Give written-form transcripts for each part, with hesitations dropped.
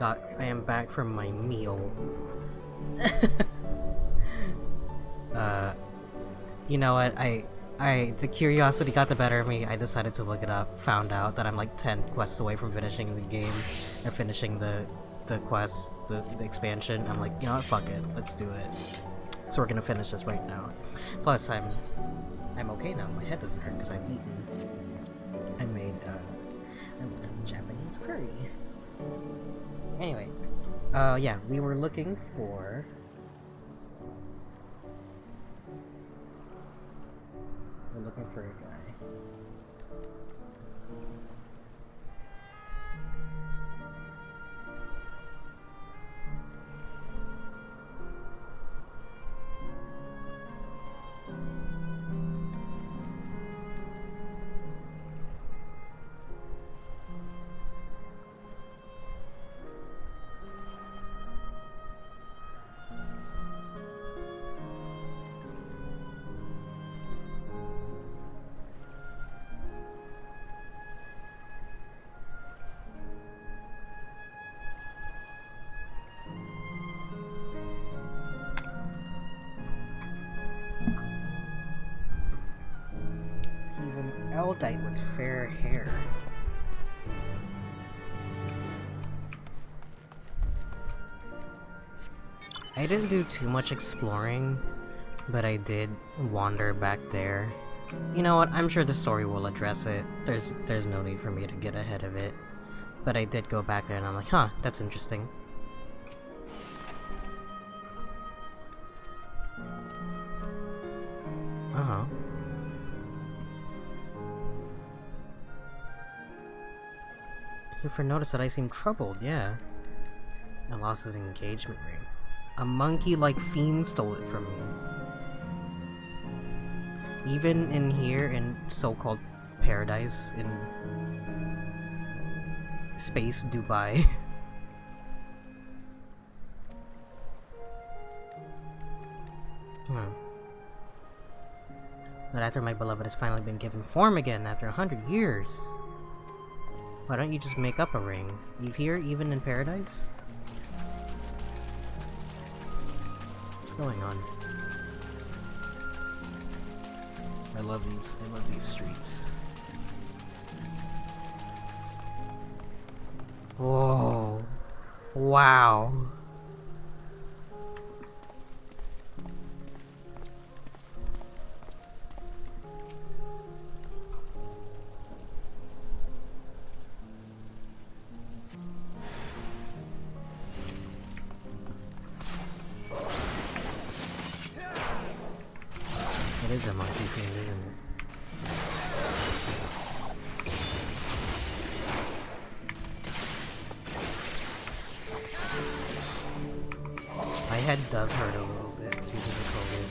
I am back from my meal. You know what, the curiosity got the better of me. I decided to look it up, found out that I'm like 10 quests away from finishing the game, or finishing the quest, the expansion. I'm like, you know what, fuck it, let's do it. So we're gonna finish this right now. Plus, I'm okay now. My head doesn't hurt because I've eaten. I made some Japanese curry. Anyway, yeah, we were looking for. We're looking for a guy. He's an Eldite with fair hair. I didn't do too much exploring, but I did wander back there. You know what, I'm sure the story will address it. There's no need for me to get ahead of it. But I did go back there and I'm like, huh, that's interesting. Uh-huh. You've noticed that I seem troubled, yeah. I lost his engagement ring. A monkey-like fiend stole it from me. Even in here, in so-called paradise, in space Dubai. That after my beloved has finally been given form again after 100 years. Why don't you just make up a ring? You here even in paradise? What's going on? I love these streets. Whoa. Wow. It is a monkey fiend, isn't it? My head does hurt a little bit due to the COVID.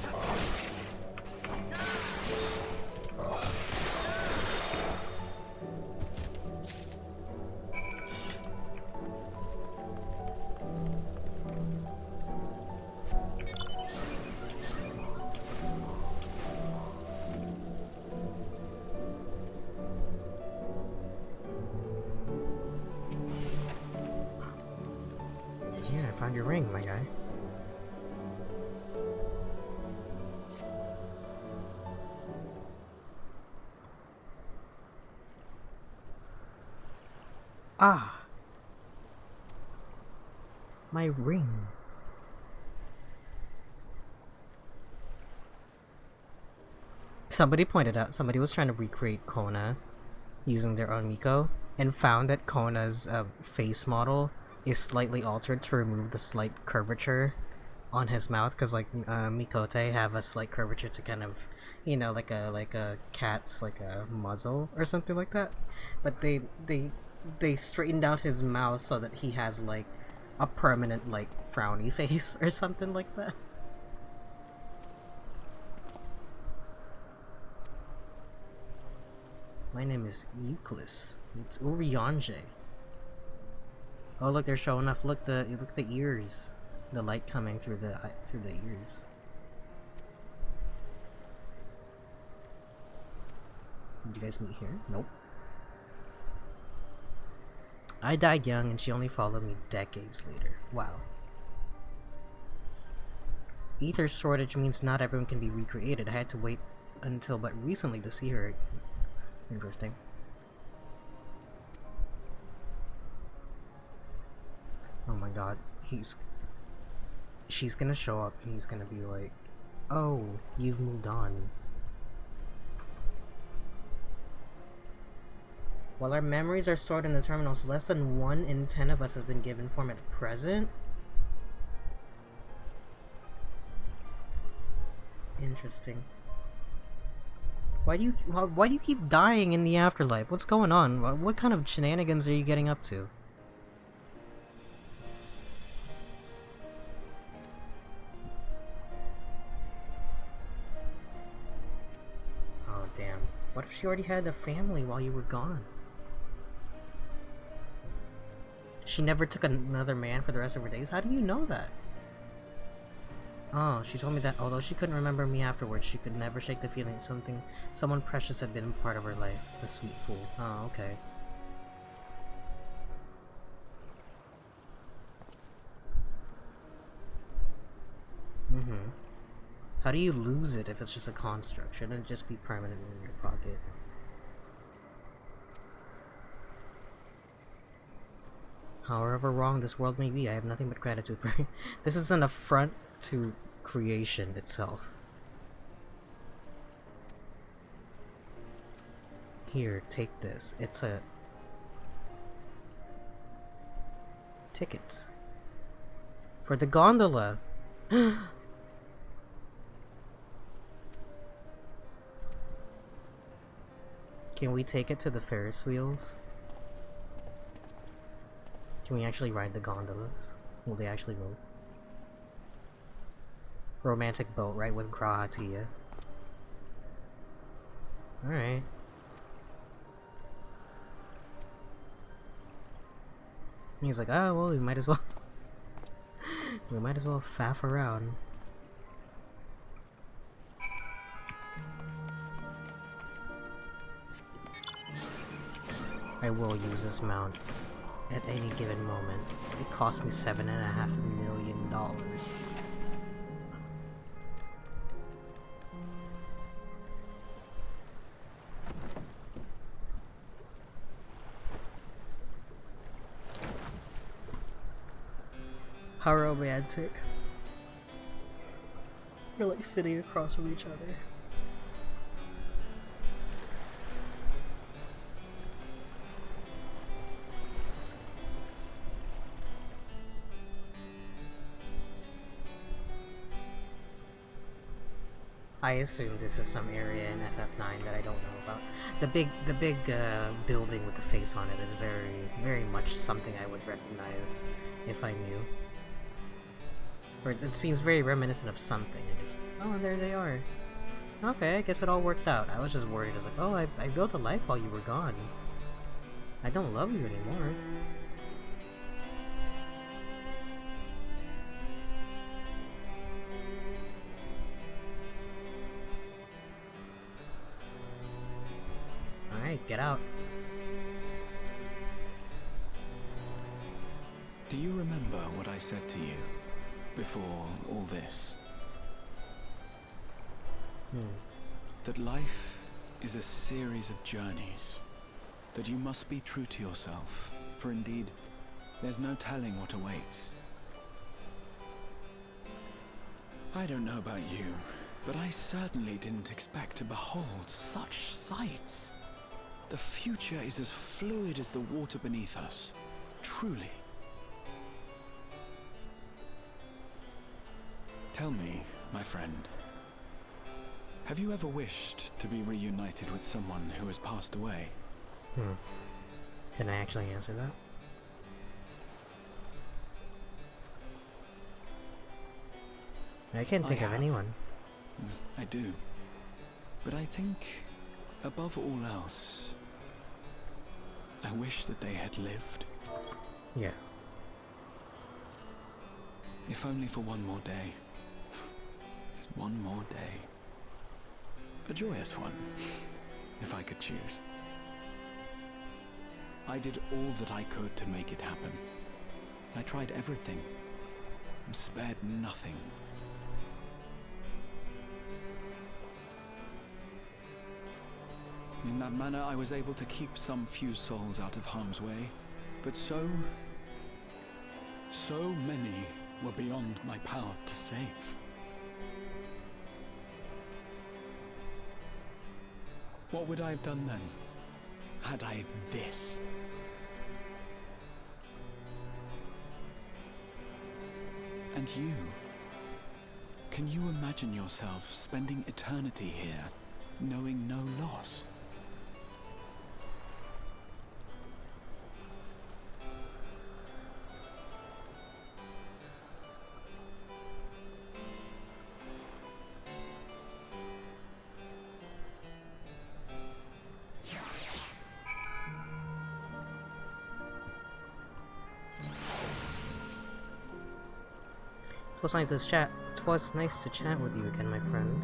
Yeah, I found your ring, my guy. Ah! My ring. Somebody pointed out, somebody was trying to recreate Kona using their own Miko, and found that Kona's face model is slightly altered to remove the slight curvature on his mouth, because like Mikote have a slight curvature to kind of, you know, like a cat's like a muzzle or something like that. But they straightened out his mouth so that he has like a permanent like frowny face or something like that. My name is Euclid. It's Uriange. Oh look, they're showing off. Look the ears. The light coming through the ears. Did you guys meet here? Nope. I died young and she only followed me decades later. Wow. Ether shortage means not everyone can be recreated. I had to wait until but recently to see her. Interesting. Oh my god. She's gonna show up and he's gonna be like, oh, you've moved on. While our memories are stored in the terminals, less than 1 in 10 of us has been given form at present. Interesting. Why do you keep dying in the afterlife? What's going on? What kind of shenanigans are you getting up to? Oh damn. What if she already had a family while you were gone? She never took another man for the rest of her days? How do you know that? Oh, she told me that although she couldn't remember me afterwards, she could never shake the feeling someone precious had been part of her life. The sweet fool. Oh, okay. How do you lose it if it's just a construct? Shouldn't it just be permanent in your pocket? However wrong this world may be, I have nothing but gratitude for it. This is an affront to creation itself. Here, take this. It's a... tickets. For the gondola! Can we take it to the Ferris wheels? Can we actually ride the gondolas? Will they actually move? Romantic boat, right, with Grahatia. Alright. He's like, oh, well, we might as well... we might as well faff around. I will use this mount at any given moment. It cost me $7.5 million. How romantic. We're like sitting across from each other. I assume this is some area in FF9 that I don't know about. The big building with the face on it is very much something I would recognize if I knew. Or it seems very reminiscent of something. I just, oh, there they are. Okay, I guess it all worked out. I was just worried. I was like, oh, I built a life while you were gone. I don't love you anymore. Alright, get out. Do you remember what I said to you before all this? That life is a series of journeys. That you must be true to yourself, for indeed, there's no telling what awaits. I don't know about you, but I certainly didn't expect to behold such sights. The future is as fluid as the water beneath us, truly. Tell me, my friend, have you ever wished to be reunited with someone who has passed away? Can I actually answer that? I can't think of anyone. I do. But I think, above all else, I wish that they had lived. Yeah. If only for one more day. Just one more day. A joyous one, if I could choose. I did all that I could to make it happen. I tried everything, and spared nothing. In that manner, I was able to keep some few souls out of harm's way, but so many were beyond my power to save. What would I have done then, had I this? And you? Can you imagine yourself spending eternity here, knowing no loss? It was nice to chat with you again, my friend.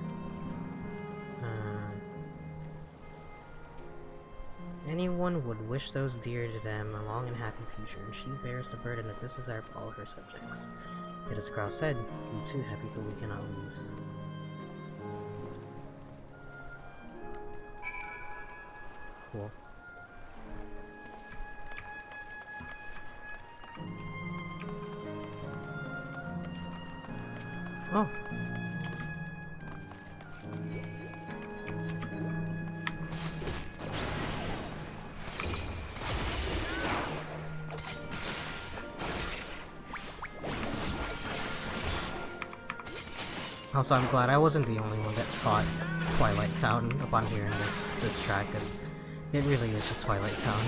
Anyone would wish those dear to them a long and happy future. She bears the burden of this desire for all her subjects. Yet as Krau said, we too have people we cannot lose. Cool. Oh. Also, I'm glad I wasn't the only one that thought Twilight Town upon hearing this track, because it really is just Twilight Town.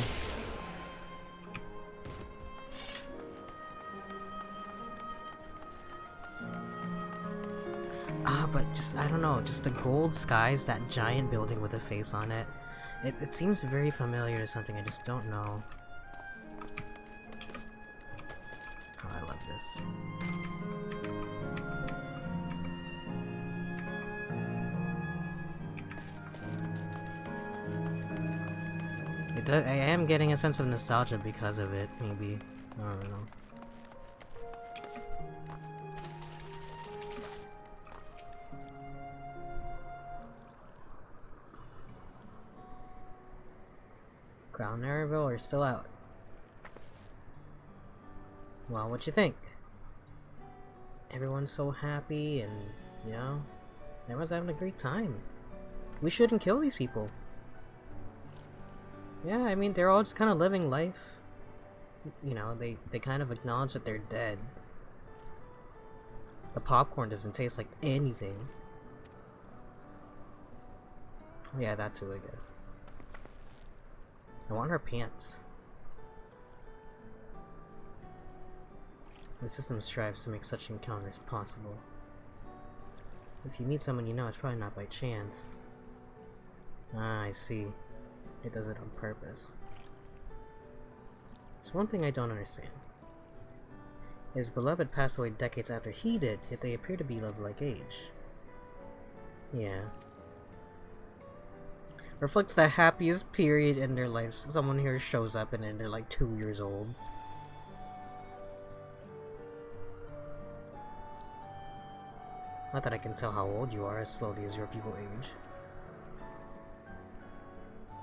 But just, I don't know, just the gold skies, that giant building with a face on it. It seems very familiar to something, I just don't know. Oh, I love this. I am getting a sense of nostalgia because of it, maybe. I don't know. Crown Narrowville are still out. Well, what you think? Everyone's so happy and, you know, everyone's having a great time. We shouldn't kill these people. Yeah, I mean, they're all just kind of living life. You know, they kind of acknowledge that they're dead. The popcorn doesn't taste like anything. Yeah, that too, I guess. I want her pants. The system strives to make such encounters possible. If you meet someone you know, it's probably not by chance. Ah, I see. It does it on purpose. There's one thing I don't understand. His beloved passed away decades after he did, yet they appear to be of like age. Yeah. Reflects the happiest period in their lives. Someone here shows up and then they're like 2 years old. Not that I can tell how old you are as slowly as your people age.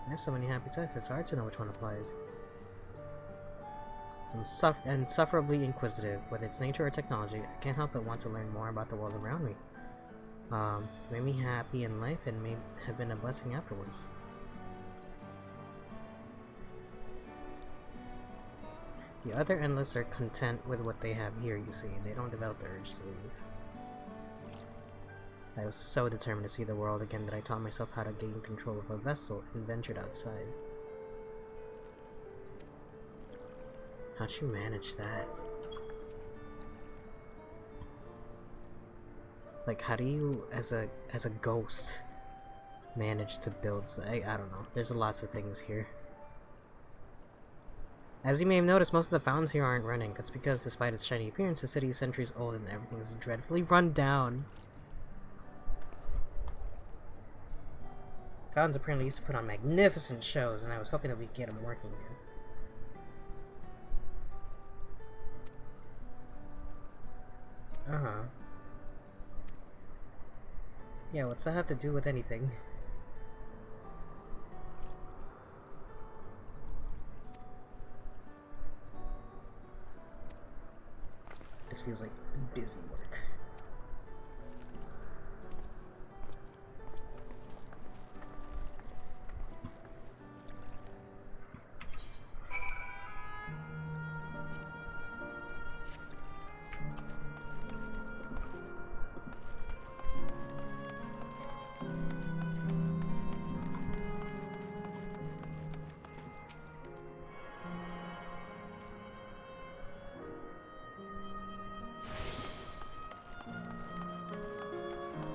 I have so many happy types, it's hard to know which one applies. I'm insufferably inquisitive, whether it's nature or technology. I can't help but want to learn more about the world around me. Made me happy in life and may have been a blessing afterwards. The other endless are content with what they have here, you see. They don't develop the urge to leave. I was so determined to see the world again that I taught myself how to gain control of a vessel and ventured outside. How'd you manage that? Like, how do you, as a ghost, manage to build? I don't know. There's lots of things here. As you may have noticed, most of the fountains here aren't running. That's because, despite its shiny appearance, the city is centuries old and everything is dreadfully run down. Fountains apparently used to put on magnificent shows, and I was hoping that we'd get them working again. Uh-huh. Yeah, what's that have to do with anything? This feels like busy work.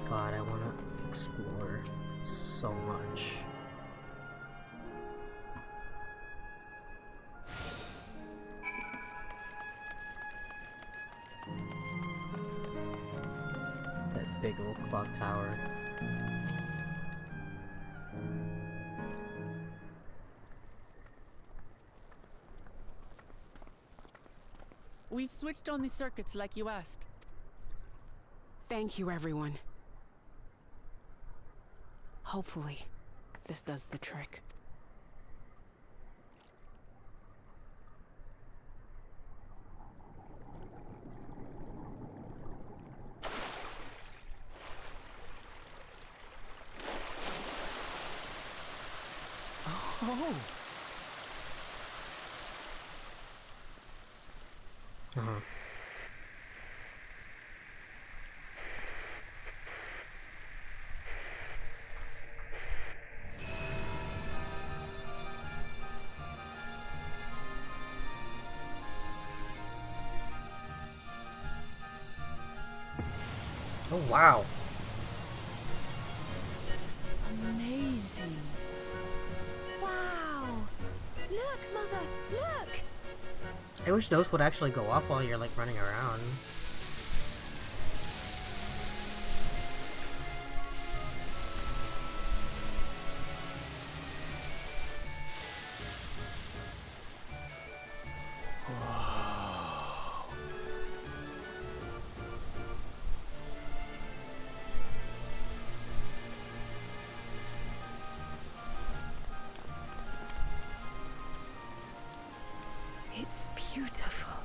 God, I want to explore so much. That big old clock tower. We've switched on the circuits like you asked. Thank you, everyone. Hopefully, this does the trick. Oh! Uh-huh. Oh, wow. Amazing. Wow! Look, Mother! Look! I wish those would actually go off while you're, like, running around. It's beautiful.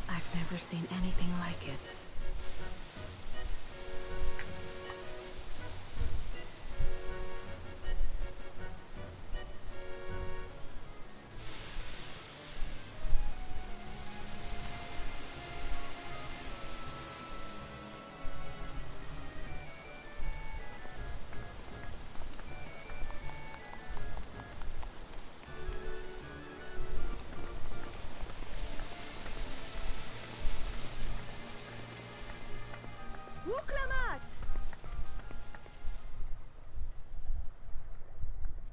I've never seen anything like it. Wuklamat!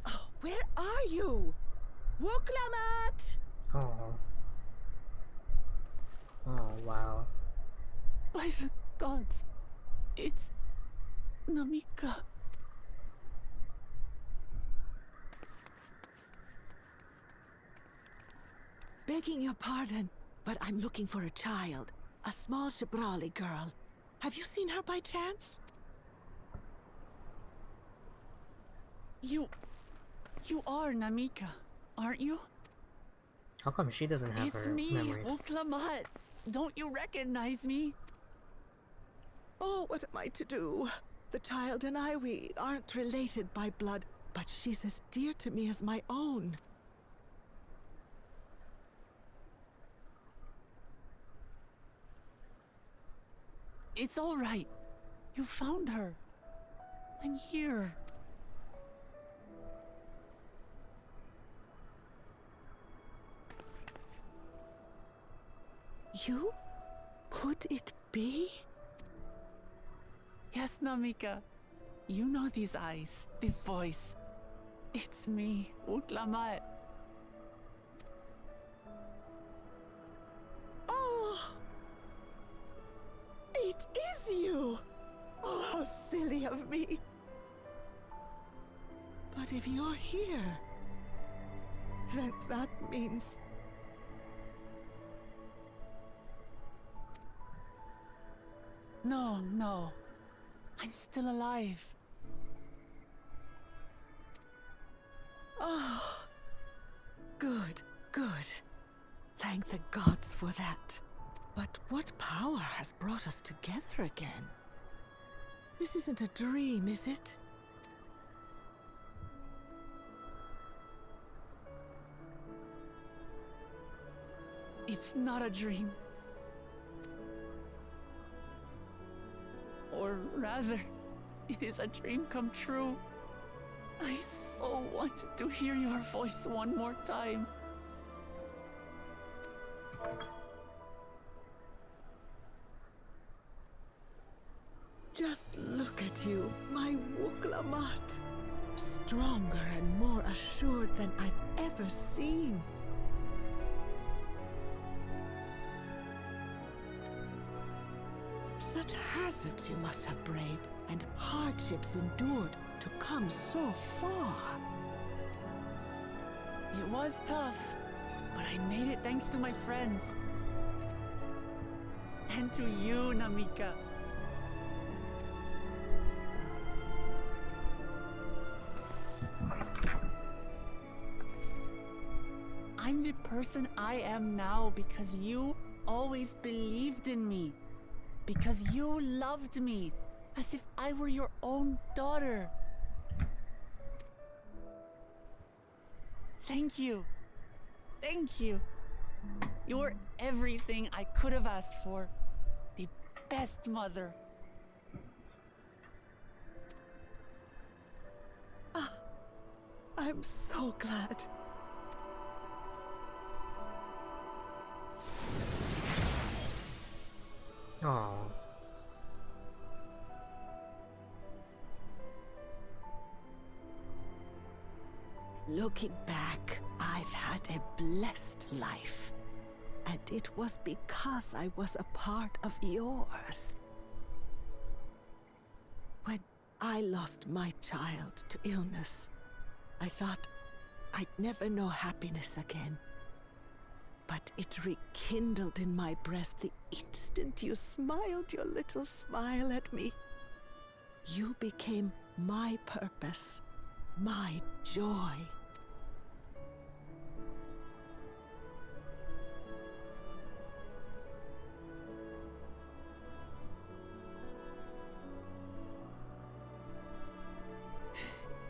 Oh, where are you? Wuklamat! Oh. Oh, wow. By the gods, it's Namika. Begging your pardon, but I'm looking for a child. A small Shibrali girl. Have you seen her by chance? You are Namika, aren't you? How come she doesn't have It's her me, memories? Uklamat. Don't you recognize me? Oh, what am I to do? The child and I, we aren't related by blood, but she's as dear to me as my own. It's all right. You found her. I'm here. You? Could it be? Yes, Namika. You know these eyes, this voice. It's me, Uklamat. Oh! It is you! Oh, how silly of me. But if you're here, then that means... No, no. I'm still alive. Oh, good, good. Thank the gods for that. But what power has brought us together again? This isn't a dream, is it? It's not a dream. Or rather, it is a dream come true. I so wanted to hear your voice one more time. Just look at you, my Wuklamat. Stronger and more assured than I've ever seen. Such hazards you must have braved, and hardships endured to come so far. It was tough, but I made it thanks to my friends. And to you, Namika. I'm the person I am now because you always believed in me. Because you loved me as if I were your own daughter. Thank you. Thank you. You're everything I could have asked for. The best mother. I'm so glad. Oh. Looking back, I've had a blessed life. And it was because I was a part of yours. When I lost my child to illness, I thought I'd never know happiness again. But it rekindled in my breast the instant you smiled your little smile at me. You became my purpose, my joy.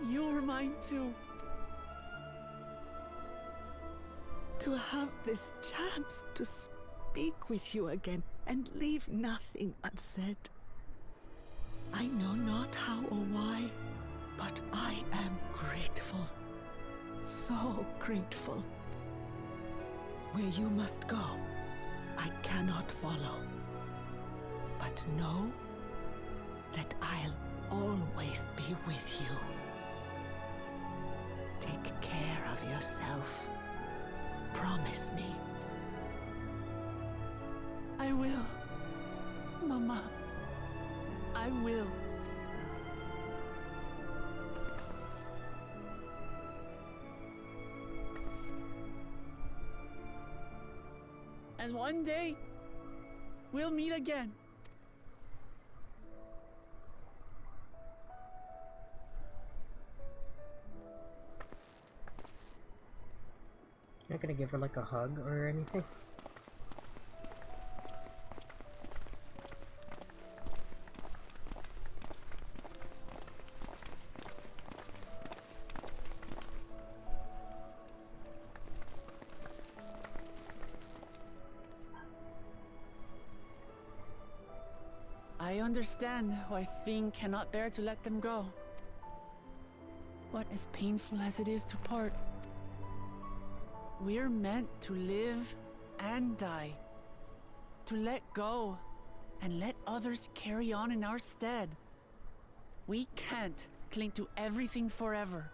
You were mine too. To have this chance to speak with you again and leave nothing unsaid. I know not how or why, but I am grateful. So grateful. Where you must go, I cannot follow. But know that I'll always be with you. Take care of yourself. Promise me. I will. Mama. I will. And one day, we'll meet again. Not gonna give her like a hug or anything? I understand why Sving cannot bear to let them go. But as painful as it is to part, we're meant to live and die. To let go and let others carry on in our stead. We can't cling to everything forever.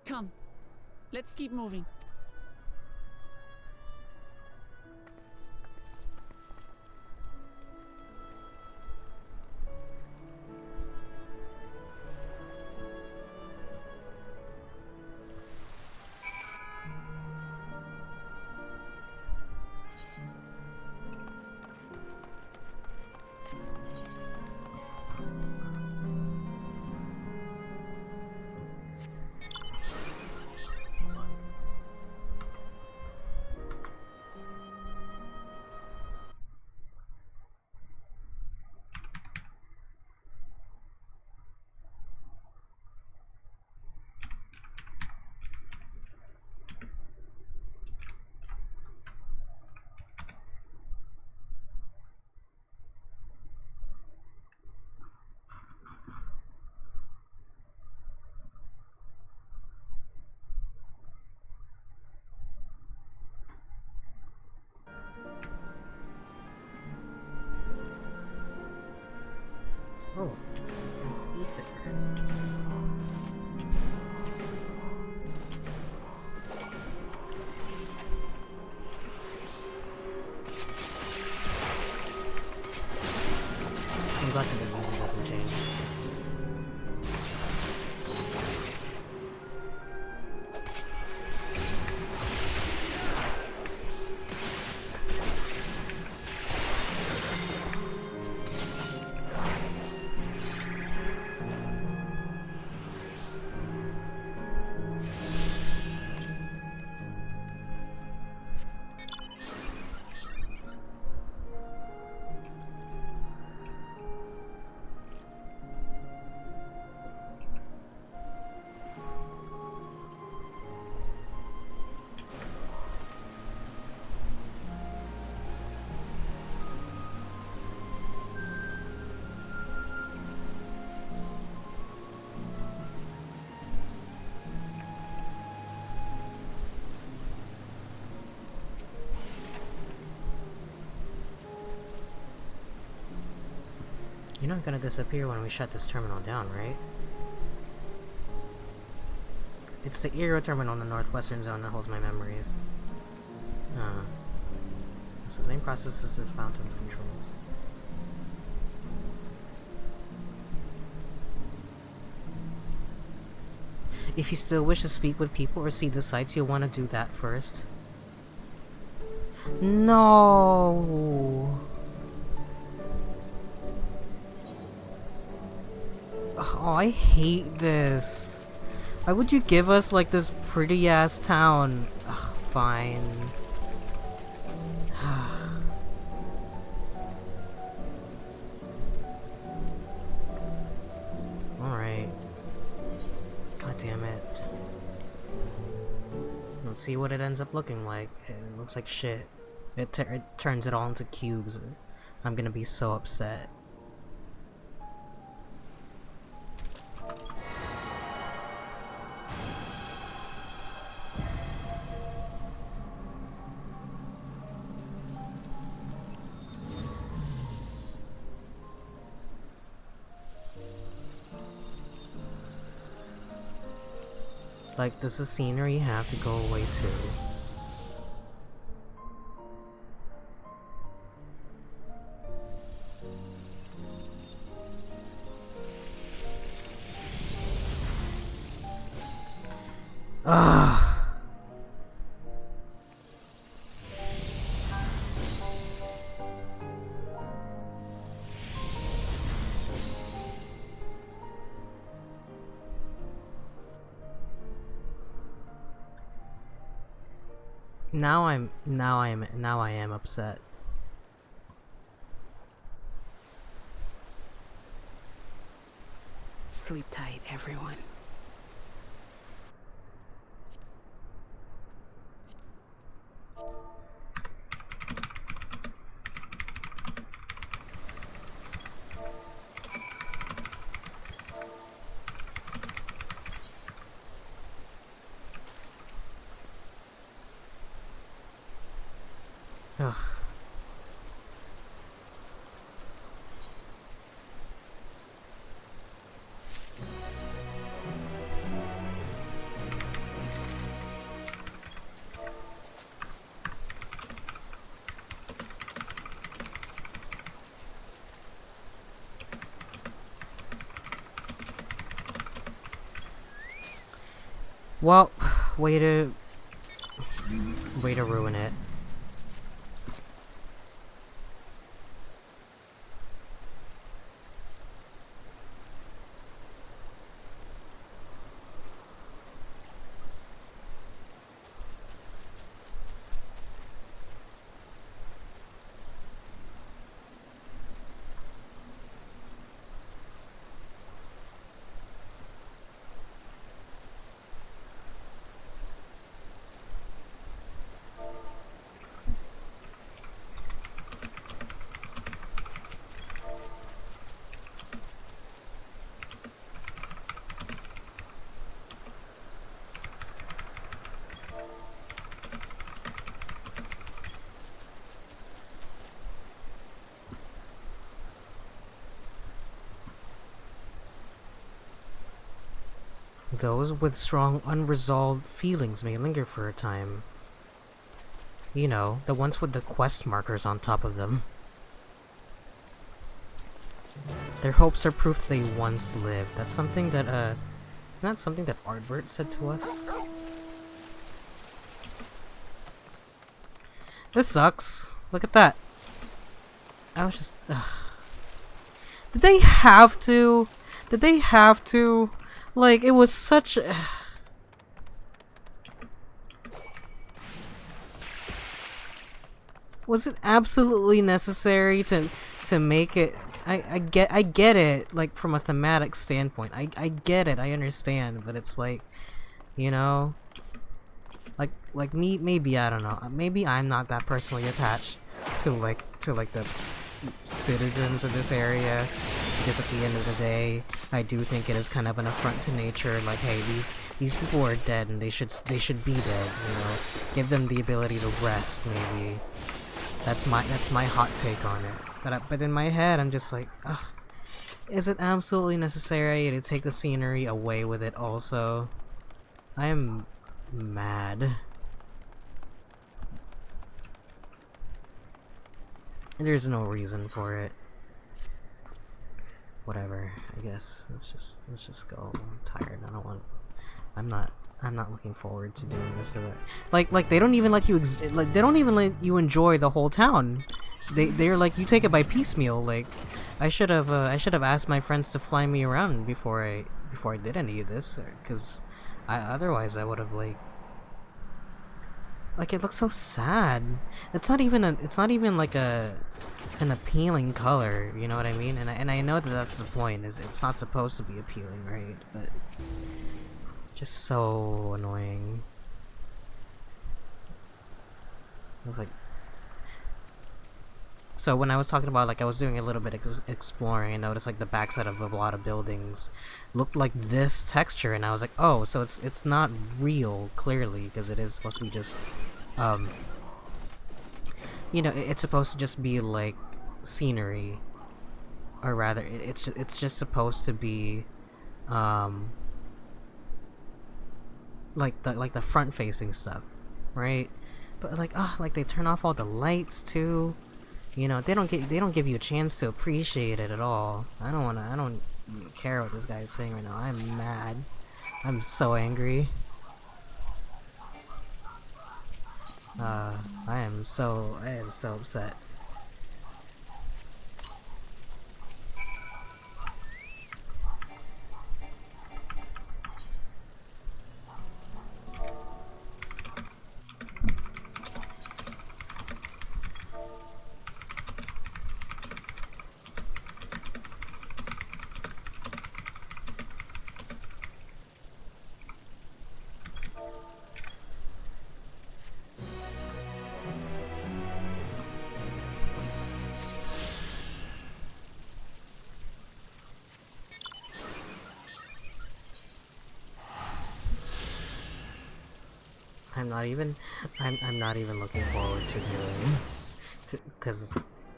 Come, let's keep moving. Oh, ether. I'm glad that the music doesn't change. You're not gonna disappear when we shut this terminal down, right? It's the Eero terminal in the northwestern zone that holds my memories. It's the same process as this fountain's controls. If you still wish to speak with people or see the sights, you'll want to do that first. No! Oh, I hate this. Why would you give us like this pretty ass town? Ugh, fine. Alright. God damn it. Let's see what it ends up looking like. It looks like shit. It turns it all into cubes. I'm gonna be so upset. Like, this is scenery you have to go away to. Ugh. Now I am upset. Sleep tight, everyone. Ugh. Well, way to ruin it. Those with strong unresolved feelings may linger for a time. You know, the ones with the quest markers on top of them. Their hopes are proof they once lived. That's something that, isn't that something that Artbert said to us? This sucks. Look at that. I was just, Did they have to? Did they have to? Like, it was such... Was it absolutely necessary to make it... I get it, like, from a thematic standpoint. I get it, I understand, but it's like, you know... Like me, maybe, I don't know, maybe I'm not that personally attached to the citizens of this area, because at the end of the day, I do think it is kind of an affront to nature. Like, hey, these people are dead, and they should be dead. You know, give them the ability to rest. Maybe that's my hot take on it. But in my head, I'm just like, ugh, is it absolutely necessary to take the scenery away with it? Also, I am mad. There's no reason for it. Whatever, I guess. Let's just go. I'm tired. I'm not looking forward to doing this. Like they don't even let you they don't even let you enjoy the whole town. They're like, you take it by piecemeal. Like, I should have asked my friends to fly me around before I did any of this, because otherwise I would have like it looks so sad. It's not even like an appealing color, you know what I mean? And I know that that's the point, is it's not supposed to be appealing, right? But just so annoying. It was like, so when I was talking about, like, I was doing a little bit of exploring, I noticed like the backside of a lot of buildings looked like this texture, and I was like, oh, so it's not real, clearly, because it is supposed to be just you know, it's supposed to just be like scenery, or rather it's just supposed to be like the front facing stuff, right? But like, like they turn off all the lights too. You know, they don't give you a chance to appreciate it at all. I don't care what this guy is saying right now. I'm mad. I'm so angry. I am so upset. I'm not even looking forward to doing, because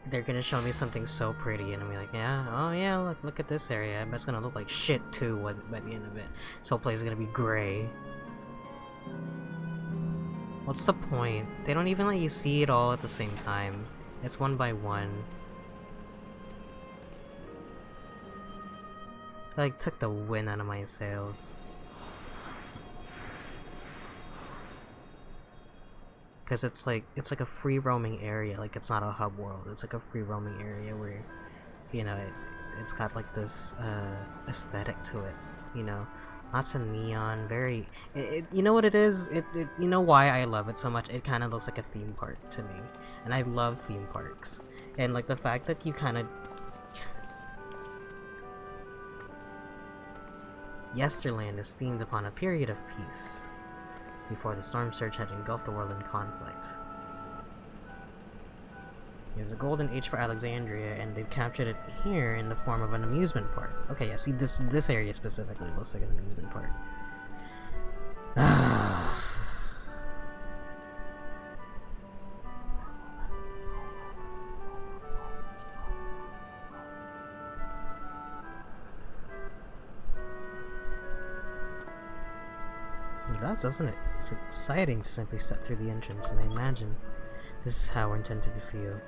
they're gonna show me something so pretty, and I'm like, yeah, oh yeah, look at this area. But it's gonna look like shit too by the end of it. This whole place is gonna be gray. What's the point? They don't even let you see it all at the same time. It's one by one. Like, took the wind out of my sails. Because it's like a free roaming area. Like, it's not a hub world. It's like a free roaming area where, you know, it's got like this aesthetic to it. You know, lots of neon. Very. You know what it is? You know why I love it so much? It kind of looks like a theme park to me, and I love theme parks. And like the fact that you kind of. Yesterland is themed upon a period of peace, before the storm surge had engulfed the world in conflict. It was a golden age for Alexandria, and they've captured it here in the form of an amusement park. Okay, yeah, see, this area specifically looks like an amusement park. It does, doesn't it? It's exciting to simply step through the entrance, and I imagine this is how we're intended to feel.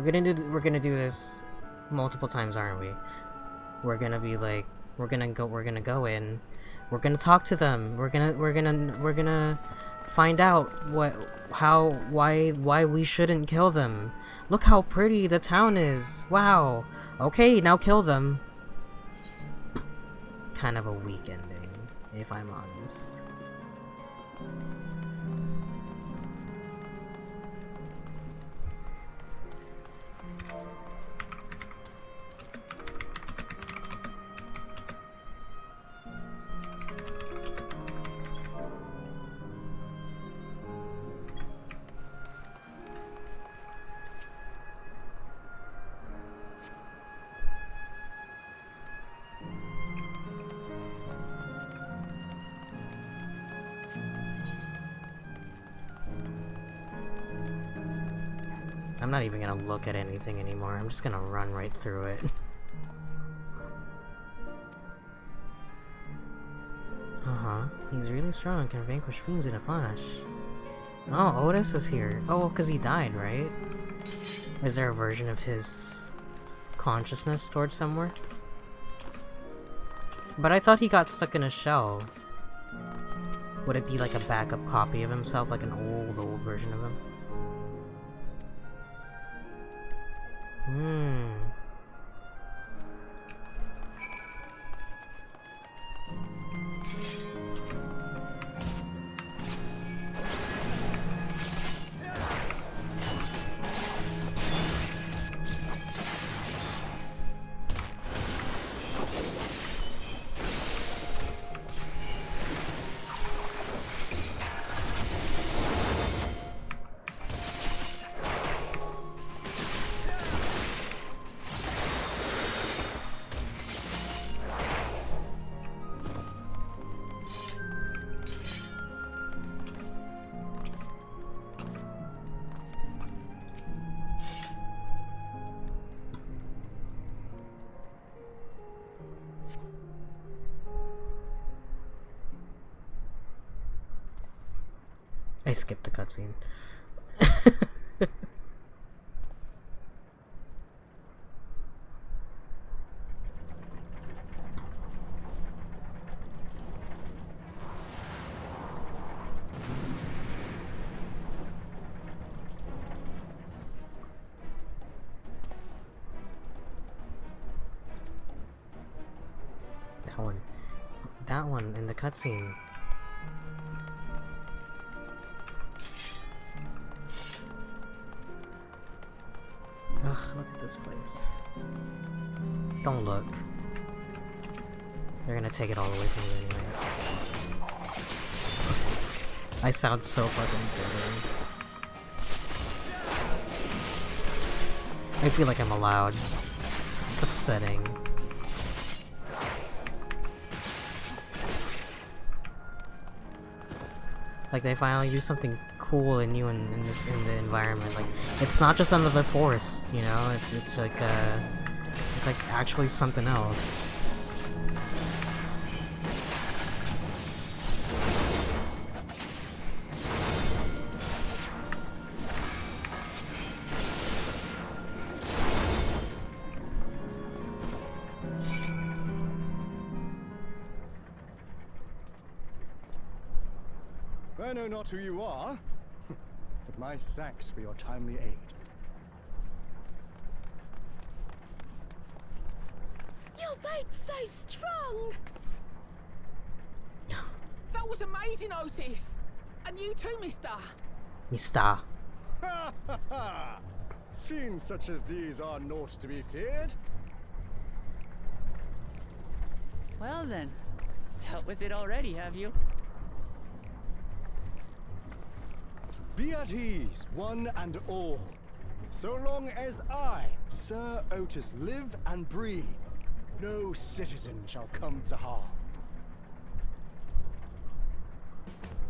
We're gonna do this multiple times, aren't we? We're gonna be like, we're gonna go in, we're gonna talk to them, we're gonna find out why we shouldn't kill them. Look how pretty the town is. Wow. Okay, now kill them. Kind of a weak ending, if I'm honest. I'm not even gonna look at anything anymore. I'm just gonna run right through it. Uh-huh. He's really strong, can vanquish fiends in a flash. Oh, Otis is here. Oh, because he died, right? Is there a version of his consciousness stored somewhere? But I thought he got stuck in a shell. Would it be like a backup copy of himself, like an old version of him? I skipped the cutscene. That one in the cutscene. Ugh, look at this place. Don't look. They're gonna take it all away from you anyway. I sound so fucking bitter. I feel like I'm allowed. It's upsetting. Like they finally do something cool and new in the environment. Like it's not just another forest, you know. It's like actually something else. I know not who you are, but my thanks for your timely aid. Your fate's so strong! That was amazing, Otis! And you too, mister! Mister. Ha ha ha! Fiends such as these are naught to be feared. Well then, dealt with it already, have you? Be at ease, one and all. So long as I, Sir Otis, live and breathe, no citizen shall come to harm.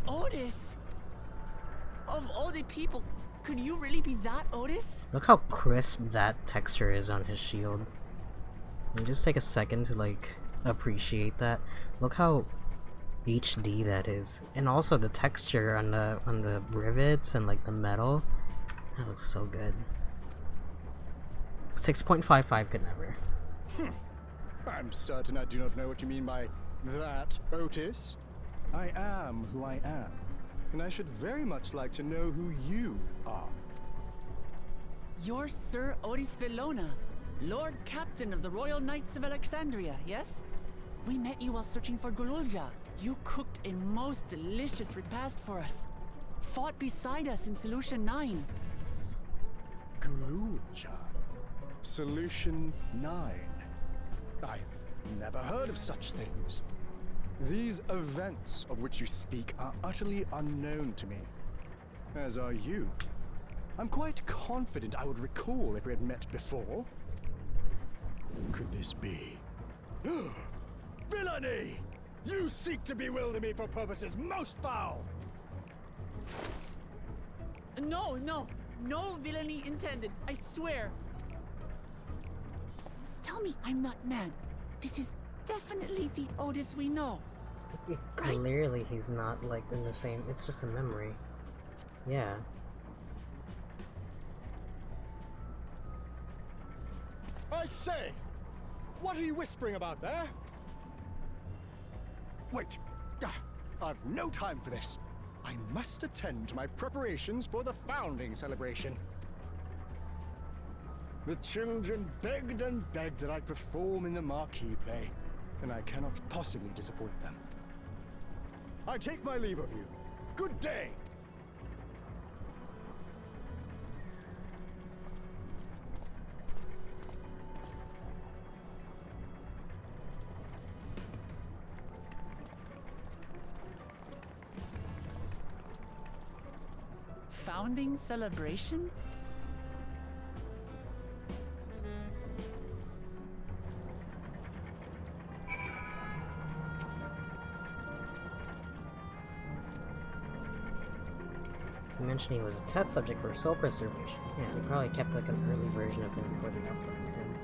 Otis! Of all the people, could you really be that Otis? Look how crisp that texture is on his shield. Can you just take a second to like appreciate that? Look how HD that is, and also the texture on the rivets and like the metal. That looks so good. 6.55 could never. I'm certain I do not know what you mean by that, Otis. I am who I am, and I should very much like to know who you are. You're Sir Otis Villona, Lord Captain of the Royal Knights of Alexandria, yes? We met you while searching for Gululja. You cooked a most delicious repast for us. Fought beside us in Solution 9. Gululja. Solution 9. I've never heard of such things. These events of which you speak are utterly unknown to me. As are you. I'm quite confident I would recall if we had met before. Could this be? Villainy! You seek to bewilder me for purposes most foul! No villainy intended, I swear. Tell me I'm not mad. This is definitely the Otis we know. Clearly he's not like in the same, it's just a memory. Yeah. I say! What are you whispering about there? Wait! I've no time for this. I must attend to my preparations for the founding celebration. The children begged and begged that I perform in the marquee play, and I cannot possibly disappoint them. I take my leave of you. Good day! Founding celebration? He mentioned he was a test subject for soul preservation. Yeah, they probably kept like an early version of him before they uploaded him.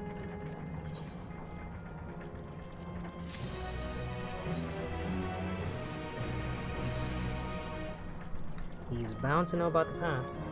He's bound to know about the past.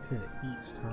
To the east, huh?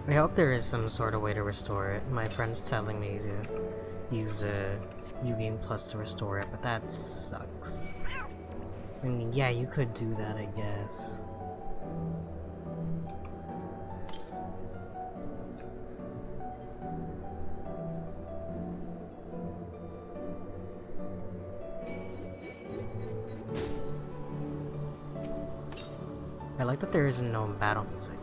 I hope there is some sort of way to restore it. My friend's telling me to use Ugame Plus to restore it, but that sucks. I mean, yeah, you could do that, I guess. I like that there is no battle music.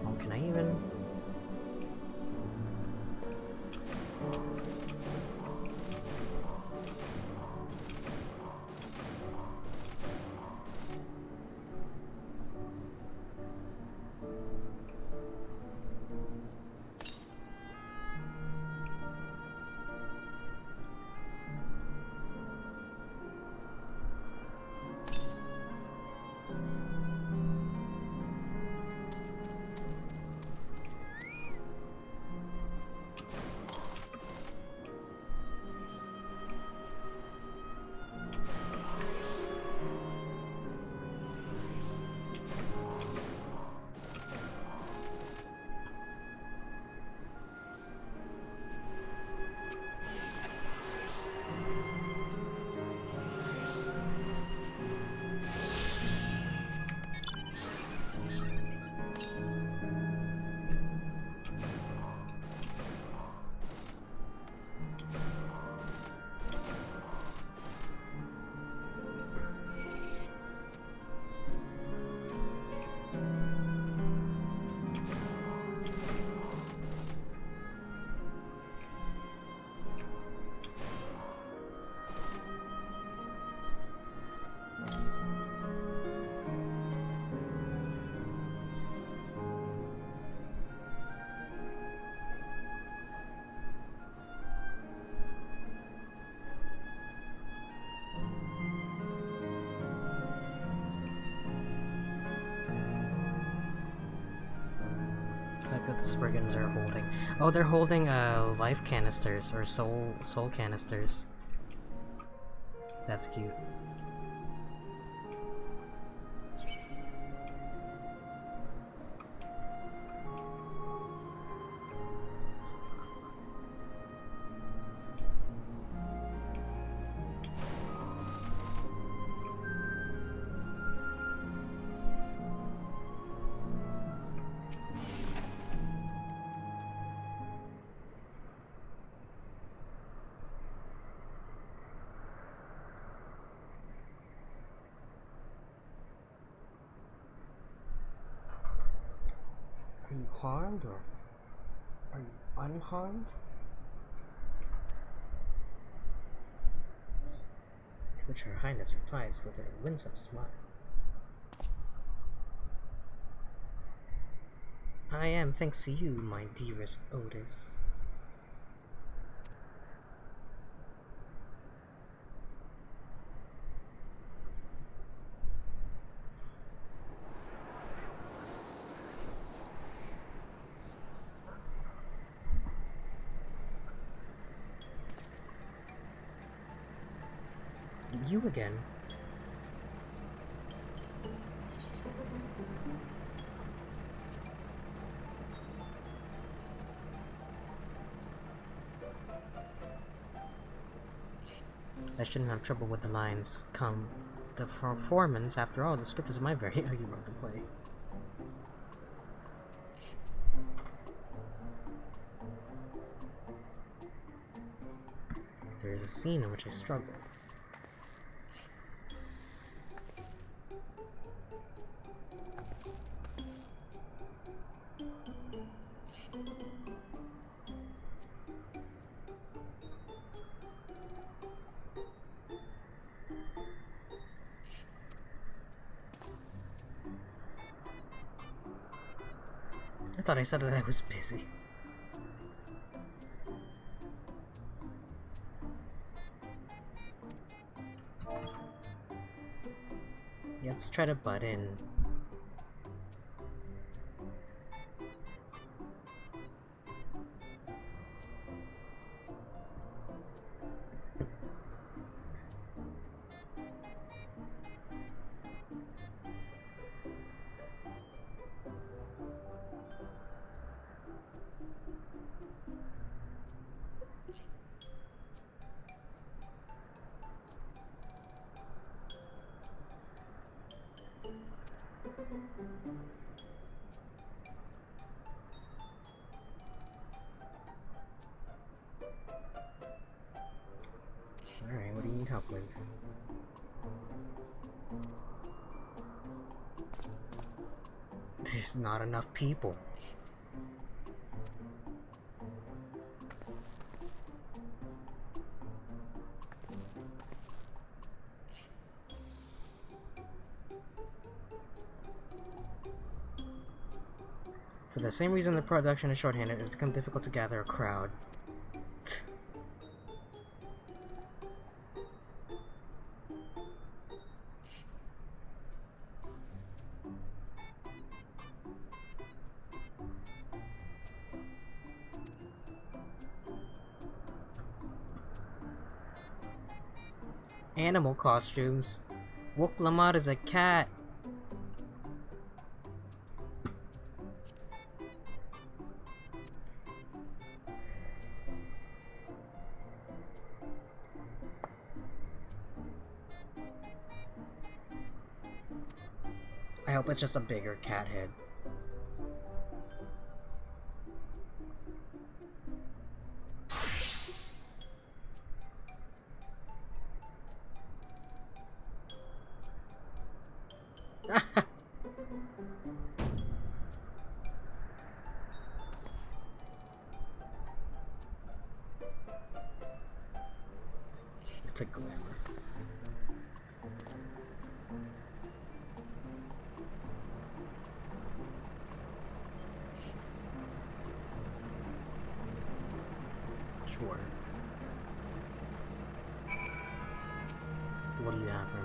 Oh, can I even? Like that the Spriggans are holding. Oh, they're holding life canisters or soul canisters. That's cute. Are you harmed or are you unharmed? To which Her Highness replies with a winsome smile. I am, thanks to you, my dearest Otis. You again? I shouldn't have trouble with the lines. Come, the performance, after all, the script is my very argument to play. There is a scene in which I struggle. I thought I said that I was busy. Let's try to butt in. Alright, what do you need help with? There's not enough people. For the same reason the production is shorthanded, it's become difficult to gather a crowd. Animal costumes. Wook Lamar is a cat. I hope it's just a bigger cat head. It's a glamour. Sure. What do you have for me?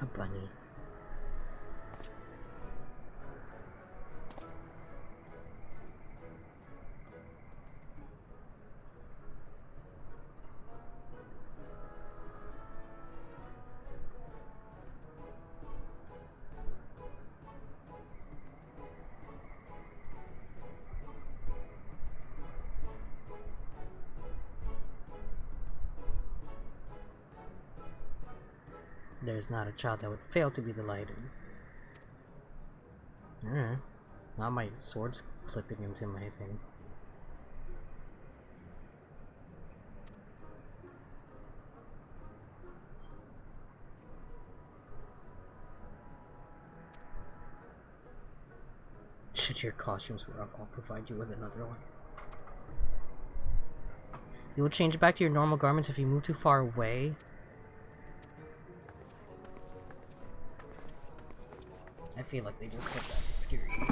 A bunny. There's not a child that would fail to be delighted. Alright. Now my sword's clipping into my thing. Should your costumes wear off, I'll provide you with another one. You will change back to your normal garments if you move too far away. I feel like they just put that to scare you.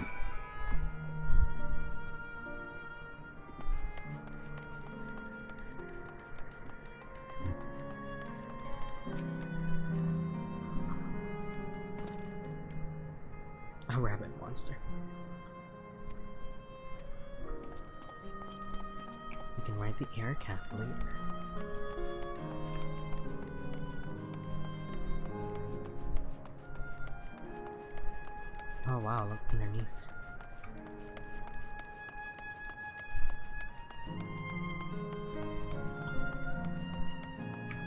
A rabbit monster. You can ride the air cat later. Oh wow, look underneath.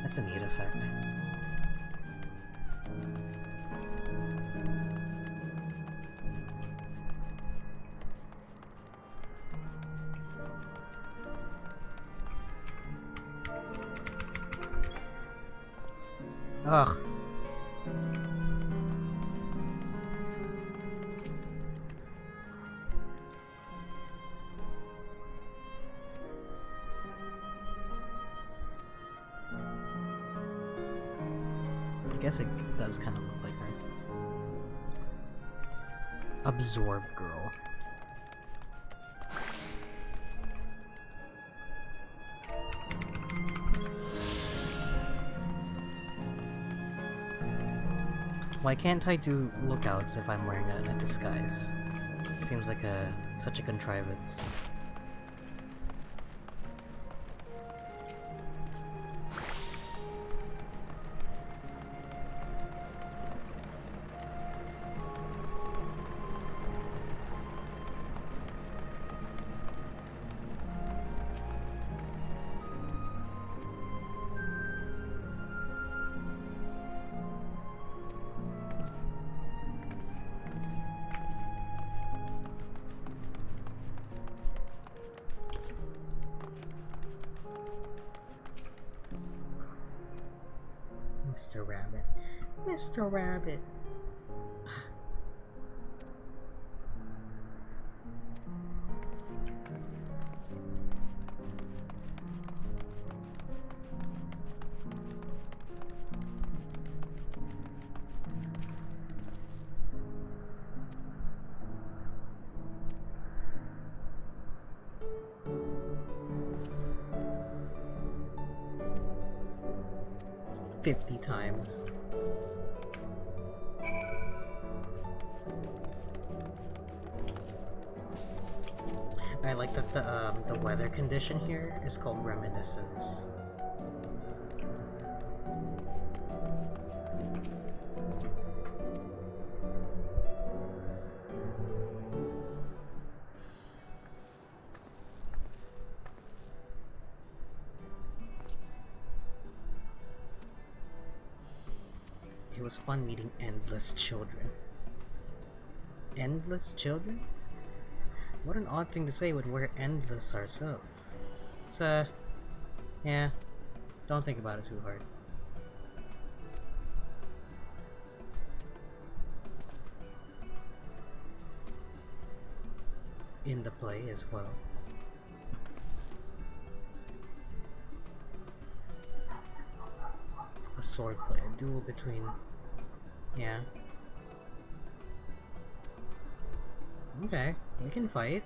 That's a neat effect. Ugh. I guess it does kind of look like her. Absorb girl. Why can't I do lookouts if I'm wearing a disguise? Seems like such a contrivance. Mr. Rabbit. Mr. Rabbit. "50 times. I like that the weather condition here is called reminiscence. It was fun meeting endless children. Endless children? What an odd thing to say when we're endless ourselves. It's yeah, don't think about it too hard. In the play as well. A sword play, a duel between... yeah. Okay, we can fight.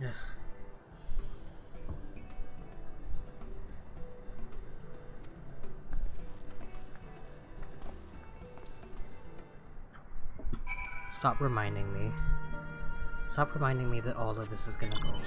Ugh. Stop reminding me. Stop reminding me that all of this is gonna go away.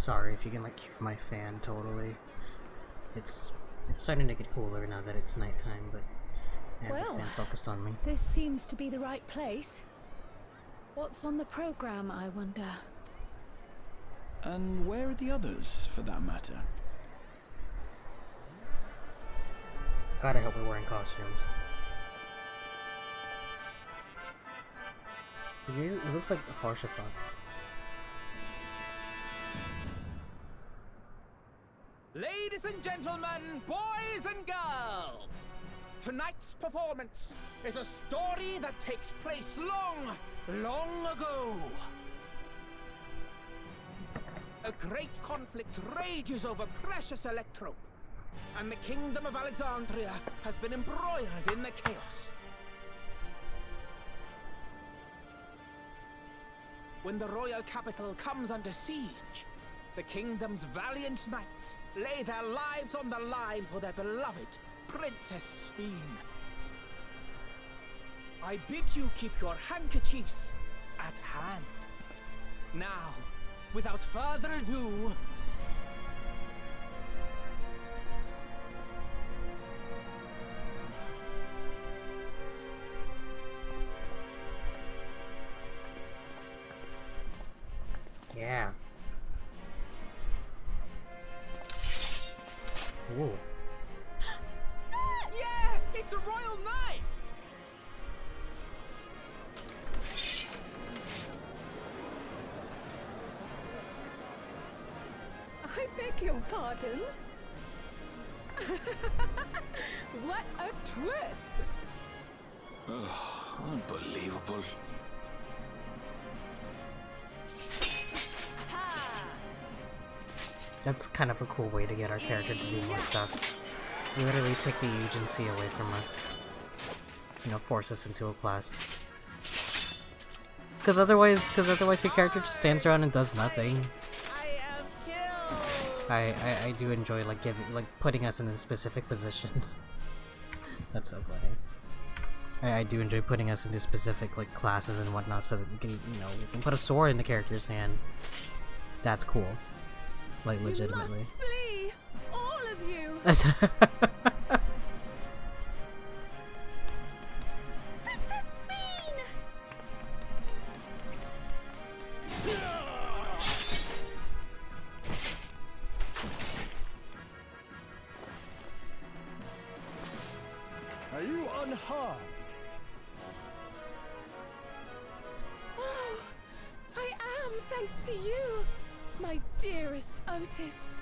Sorry if you can like hear my fan totally. It's starting to get cooler now that it's nighttime, but I have Well, the fan focused on me. this seems to be the right place. What's on the program, I wonder? And where are the others, for that matter? God, I hope we're wearing costumes. It looks like Harshafa. Ladies and gentlemen, boys and girls, tonight's performance is a story that takes place long, long ago. A great conflict rages over precious electrope, and the kingdom of Alexandria has been embroiled in the chaos. When the royal capital comes under siege, the kingdom's valiant knights lay their lives on the line for their beloved Princess Sphene. I bid you keep your handkerchiefs at hand. Now, without further ado, Yeah. Ooh. yeah, it's a royal knight! I beg your pardon? What a twist! Unbelievable. That's kind of a cool way to get our character to do more stuff. You literally take the agency away from us. You know, force us into a class. Because otherwise your character just stands around and does nothing. I do enjoy like putting us in the specific positions. That's so funny. I do enjoy putting us into specific like classes and whatnot so that we can, you know, we can put a sword in the character's hand. That's cool. Like legitimately. You must flee! All of you! Princess Sphene! Are you unharmed? Oh, I am, thanks to you, my dearest Otis.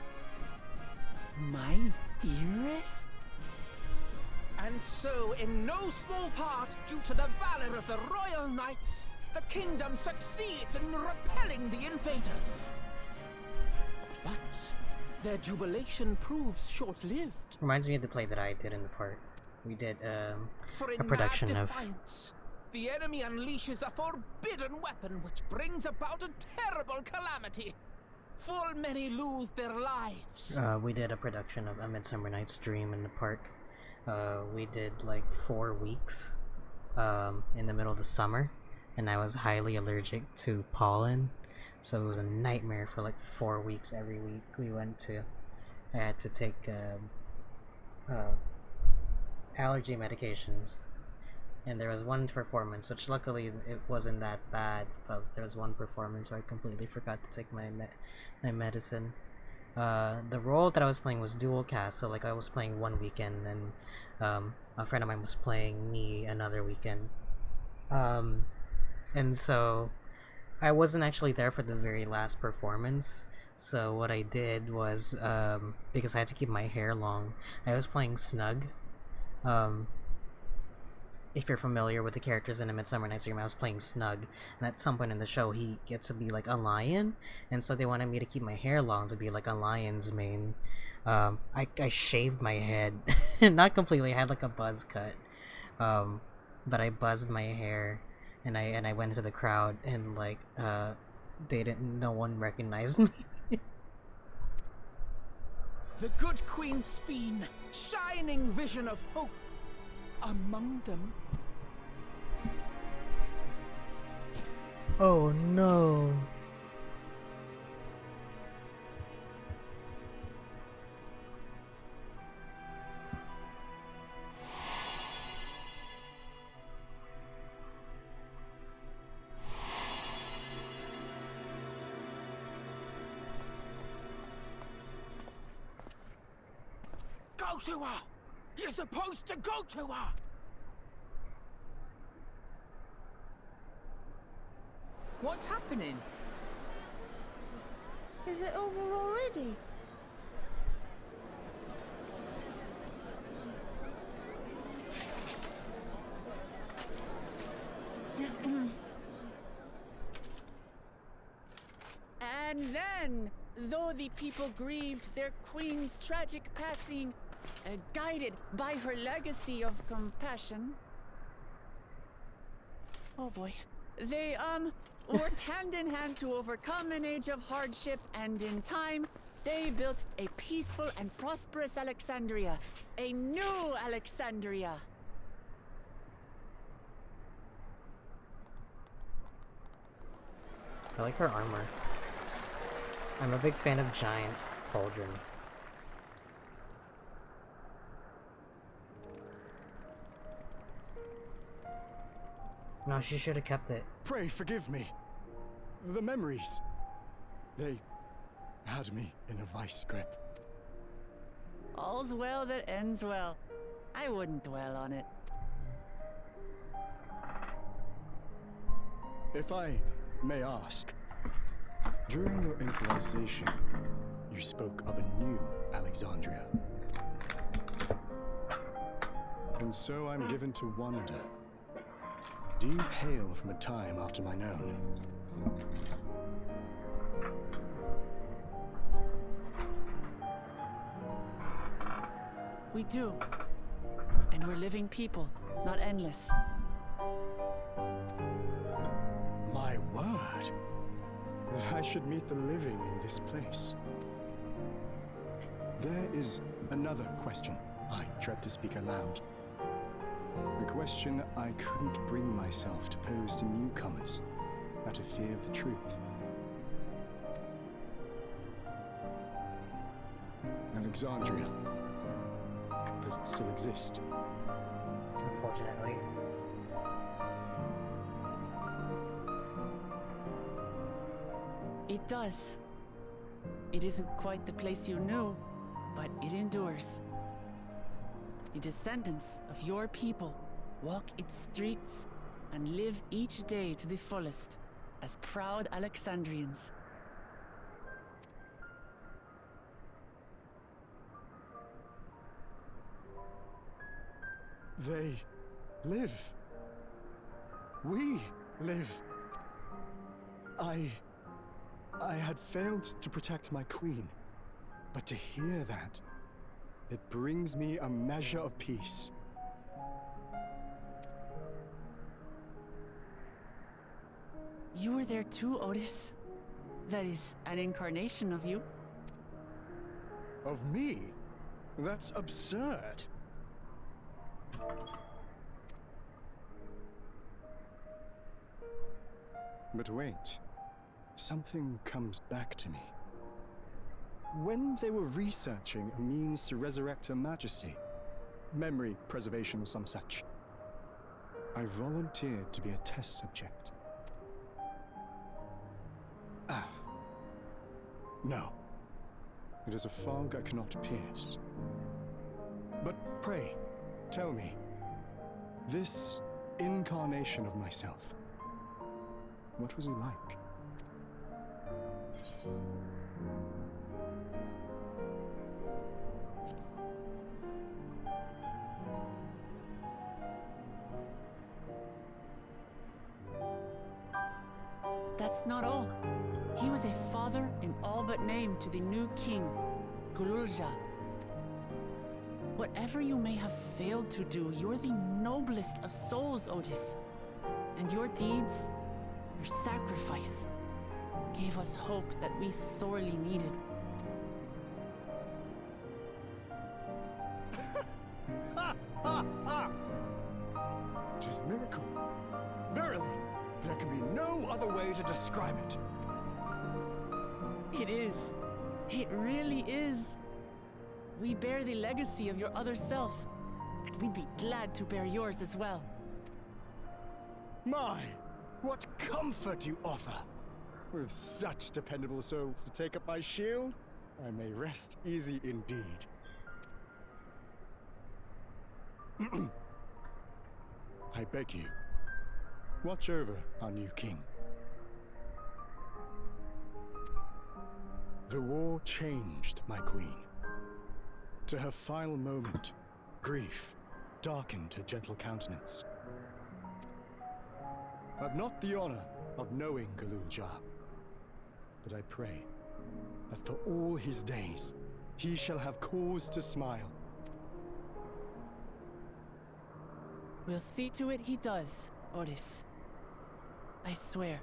My dearest? And so, in no small part due to the valor of the royal knights, the kingdom succeeds in repelling the invaders. But their jubilation proves short-lived. Reminds me of the play that I did in the part. We did For in a production mad of defiance, the enemy unleashes a forbidden weapon which brings about a terrible calamity. Full many lose their lives. we did a production of A Midsummer Night's Dream in the park. We did like 4 weeks in the middle of the summer, and I was highly allergic to pollen, so it was a nightmare for like 4 weeks. Every week I had to take allergy medications, and there was one performance which luckily it wasn't that bad, but there was one performance where I completely forgot to take my medicine. The role that I was playing was dual cast, so like I was playing one weekend and a friend of mine was playing me another weekend, and so I wasn't actually there for the very last performance. So what I did was, because I had to keep my hair long, I was playing Snug. If you're familiar with the characters in A Midsummer Night's Dream, I was playing Snug, and at some point in the show he gets to be like a lion, and so they wanted me to keep my hair long to be like a lion's mane. I shaved my head, not completely, I had like a buzz cut, but I buzzed my hair, and I went into the crowd, and like no one recognized me. The good Queen Sphene, shining vision of hope among them. Oh no. Go to her! You're supposed to go to her! What's happening? Is it over already? And then, though the people grieved their queen's tragic passing, guided by her legacy of compassion. Oh boy. They, worked hand in hand to overcome an age of hardship, and in time, they built a peaceful and prosperous Alexandria. A new Alexandria. I like her armor. I'm a big fan of giant pauldrons. No, she should have kept it. Pray forgive me. The memories. They had me in a vice grip. All's well that ends well. I wouldn't dwell on it. If I may ask, during your improvisation, you spoke of a new Alexandria. And so I'm given to wonder, do you hail from a time after mine own? We do. And we're living people, not endless. My word! That I should meet the living in this place. There is another question I dread to speak aloud. A question I couldn't bring myself to pose to newcomers out of fear of the truth. Alexandria. Does it still exist? Unfortunately. It does. It isn't quite the place you knew, but it endures. The descendants of your people walk its streets and live each day to the fullest as proud Alexandrians. They live. We live. I had failed to protect my queen, but to hear that, it brings me a measure of peace. You were there too, Otis. That is, an incarnation of you. Of me? That's absurd. But wait, something comes back to me. When they were researching a means to resurrect Her Majesty, memory preservation or some such, I volunteered to be a test subject. Ah. No. It is a fog I cannot pierce. But pray, tell me, this incarnation of myself, what was he like? That's not all. He was a father in all but name to the new king, Gululja. Whatever you may have failed to do, you're the noblest of souls, Otis. And your deeds, your sacrifice, gave us hope that we sorely needed. Ha! Ha! Ha! 'Tis a miracle. Verily, there can be no other way to describe it. It is. It really is. We bear the legacy of your other self, and we'd be glad to bear yours as well. My, what comfort you offer! With such dependable souls to take up my shield, I may rest easy indeed. I beg you, watch over our new king. The war changed my queen. To her final moment, grief darkened her gentle countenance. I've not the honor of knowing Galul-Jah, but I pray that for all his days, he shall have cause to smile. We'll see to it he does, Otis. I swear.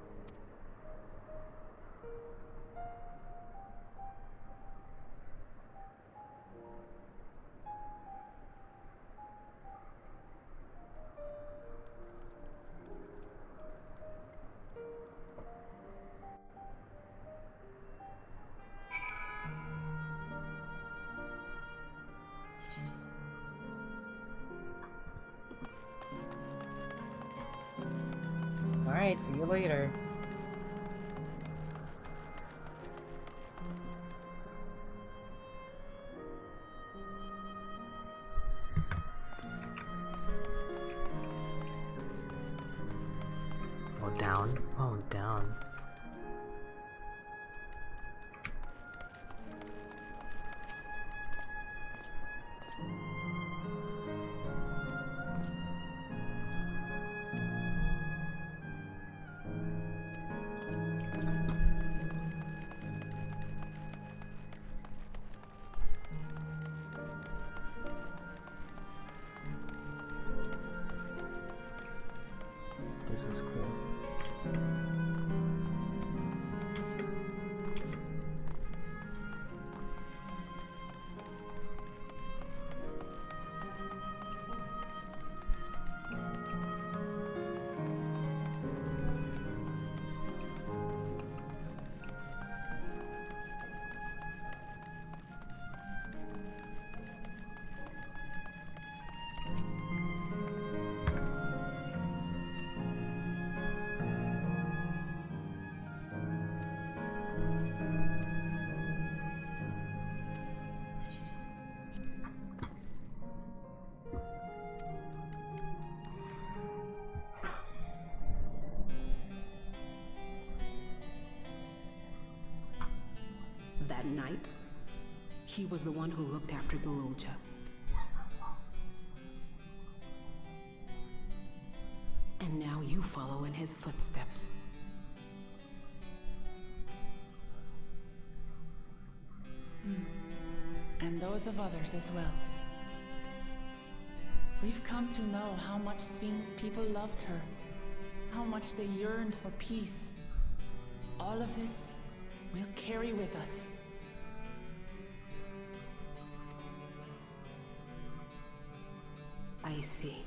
Alright, see you later. Oh, down. Oh, down. This is cool. That night, he was the one who looked after Galul-Jah. And now you follow in his footsteps. And those of others as well. We've come to know how much Sphinx people loved her, how much they yearned for peace. All of this we'll carry with us. I see.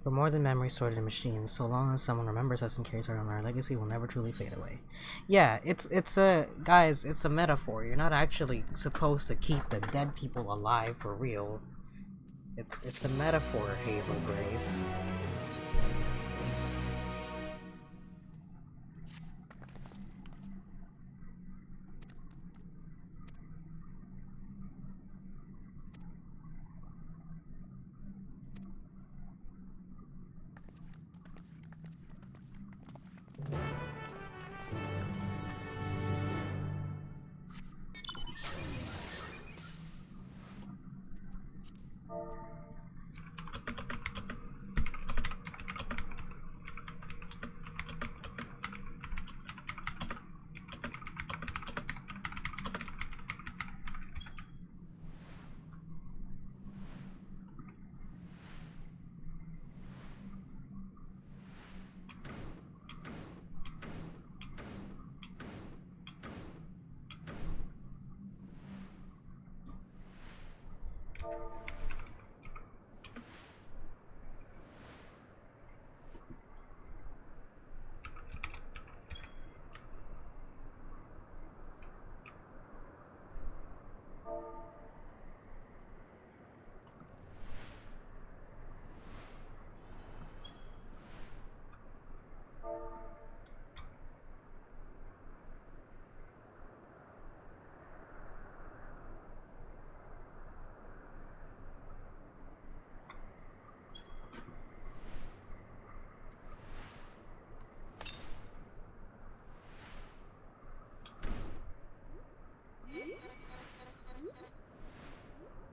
We're more than memory stored in machines. So long as someone remembers us and carries on, our legacy will never truly fade away. Yeah, it's a guys, it's a metaphor. You're not actually supposed to keep the dead people alive for real. It's a metaphor, Hazel Grace.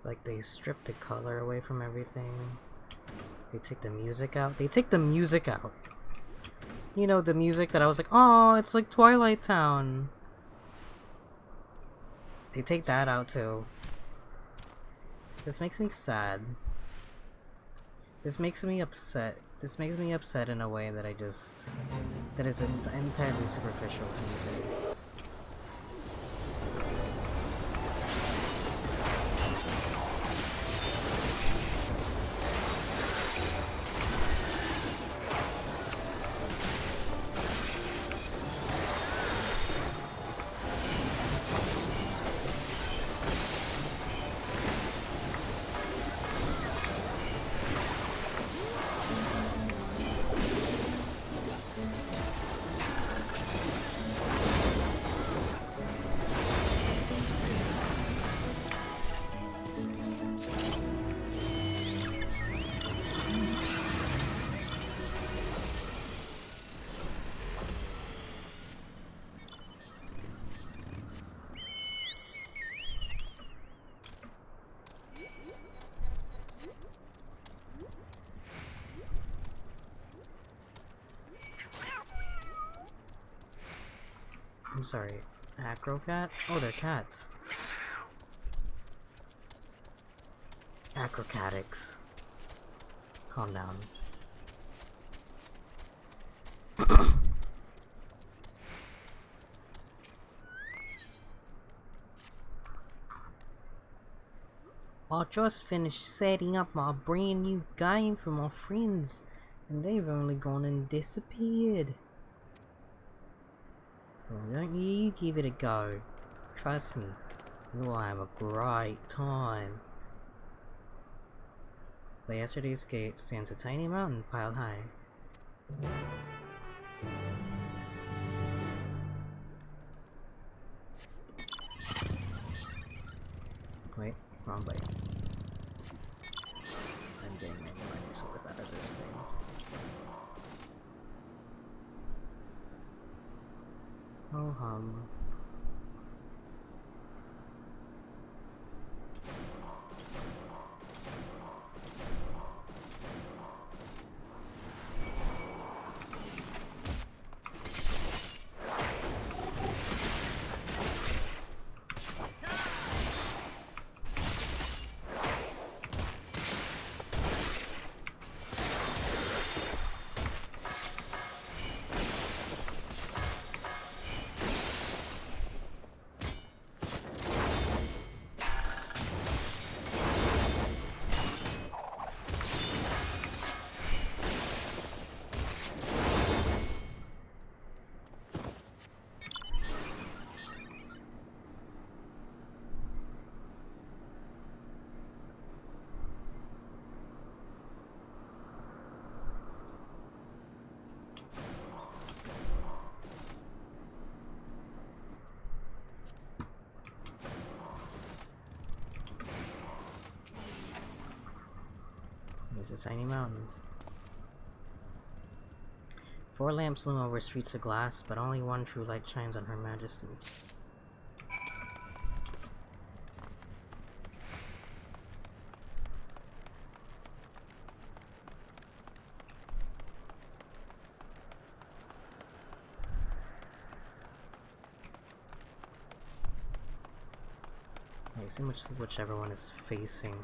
like they strip the color away from everything. They take the music out. They take the music out. You know, the music that I was like, oh, it's like Twilight Town. They take that out too. This makes me sad. This makes me upset. This makes me upset in a way that that is entirely superficial to me. I'm sorry, Acrocat? Oh, they're cats. Acrocatics. Calm down. I just finished setting up my brand new game for my friends, and they've only gone and disappeared. Well, don't you give it a go. Trust me, you'll have a great time. By yesterday's gate stands a tiny mountain piled high. Wait, wrong way. I'm getting my money's worth out of this thing. Oh hum. There's the tiny mountains. 4 lamps loom over streets of glass, but only one true light shines on Her Majesty. I assume whichever one is facing.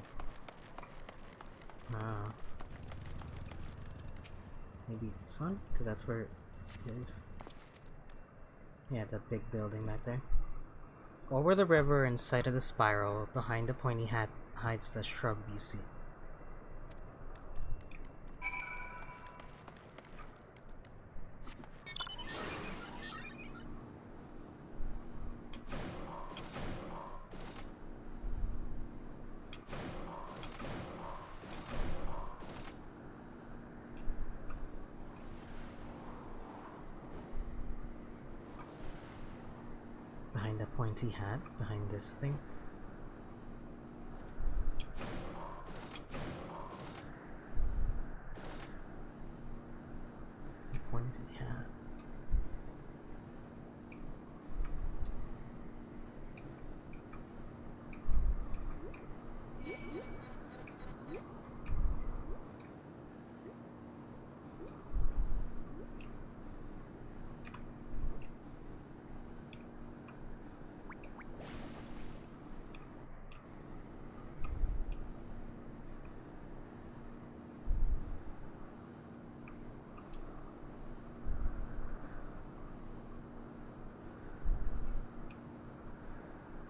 Ah. Maybe this one? Because that's where it is. Yeah, the big building back there. Over the river, in sight of the spiral, behind the pointy hat hides the shrub you see. Behind a pointy hat, behind this thing. A pointy hat.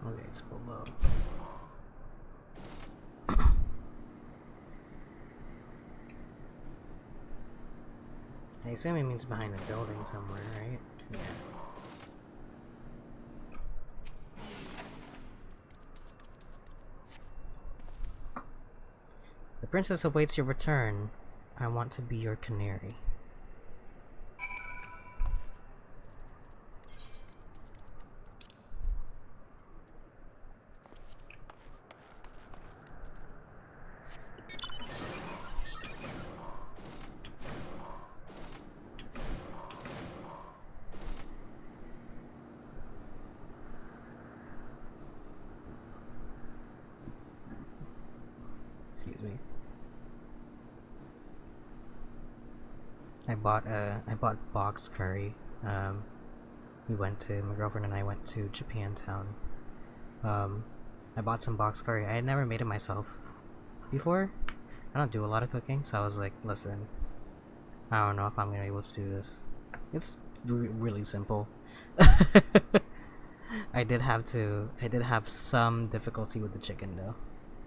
Okay, it's below. I assume it means behind a building somewhere, right? Yeah. The princess awaits your return. I want to be your canary. Excuse me. I bought box curry. My girlfriend and I went to Japantown. I bought some box curry. I had never made it myself before. I don't do a lot of cooking, so I was like, listen, I don't know if I'm gonna be able to do this. It's really simple. I did have some difficulty with the chicken though.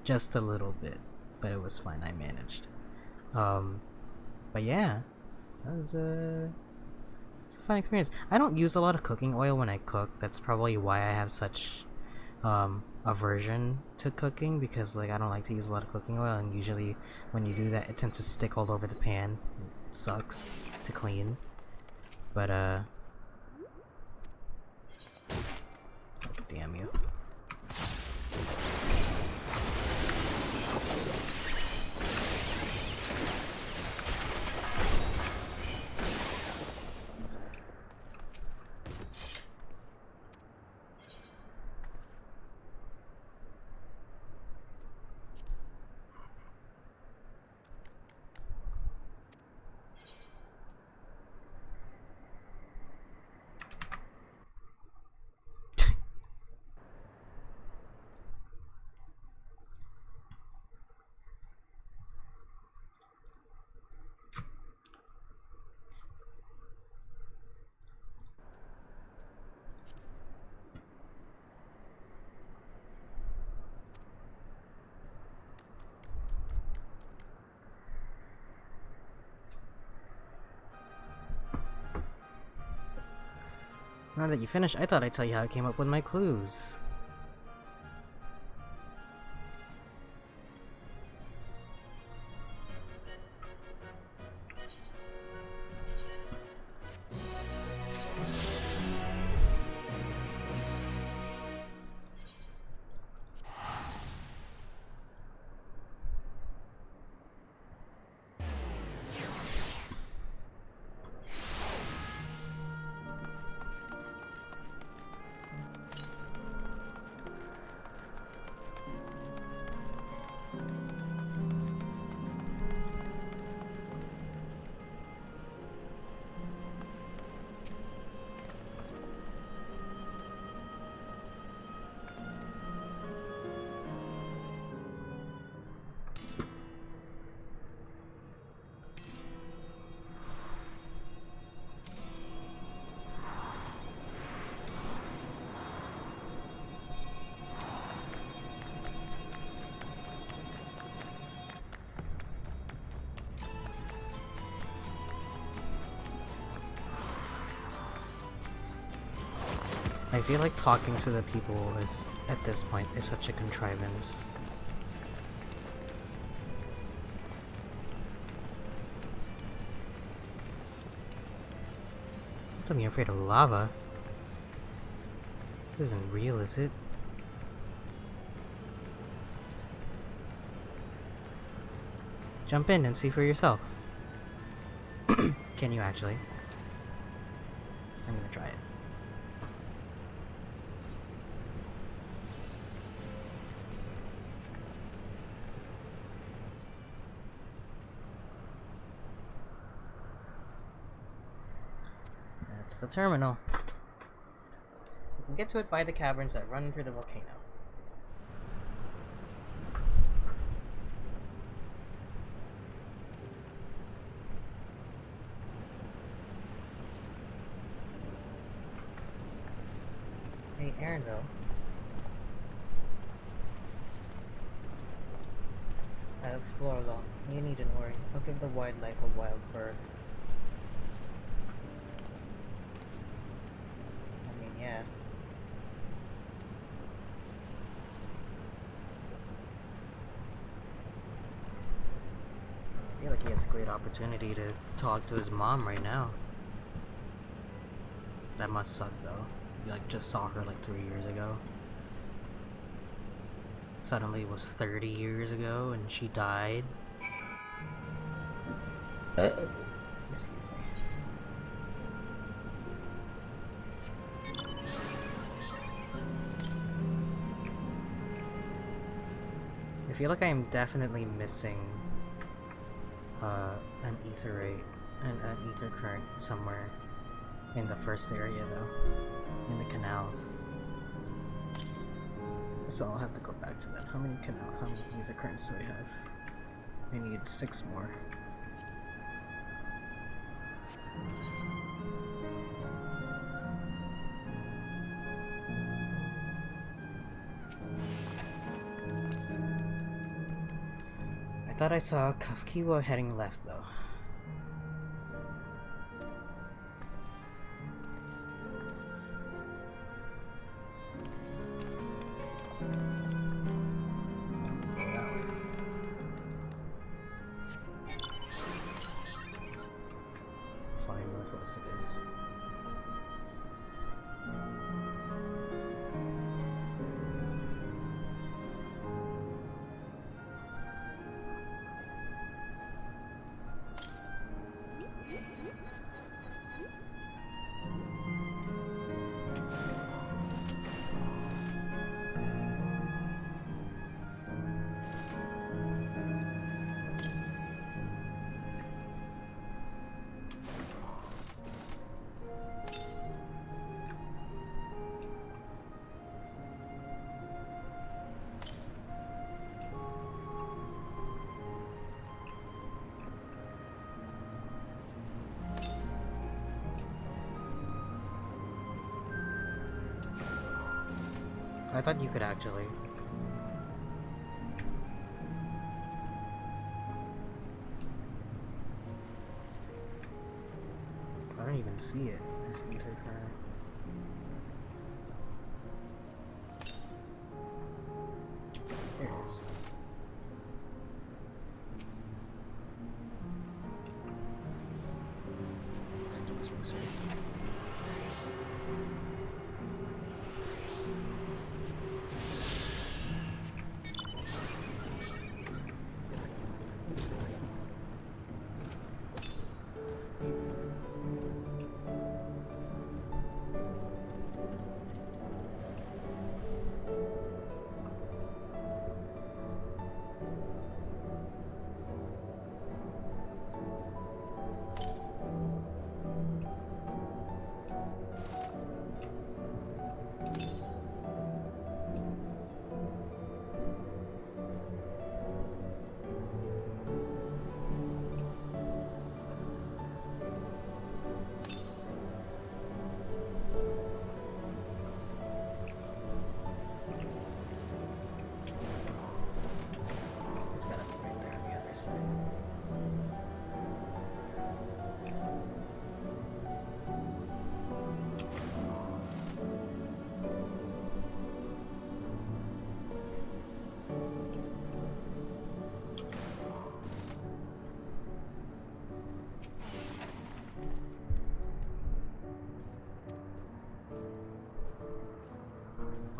Just a little bit. But it was fine, I managed. But yeah. It's a fun experience. I don't use a lot of cooking oil when I cook. That's probably why I have such aversion to cooking, because like I don't like to use a lot of cooking oil, and usually when you do that it tends to stick all over the pan. It sucks to clean. But damn you. Now that you finished, I thought I'd tell you how I came up with my clues. I feel like talking to the people at this point is such a contrivance. Don't tell me you're afraid of lava. This isn't real, is it? Jump in and see for yourself. Can you actually? I'm gonna try it. That's the terminal. You can get to it via the caverns that run through the volcano. Hey, Aaronville. I'll explore along. You needn't worry. I'll give the wildlife a wild birth. I mean, yeah. I feel like he has a great opportunity to talk to his mom right now. That must suck though. You like just saw her like 3 years ago. Suddenly it was 30 years ago and she died. Excuse me. I feel like I am definitely missing an ether rate and an ether current somewhere in the first area though, in the canals. So I'll have to go back to that. How many ether currents do I have? I need 6 more. I thought I saw Kafkiwa heading left though. Fine, northwest it is. I thought you could actually. I don't even see it, this ether current. There it is. Excuse me, sir.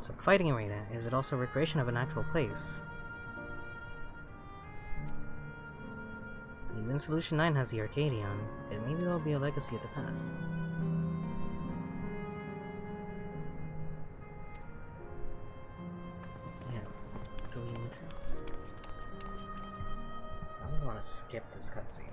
So fighting arena, is it also a recreation of an actual place? Even Solution 9 has the Arcadion. It maybe will be a legacy of the past. Yeah, do we need to? I don't want to skip this cutscene.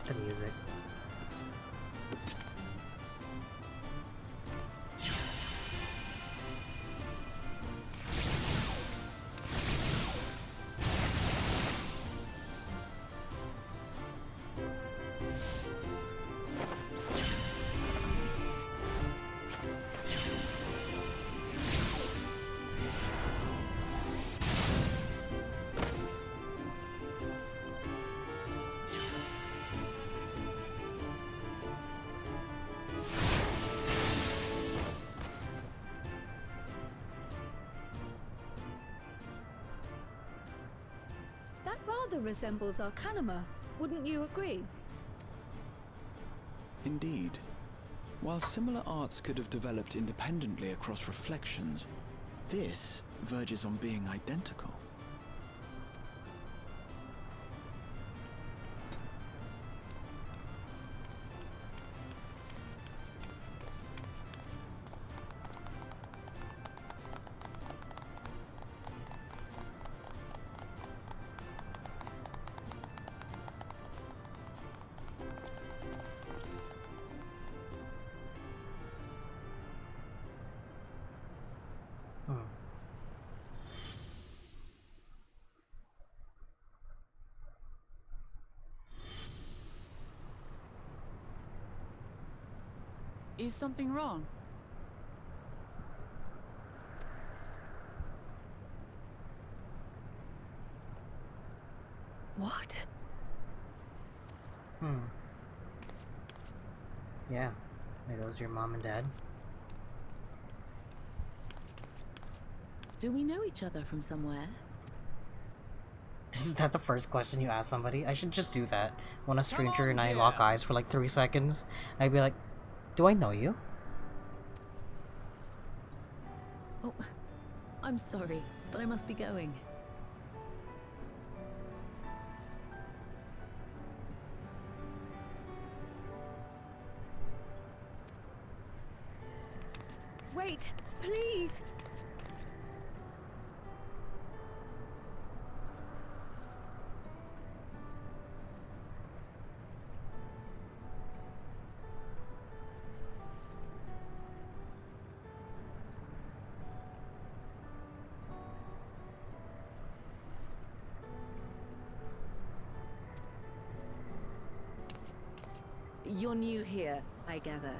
the music. That rather resembles Arcanima, wouldn't you agree? Indeed. While similar arts could have developed independently across reflections, this verges on being identical. Is something wrong? What? Yeah. Are those your mom and dad? Do we know each other from somewhere? Is that the first question you ask somebody? I should just do that. When a stranger on, and I dear. lock eyes for like 3 seconds, I'd be like, do I know you? Oh, I'm sorry, but I must be going. Wait, please! You're new here, I gather.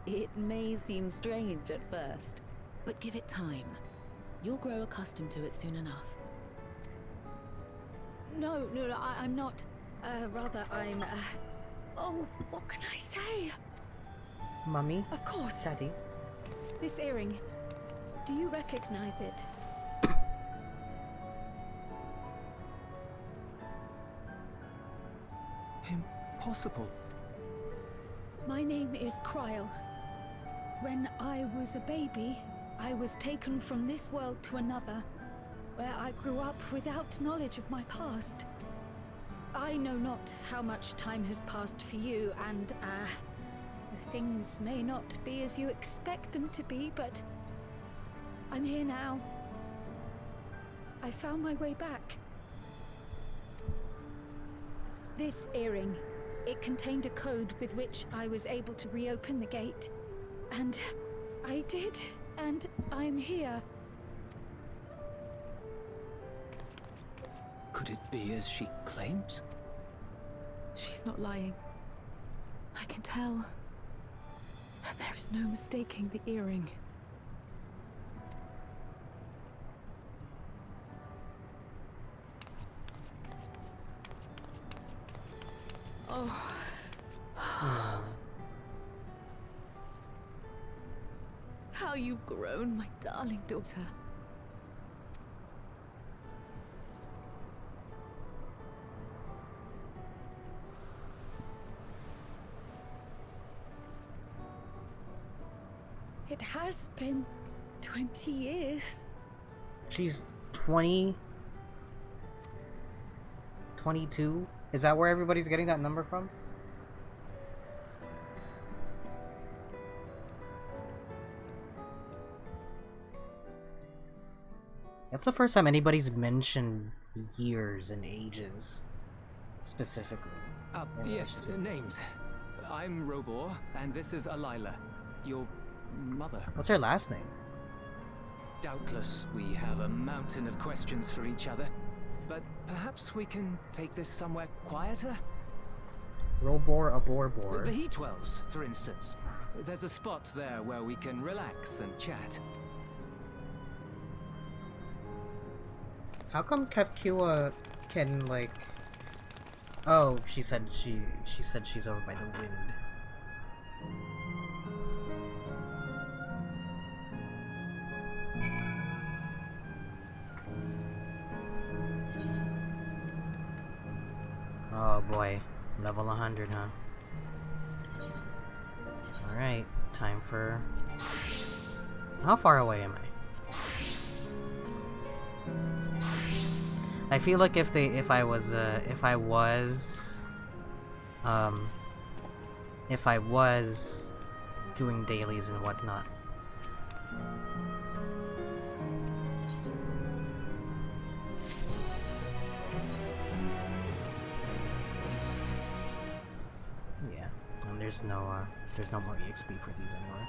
It may seem strange at first, but give it time. You'll grow accustomed to it soon enough. No, I'm not. Rather, I'm. Oh, what can I say? Mummy? Of course. Daddy? This earring. Do you recognize it? Impossible. My name is Kryl. When I was a baby, I was taken from this world to another, where I grew up without knowledge of my past. I know not how much time has passed for you, and, things may not be as you expect them to be, but I'm here now. I found my way back. This earring, it contained a code with which I was able to reopen the gate. And I did, and I'm here. Could it be as she claims? She's not lying. I can tell. There is no mistaking the earring. Oh. How you've grown, my darling daughter. It has been 20 years. She's 20... 22? Is that where everybody's getting that number from? That's the first time anybody's mentioned years and ages, specifically. Yes, names. I'm Robor, and this is Alila, your mother. What's her last name? Doubtless, we have a mountain of questions for each other, but perhaps we can take this somewhere quieter? Robor Aborbor. The Heatwells, for instance. There's a spot there where we can relax and chat. How come Kefkiwa can, like... Oh, she said she's over by the wind. Oh boy, level 100, huh? Alright, time for... How far away am I? I feel like if I was doing dailies and whatnot. Yeah, and there's no more EXP for these anyway.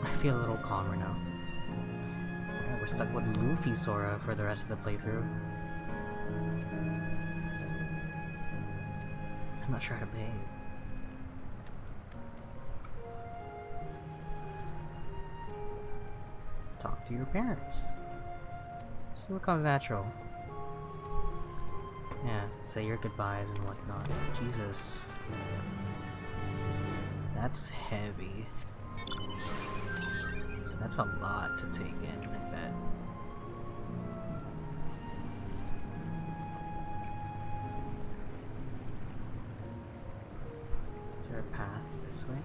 I feel a little calmer now. Alright, we're stuck with Luffy Sora for the rest of the playthrough. I'm not sure how to behave. Talk to your parents. See what comes natural. Yeah, say your goodbyes and whatnot. Jesus. That's heavy. That's a lot to take in, I bet. Is there a path this way?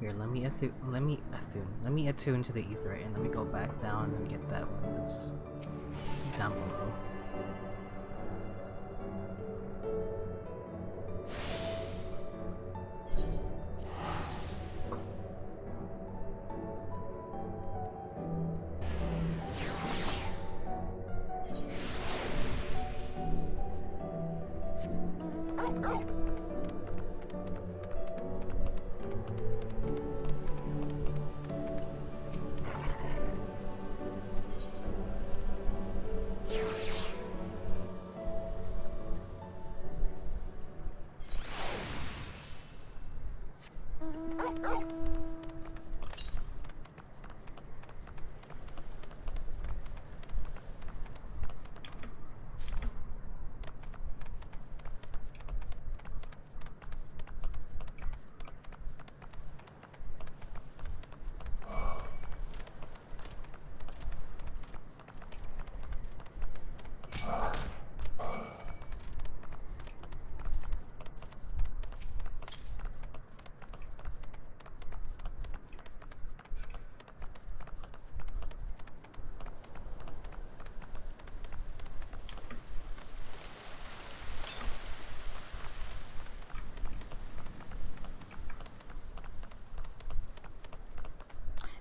Here, let me attune to the etherite, and let me go back down and get that one that's down below.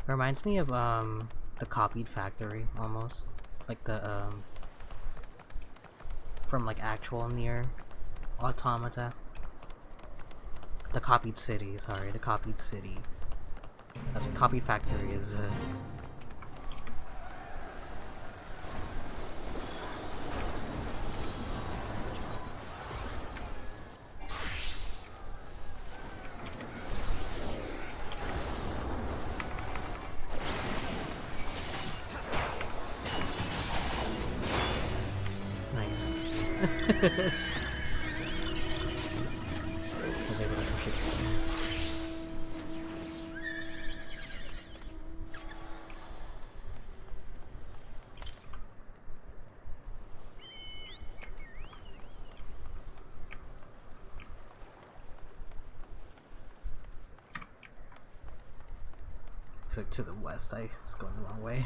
Reminds me of the copied factory almost, like the from like actual Nier Automata. The copied city, sorry, the copied city. That's a copied factory is. Was able to push it. It's like to the west. I was going the wrong way.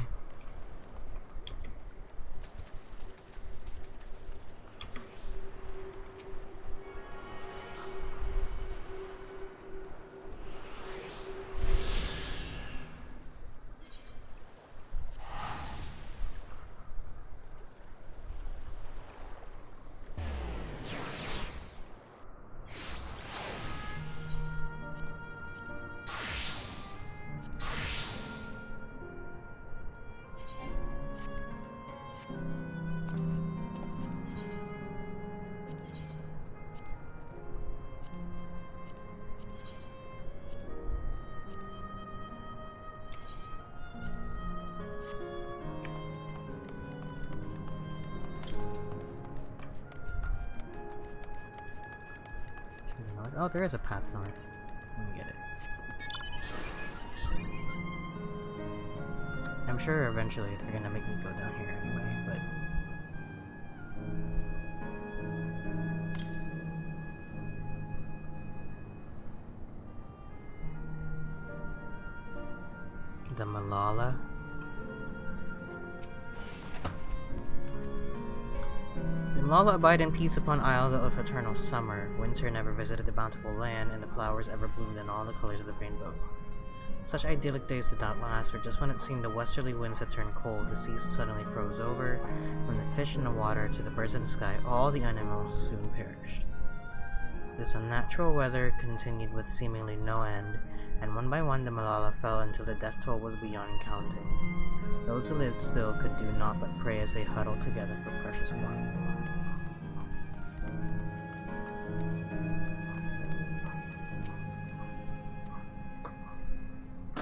Oh, there is a path north. Let me get it. I'm sure eventually they're gonna make me go down here anyway, but... The Malala? The Malala abide in peace upon isles of eternal summer. Winter never visited the bountiful land, and the flowers ever bloomed in all the colors of the rainbow. Such idyllic days did not last, for just when it seemed the westerly winds had turned cold, the seas suddenly froze over. From the fish in the water to the birds in the sky, all the animals soon perished. This unnatural weather continued with seemingly no end, and one by one the Malala fell until the death toll was beyond counting. Those who lived still could do naught but pray as they huddled together for precious warmth.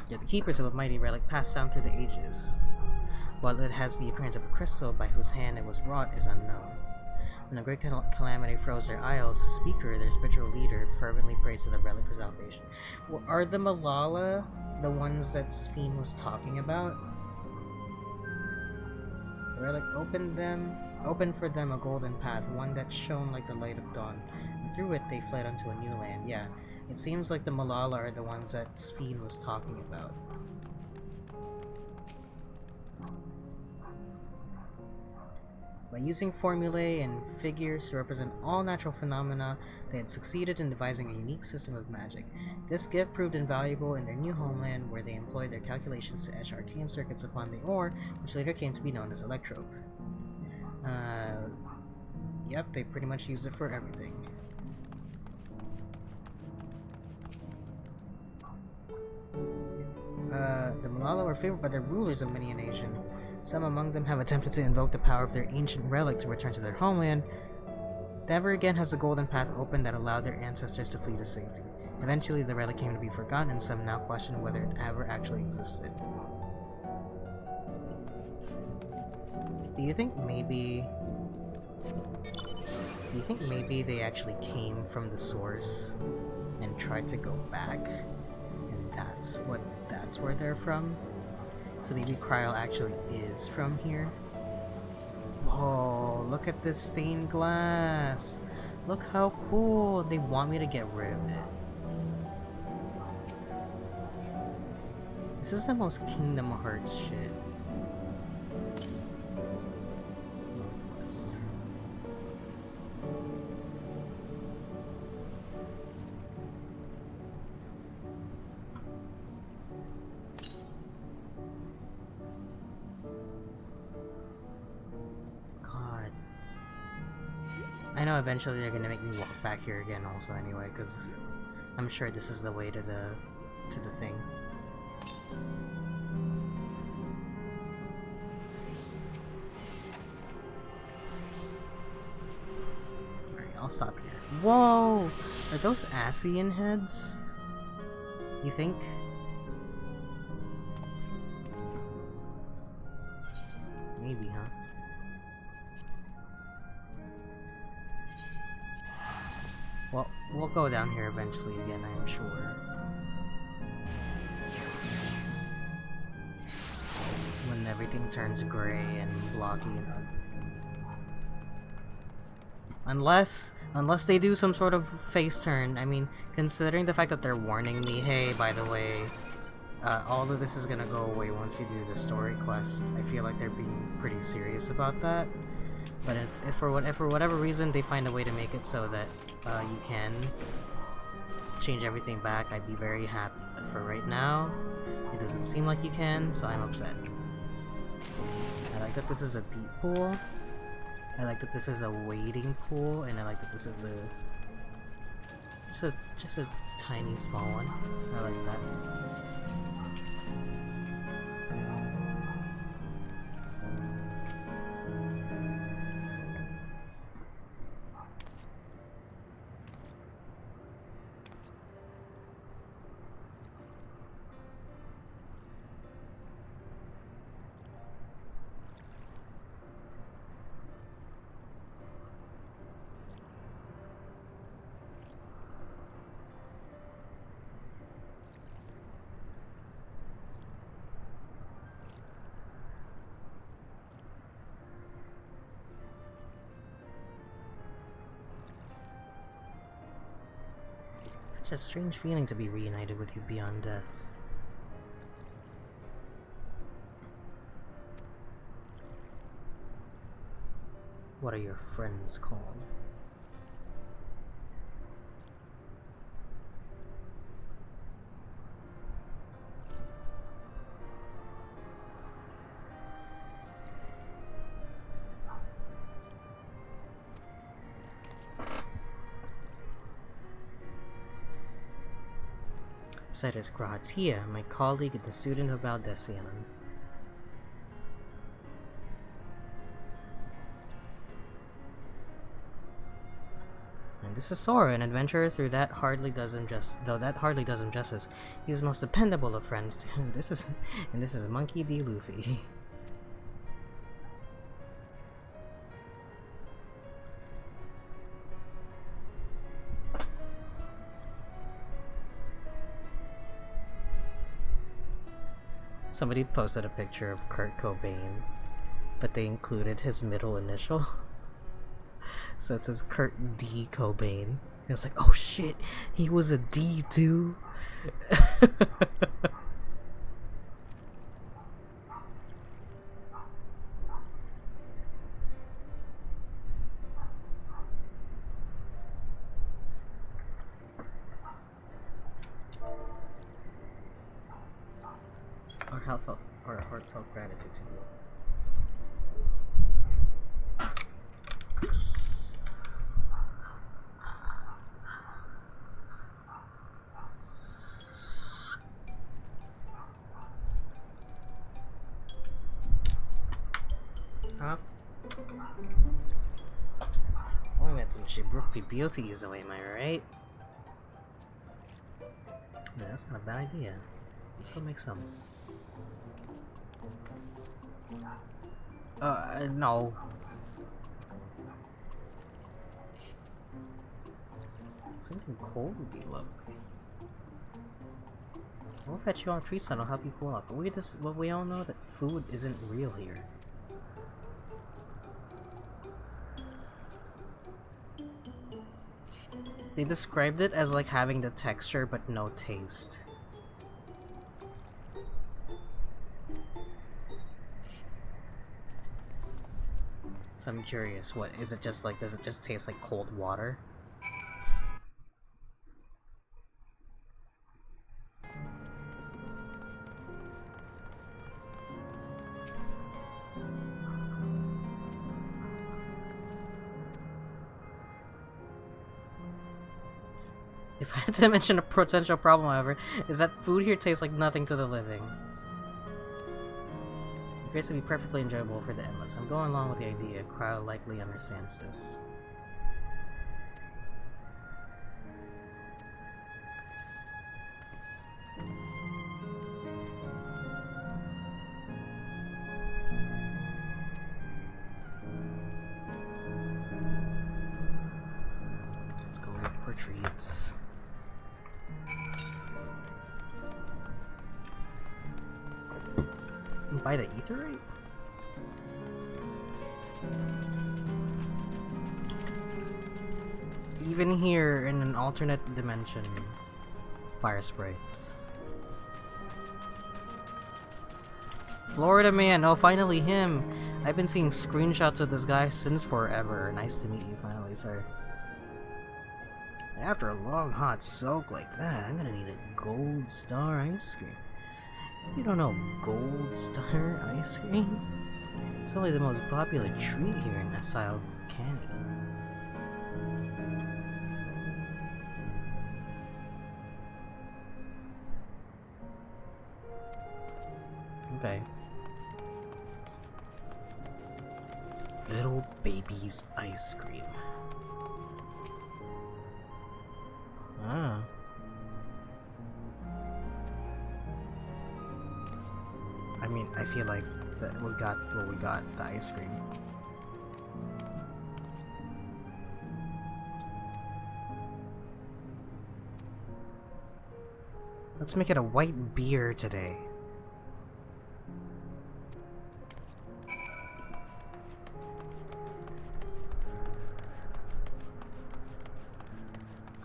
Yet the keepers of a mighty relic passed down through the ages. While it has the appearance of a crystal, by whose hand it was wrought is unknown. When a great calamity froze their isles, the speaker, their spiritual leader, fervently prayed to the relic for salvation. Well, are the Malala the ones that Sphene was talking about? The relic opened for them a golden path, one that shone like the light of dawn. And through it they fled unto a new land. Yeah, it seems like the Malala are the ones that Sphene was talking about. By using formulae and figures to represent all natural phenomena, they had succeeded in devising a unique system of magic. This gift proved invaluable in their new homeland, where they employed their calculations to etch arcane circuits upon the ore, which later came to be known as electrope. Yep, they pretty much used it for everything. The Malala were favored by their rulers of many a nation. Some among them have attempted to invoke the power of their ancient relic to return to their homeland. Never again has the golden path opened that allowed their ancestors to flee to safety. Eventually, the relic came to be forgotten, and some now question whether it ever actually existed. Do you think maybe they actually came from the source and tried to go back, and that's where they're from? So maybe Cryle actually is from here? Whoa, look at this stained glass! Look how cool! They want me to get rid of it. This is the most Kingdom Hearts shit. Northwest. I know eventually they're gonna make me walk back here again also anyway, because I'm sure this is the way to the thing. Alright, I'll stop here. Whoa! Are those Ascian heads? You think? Maybe, huh? Well, we'll go down here eventually again, I'm sure. When everything turns gray and blocky and ugly. Unless they do some sort of face turn. I mean, considering the fact that they're warning me, hey, by the way, all of this is gonna go away once you do the story quest. I feel like they're being pretty serious about that. But if for whatever reason they find a way to make it so that you can change everything back, I'd be very happy. But for right now, it doesn't seem like you can, so I'm upset. I like that this is a deep pool. I like that this is a wading pool, and I like that this is just a tiny small one. I like that. Such a strange feeling to be reunited with you beyond death. What are your friends called? Said is Gratia, my colleague and the student of Baldessian. And this is Sora, an adventurer though that hardly does him justice. He's the most dependable of friends too. This is Monkey D. Luffy. Somebody posted a picture of Kurt Cobain, but they included his middle initial. So it says Kurt D. Cobain. And it's like, oh shit, he was a D too. Our heartfelt gratitude to you. Huh? Only met some Shibuki beauties away, am I right? Yeah, that's not a bad idea. Let's go make some. No. Something cold would be lovely. We'll fetch you on tree side, I'll help you cool off. But we all know that food isn't real here. They described it as like having the texture but no taste. So I'm curious, what is it just like, does it just taste like cold water? If I had to mention a potential problem, however, is that food here tastes like nothing to the living. It appears to be perfectly enjoyable for the endless. I'm going along with the idea. Crowd likely understands this. Let's go look for treats. Buy the etherite? Even here in an alternate dimension, fire sprites. Florida man, oh finally him! I've been seeing screenshots of this guy since forever. Nice to meet you finally, sir. After a long hot soak like that, I'm gonna need a gold star ice cream. You don't know gold star ice cream? It's only the most popular treat here in Asile Candy. Okay. Little baby's ice cream. Ah. I mean, I feel like that we got what we got, the ice cream. Let's make it a white beer today.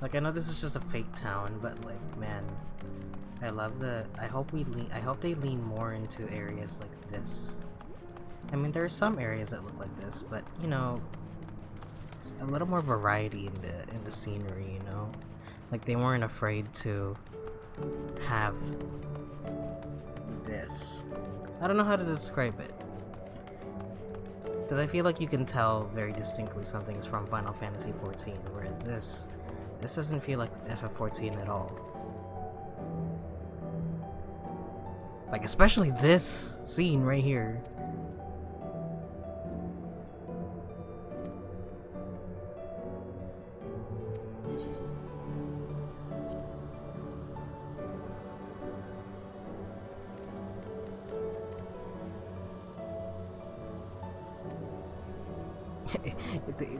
Like, I know this is just a fake town, but like, man, I love the. I hope they lean more into areas like this. I mean, there are some areas that look like this, but you know, it's a little more variety in the scenery. You know, like they weren't afraid to have this. I don't know how to describe it, because I feel like you can tell very distinctly something's from Final Fantasy XIV, whereas this doesn't feel like FF14 at all. Like, especially this scene right here.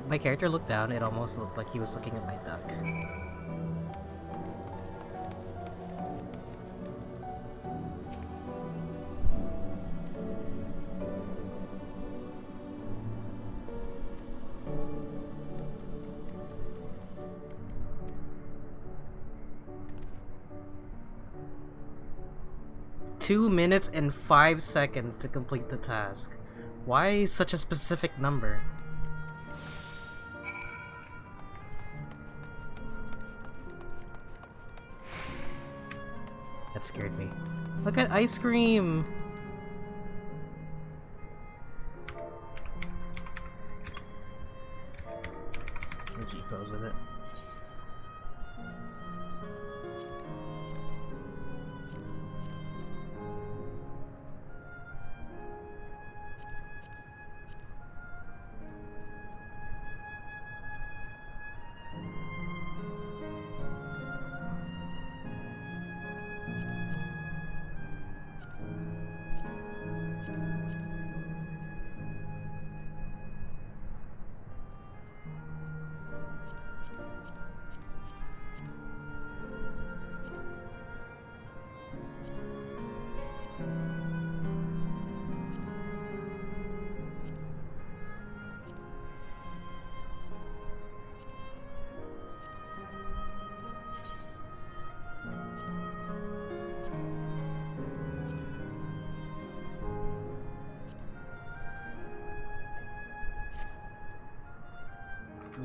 My character looked down, it almost looked like he was looking at my duck. Two minutes and 5 seconds to complete the task. Why such a specific number? That scared me. Look at ice cream! G-pose with it.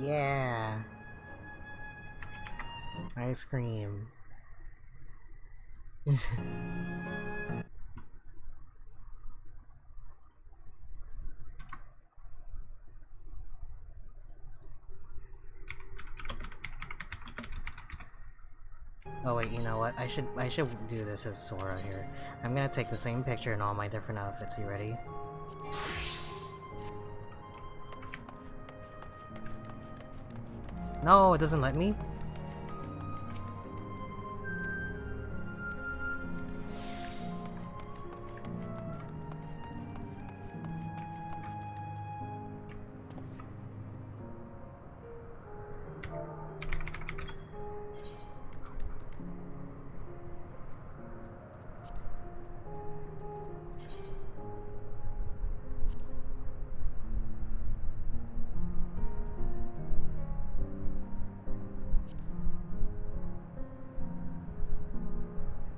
Yeah. Ice cream. Oh wait, you know what? I should do this as Sora here. I'm gonna take the same picture in all my different outfits. You ready? No, it doesn't let me.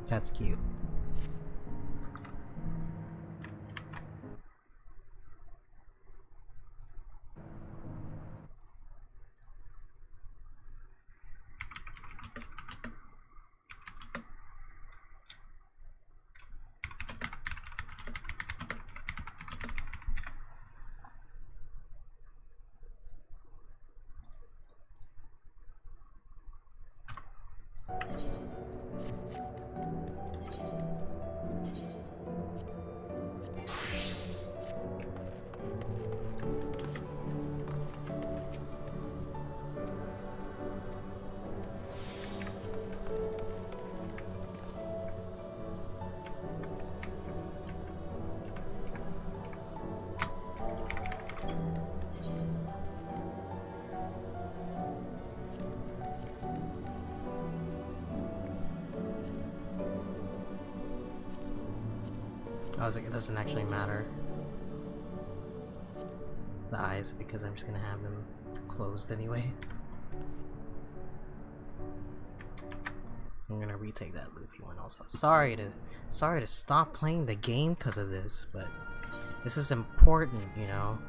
That's cute. I was like, it doesn't actually matter. The eyes, because I'm just gonna have them closed anyway. I'm gonna retake that loopy one also. Sorry to stop playing the game because of this, but this is important, you know.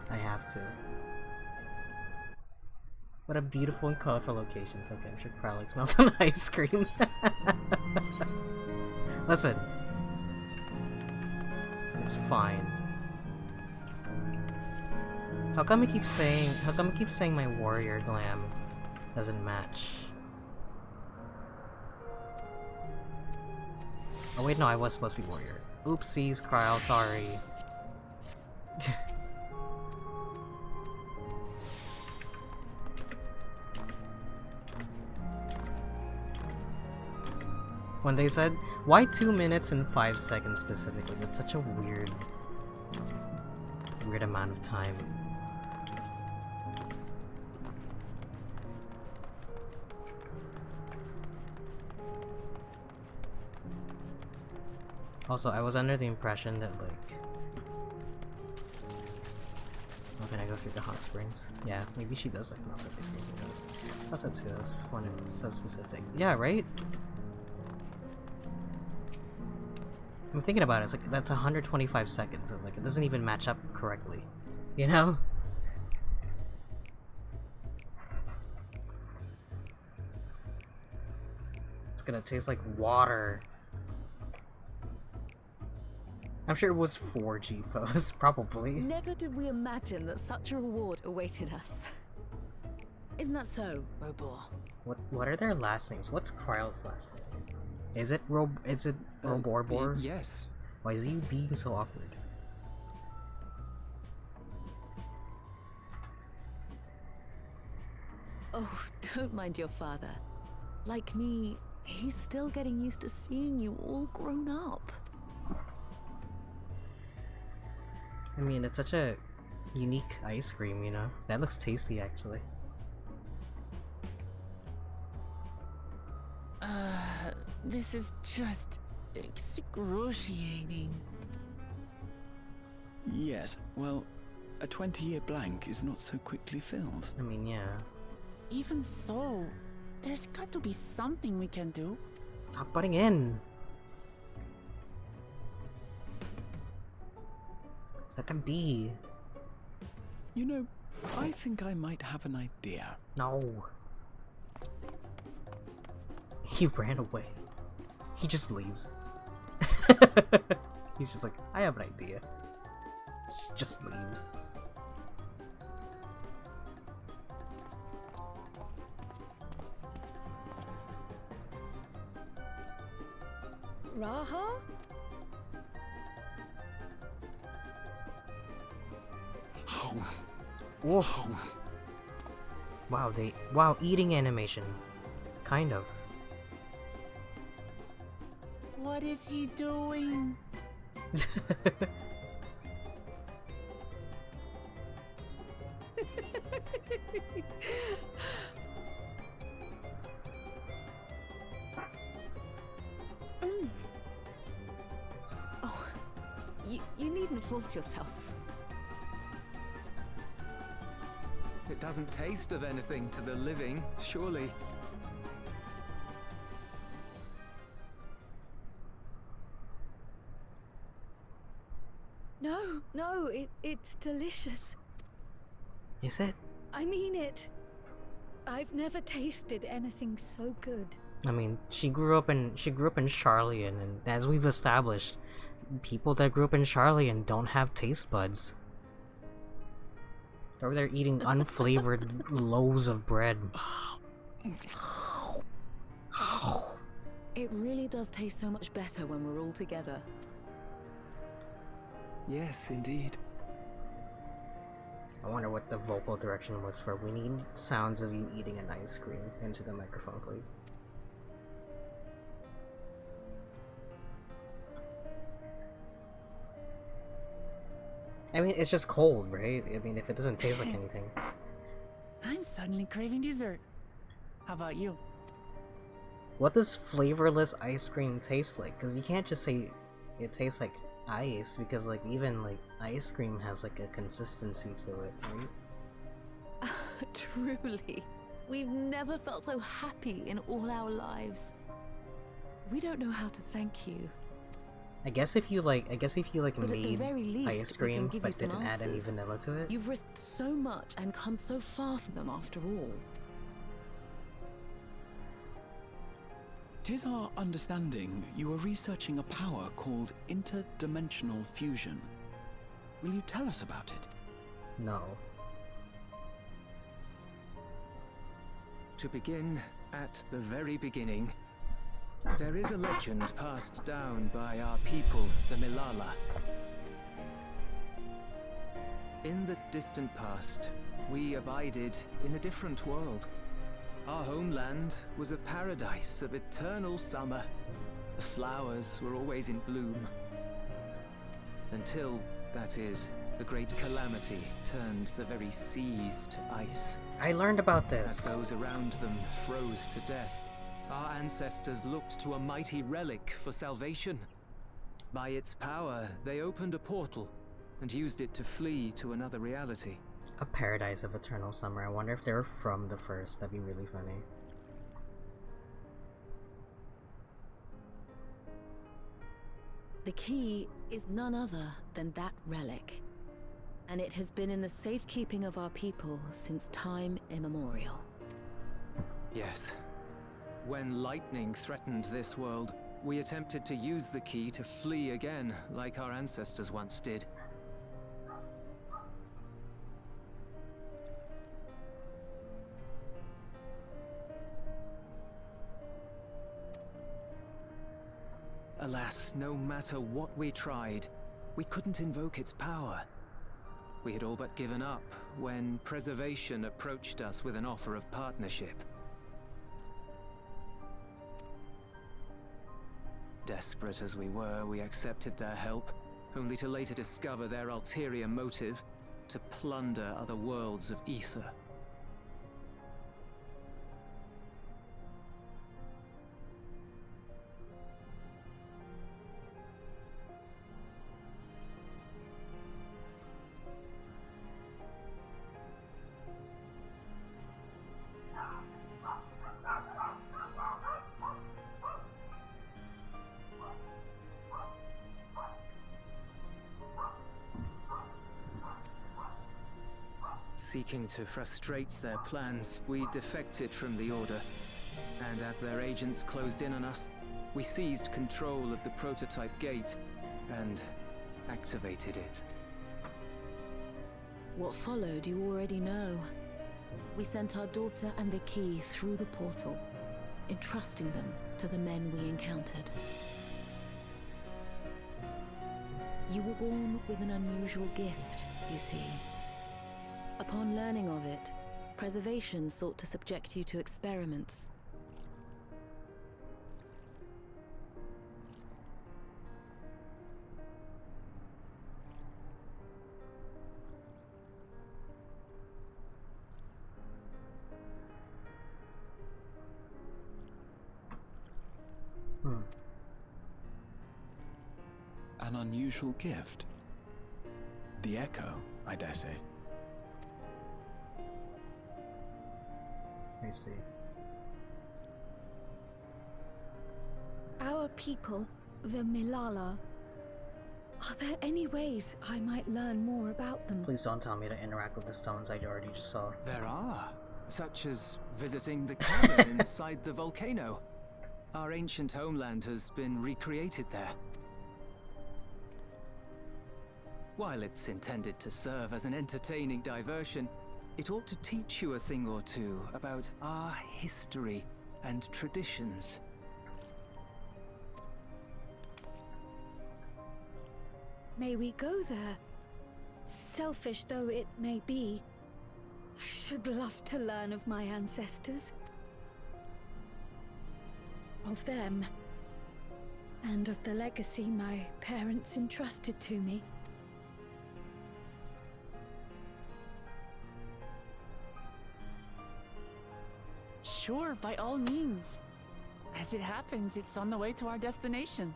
I have to. What a beautiful and colorful locations. Okay, I'm sure Kralik smells on ice cream. Listen. It's fine. How come I keep saying my warrior glam doesn't match? Oh wait, no, I was supposed to be warrior. Oopsies, Kryl, sorry. When they said, why 2 minutes and 5 seconds specifically? That's such a weird amount of time. Also, I was under the impression that, like... Oh, can I go through the hot springs? Yeah, maybe she does like melted ice cream, who knows. That's that too, that was fun and it's so specific. Yeah, right? I'm thinking about it, it's like, that's 125 seconds, like, it doesn't even match up correctly. You know? It's gonna taste like water. I'm sure it was 4 G-pose, probably. Never did we imagine that such a reward awaited us. Isn't that so, Robor? What are their last names? What's Kryl's last name? Is it Roborbor? Yes. Why is he being so awkward? Oh, don't mind your father. Like me, he's still getting used to seeing you all grown up. I mean, it's such a unique ice cream, you know? That looks tasty, actually. This is just excruciating. Yes, well, a 20-year blank is not so quickly filled. I mean, yeah. Even so, there's got to be something we can do. Stop butting in! Let them be. You know, I think I might have an idea. No. He ran away. He just leaves. He's just like, I have an idea. Just leaves. Raha? Whoa. Wow, eating animation. Kind of. What is he doing? Oh, you needn't force yourself. It doesn't taste of anything to the living, surely. No, it's delicious. Is it? I mean it. I've never tasted anything so good. I mean, she grew up in Charlian, and as we've established, people that grew up in Charlian don't have taste buds. Or they're eating unflavored loaves of bread. It really does taste so much better when we're all together. Yes, indeed. I wonder what the vocal direction was for "we need sounds of you eating an ice cream" into the microphone, please. I mean, it's just cold, right? I mean, if it doesn't taste like anything. I'm suddenly craving dessert. How about you? What does flavorless ice cream taste like? Because you can't just say it tastes like ice, because like even like ice cream has like a consistency to it, right? Truly, we've never felt so happy in all our lives. We don't know how to thank you. I guess if you like But at the made very least, ice we can cream give you but some didn't add any answers. vanilla to it. You've risked so much and come so far from them after all. 'Tis our understanding you are researching a power called interdimensional fusion. Will you tell us about it? No. To begin at the very beginning, there is a legend passed down by our people, the Milala. In the distant past, we abided in a different world. Our homeland was a paradise of eternal summer. The flowers were always in bloom. Until, that is, the great calamity turned the very seas to ice. I learned about this. As those around them froze to death, our ancestors looked to a mighty relic for salvation. By its power, they opened a portal and used it to flee to another reality. A paradise of eternal summer. I wonder if they were from the first. That'd be really funny. The key is none other than that relic. And it has been in the safekeeping of our people since time immemorial. Yes. When lightning threatened this world, we attempted to use the key to flee again, like our ancestors once did. Alas, no matter what we tried, we couldn't invoke its power. We had all but given up when Preservation approached us with an offer of partnership. Desperate as we were, we accepted their help, only to later discover their ulterior motive, to plunder other worlds of ether. Seeking to frustrate their plans, we defected from the Order, and as their agents closed in on us, we seized control of the prototype gate and activated it. What followed you already know. We sent our daughter and the key through the portal, entrusting them to the men we encountered. You were born with an unusual gift, you see. Upon learning of it, Preservation sought to subject you to experiments. An unusual gift. The echo, I dare say. I see. Our people, the Milala. Are there any ways I might learn more about them? Please don't tell me to interact with the stones I already just saw. There are, such as visiting the cavern inside the volcano. Our ancient homeland has been recreated there. While it's intended to serve as an entertaining diversion, it ought to teach you a thing or two about our history and traditions. May we go there? Selfish though it may be, I should love to learn of my ancestors. Of them. And of the legacy my parents entrusted to me. Sure, by all means. As it happens, it's on the way to our destination.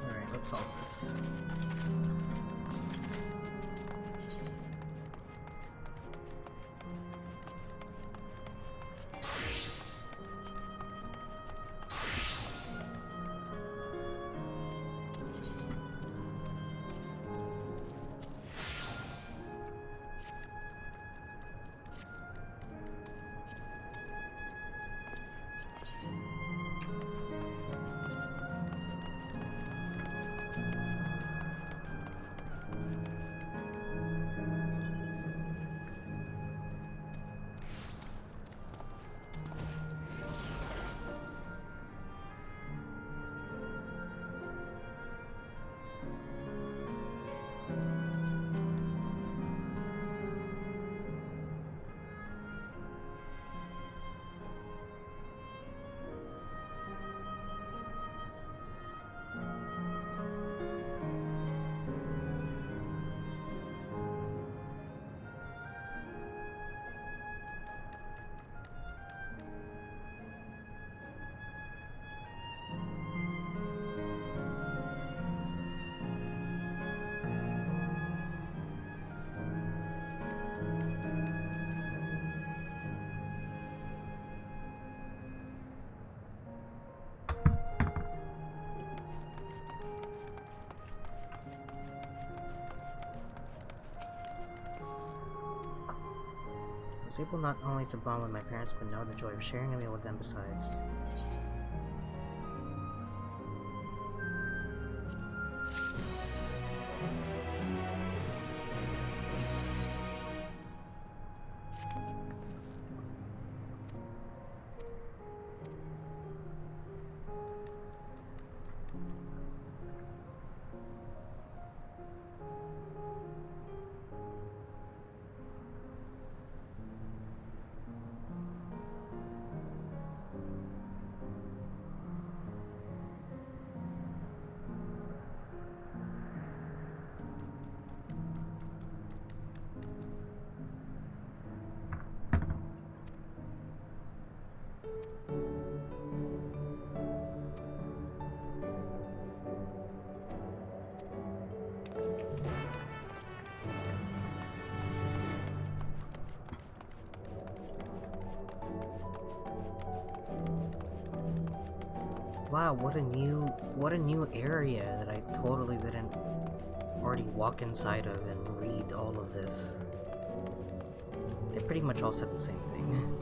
Alright, let's solve this. I was able not only to bond with my parents, but know the joy of sharing a meal with them besides. Wow, what a new area that I totally didn't already walk inside of and read all of this. They pretty much all said the same thing.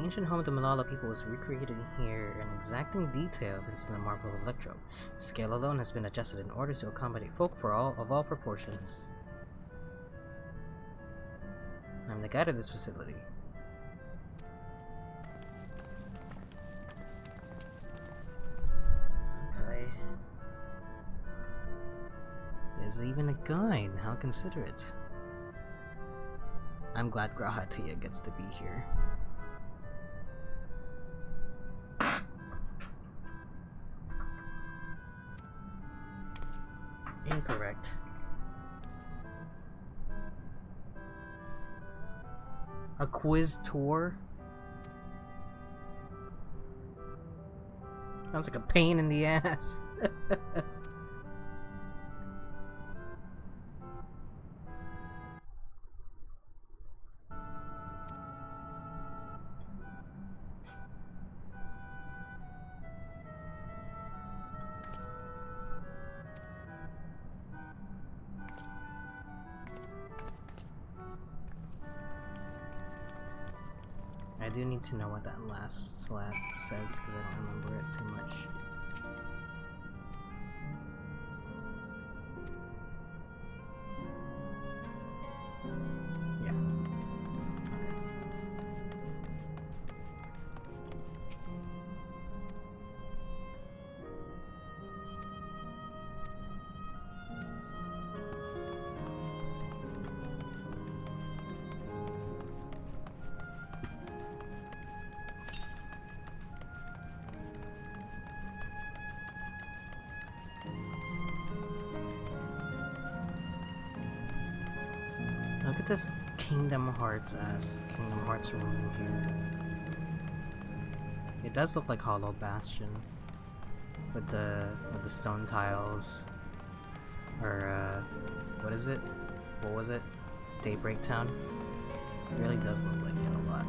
ancient home of the Malala people was recreated here in exacting detail thanks to the marvel of Electro. The scale alone has been adjusted in order to accommodate folk for all proportions. I'm the guide of this facility. Okay. There's even a guide. How considerate. I'm glad Grahatia gets to be here. Incorrect. A quiz tour? Sounds like a pain in the ass. I do need to know what that last slab says because I don't remember it too much. Yeah. Look at this Kingdom Hearts room here. It does look like Hollow Bastion with the stone tiles, or what is it? What was it? Daybreak Town. It really does look like it a lot.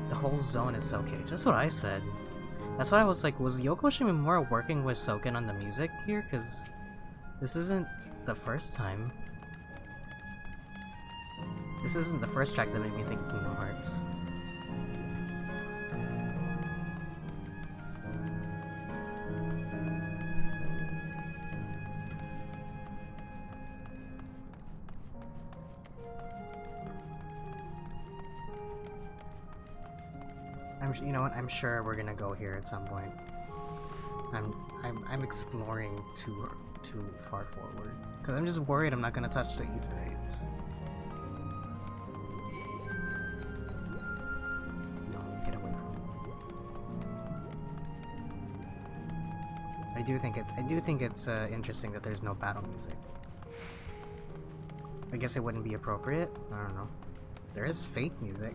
The whole zone is Soke. Just what I said. That's why I was like, was Yoko Shimomura working with Soken on the music here? Because this isn't the first time. This isn't the first track that made me think of Kingdom Hearts. You know what? I'm sure we're gonna go here at some point. I'm exploring too far forward because I'm just worried I'm not gonna touch the Aetherites. No, get away from me. I do think it's interesting that there's no battle music. I guess it wouldn't be appropriate. I don't know. There is fake music.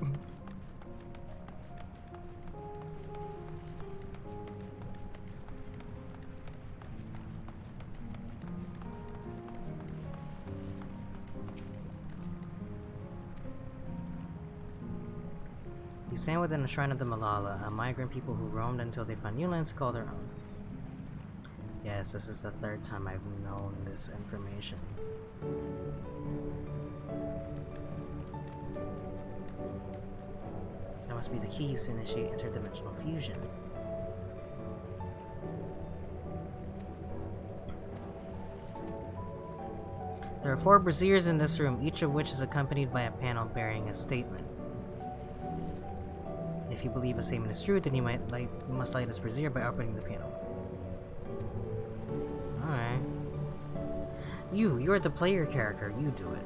You stand within the shrine of the Malala, a migrant people who roamed until they found new lands to call their own. Yes, this is the third time I've known this information. That must be the key used to initiate interdimensional fusion. There are 4 braziers in this room, each of which is accompanied by a panel bearing a statement. If you believe a statement is true, then you must light this brazier by opening the panel. Alright. You're the player character, you do it.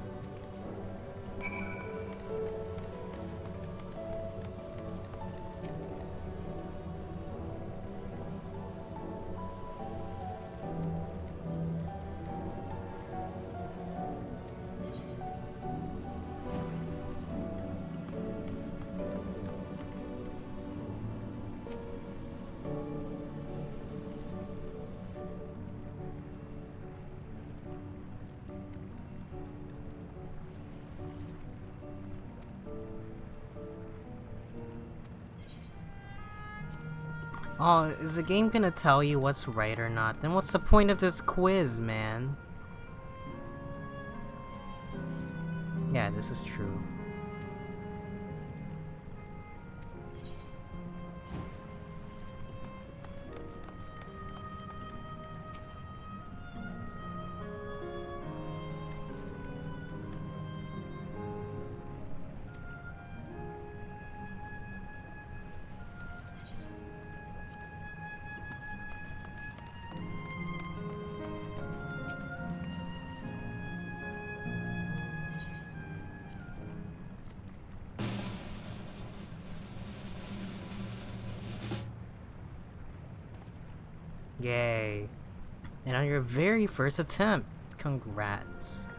Oh, is the game gonna tell you what's right or not? Then what's the point of this quiz, man? Yeah, this is true. Yay. And on your very first attempt, congrats.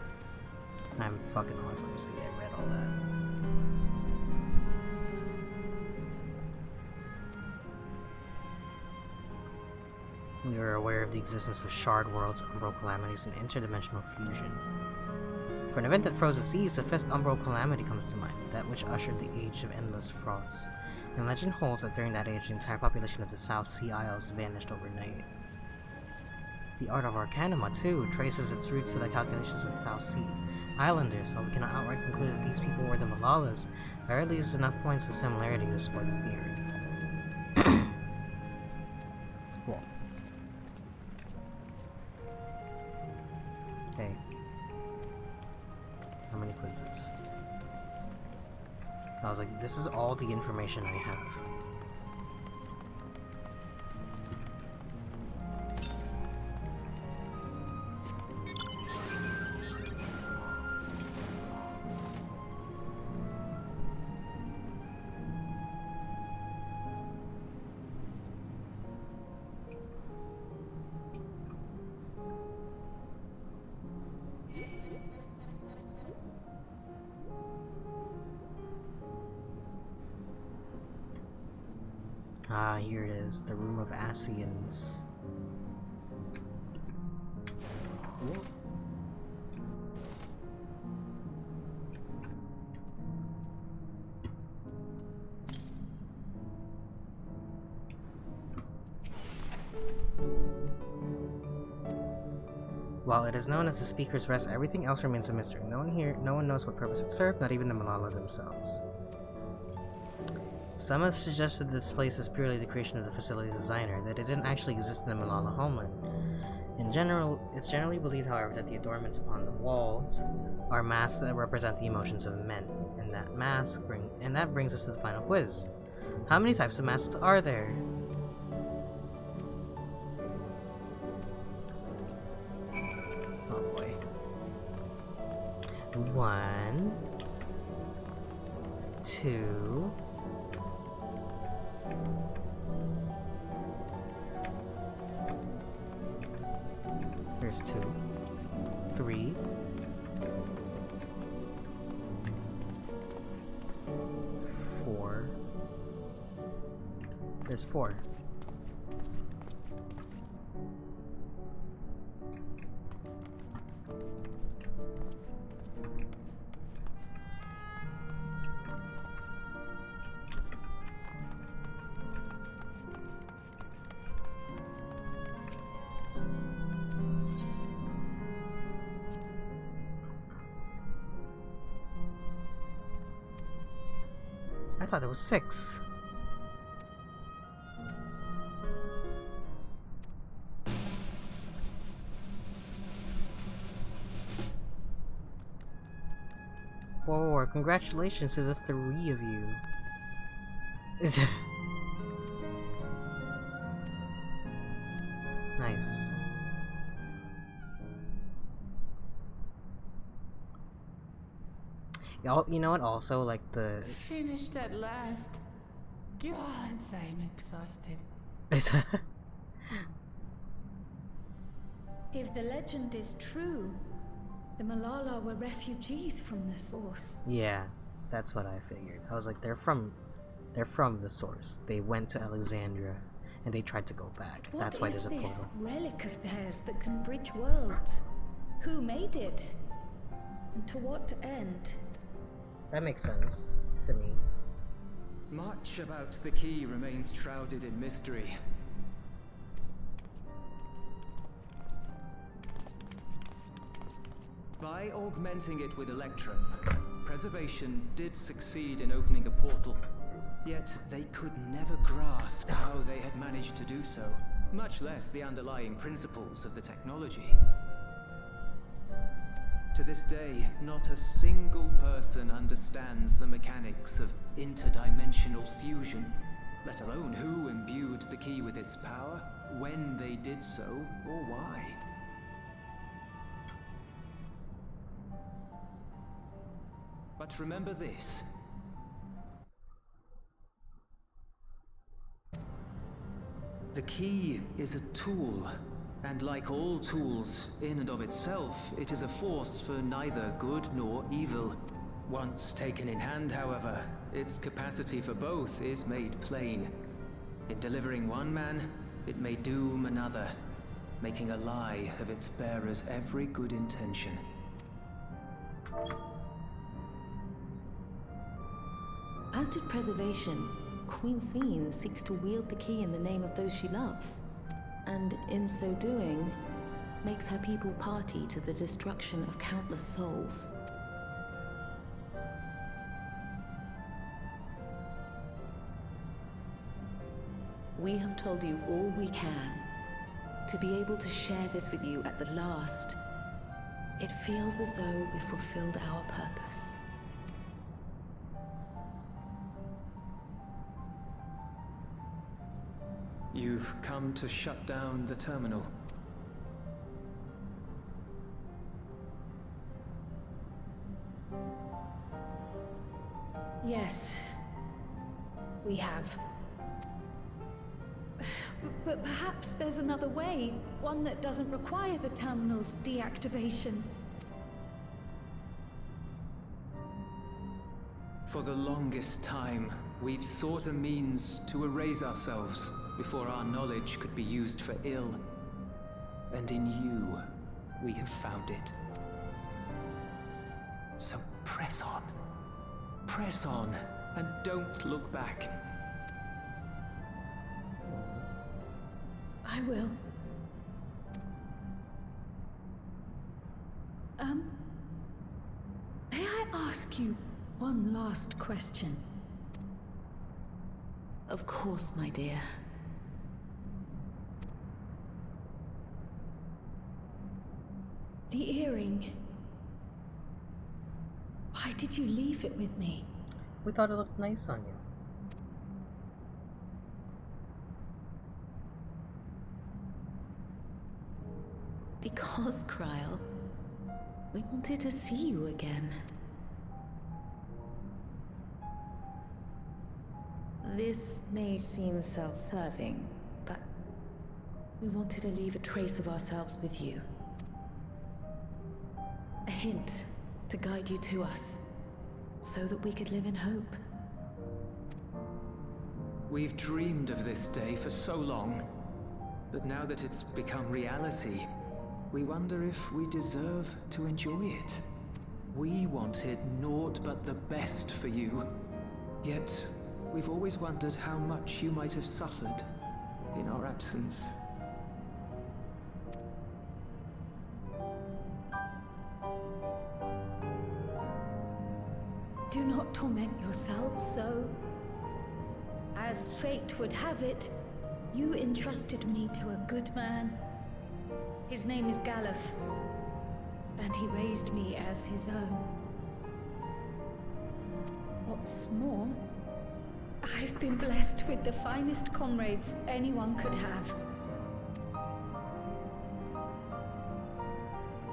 I'm fucking awesome. See, I read all that. We are aware of the existence of shard worlds, umbral calamities, and interdimensional fusion. For an event that froze the seas, the fifth umbral calamity comes to mind, that which ushered the Age of Endless Frost. And legend holds that during that age, the entire population of the South Sea Isles vanished overnight. The art of Arcanima, too, traces its roots to the calculations of the South Sea Islanders, while we cannot outright conclude that these people were the Malalas, there are at least enough points of similarity to support the theory. Cool. Okay. How many quizzes? I was like, this is all the information I have. Ah, here it is, the Room of Ascians. While it is known as the Speaker's Rest, everything else remains a mystery. No one knows what purpose it served, not even the Malala themselves. Some have suggested this place is purely the creation of the facility's designer, that it didn't actually exist in the Malala homeland. In general, it's generally believed, however, that the adornments upon the walls are masks that represent the emotions of men, and that brings us to the final quiz. How many types of masks are there? Oh boy. 1, 2. There's 2, 3, 4. There's 4. I thought there was 6. Four. Congratulations to the 3 of you. Nice. You know what, also, like, the... Finished at last. God, I'm exhausted. If the legend is true, the Malala were refugees from the source. Yeah, that's what I figured. I was like, they're from the source. They went to Alexandria, and they tried to go back. That's why there's a portal. What is this relic of theirs that can bridge worlds? Who made it? And to what end? That makes sense to me. Much about the key remains shrouded in mystery. By augmenting it with Electrum, Preservation did succeed in opening a portal. Yet they could never grasp how they had managed to do so, much less the underlying principles of the technology. To this day, not a single person understands the mechanics of interdimensional fusion, let alone who imbued the key with its power, when they did so, or why. But remember this. The key is a tool, and like all tools, in and of itself, it is a force for neither good nor evil. Once taken in hand, however, its capacity for both is made plain. In delivering one man, it may doom another, making a lie of its bearer's every good intention. As did Preservation, Queen Sveen seeks to wield the key in the name of those she loves, and in so doing, makes her people party to the destruction of countless souls. We have told you all we can. To be able to share this with you at the last, it feels as though we fulfilled our purpose. You've come to shut down the terminal. Yes, we have. But perhaps there's another way, one that doesn't require the terminal's deactivation. For the longest time, we've sought a means to erase ourselves before our knowledge could be used for ill. And in you, we have found it. So press on. Press on, and don't look back. I will. May I ask you one last question? Of course, my dear. The earring. Why did you leave it with me? We thought it looked nice on you. Because, Kryl, we wanted to see you again. This may seem self-serving, but we wanted to leave a trace of ourselves with you. A hint to guide you to us, so that we could live in hope. We've dreamed of this day for so long, but now that it's become reality, we wonder if we deserve to enjoy it. We wanted naught but the best for you, yet we've always wondered how much you might have suffered in our absence. Do not torment yourselves so. As fate would have it, you entrusted me to a good man. His name is Galuf, and he raised me as his own. What's more, I've been blessed with the finest comrades anyone could have.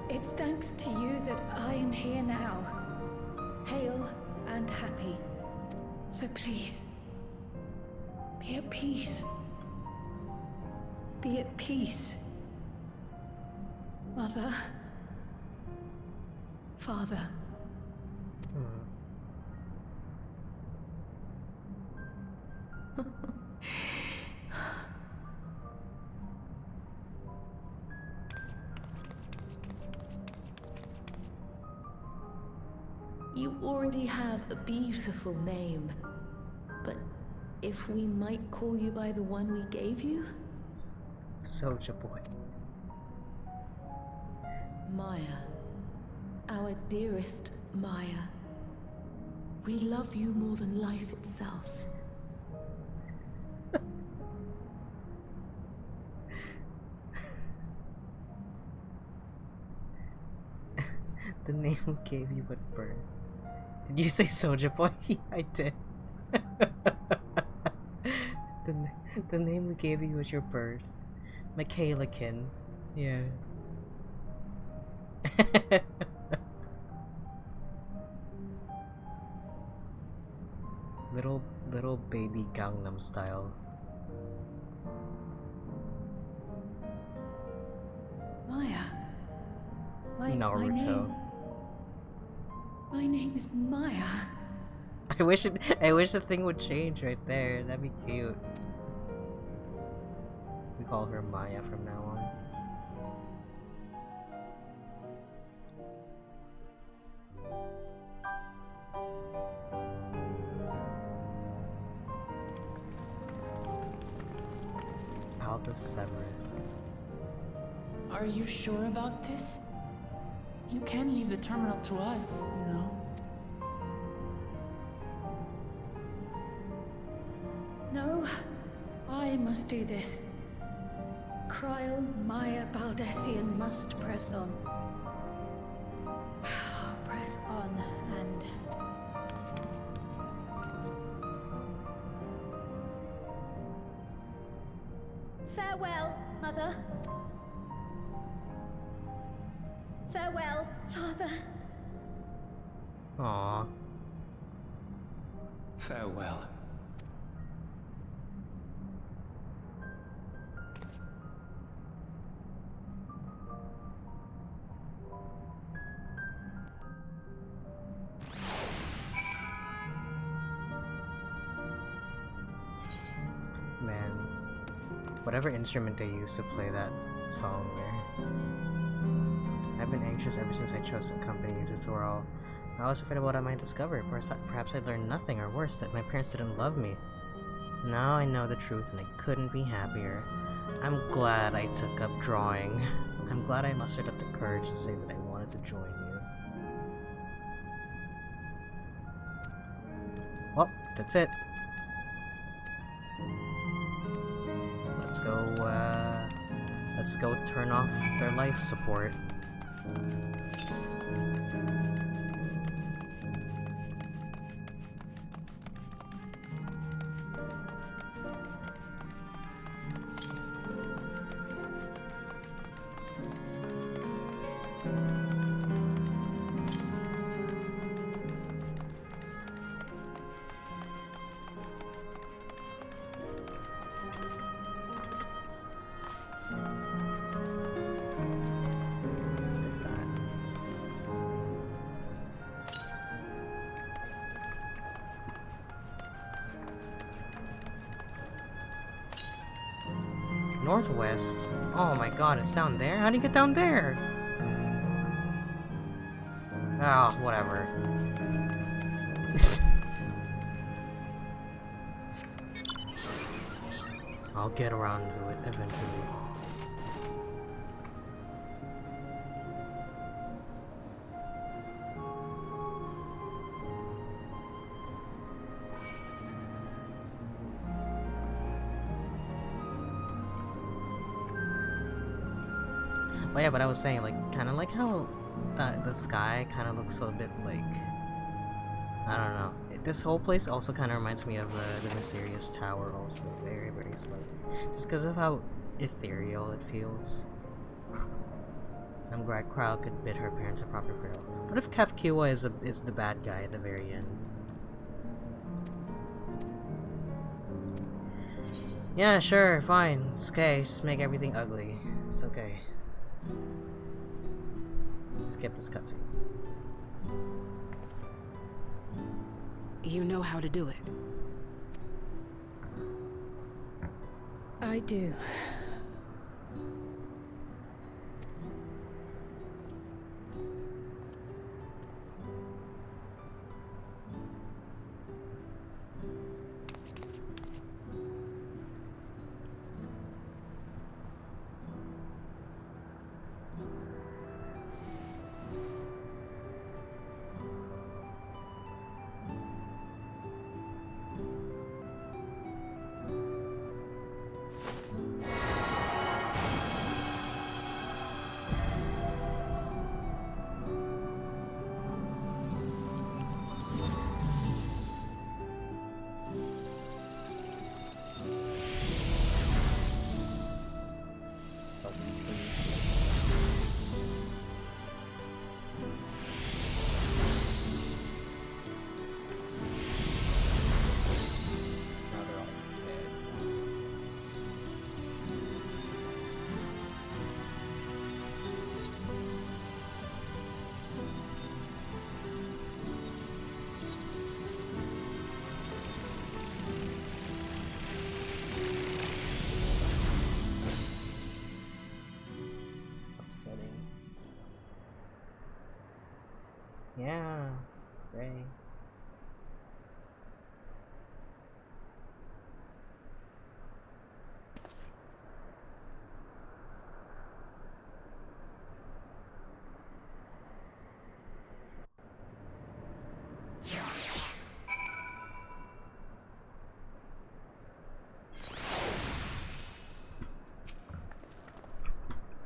It's thanks to you that I am here now, hale and happy. So please, be at peace. Be at peace. Mother. Father. You already have a beautiful name, but if we might call you by the one we gave you? Soldier boy. Maya. our dearest Maya. We love you more than life itself. The name we gave you at birth. Did you say Soja Boy? I did. the name we gave you at your birth. Michaelakin. Yeah. little baby Gangnam Style. Maya. Naruto. My name is Maya. I wish the thing would change right there. That'd be cute. We call her Maya from now on. Albus Severus. Are you sure about this? You can leave the terminal to us, you know. No, I must do this. Kryl, Maya, Baldessian must press on. Press on and... Farewell, Mother. Farewell, Father. Aww. Farewell. Man, whatever instrument they used to play that song there. I've been anxious ever since I chose a company as a tutorial. I was afraid of what I might discover. Perhaps I'd learn nothing, or worse, that my parents didn't love me. Now I know the truth and I couldn't be happier. I'm glad I took up drawing. I'm glad I mustered up the courage to say that I wanted to join you. Well, that's it. Let's go turn off their life support. Northwest? Oh my god, it's down there? How do you get down there? Ah, oh, whatever. I'll get around to it eventually. Oh yeah, but I was saying, like, kind of like how the sky kind of looks a bit like, I don't know. This whole place also kind of reminds me of the Mysterious Tower, also very, very slightly, just because of how ethereal it feels. I'm glad Kryl could bid her parents a proper farewell. What if Kafkiwa is the bad guy at the very end? Yeah, sure, fine. It's okay. Just make everything ugly. It's okay. Skip this cutscene. You know how to do it. I do. setting. Yeah, Ray.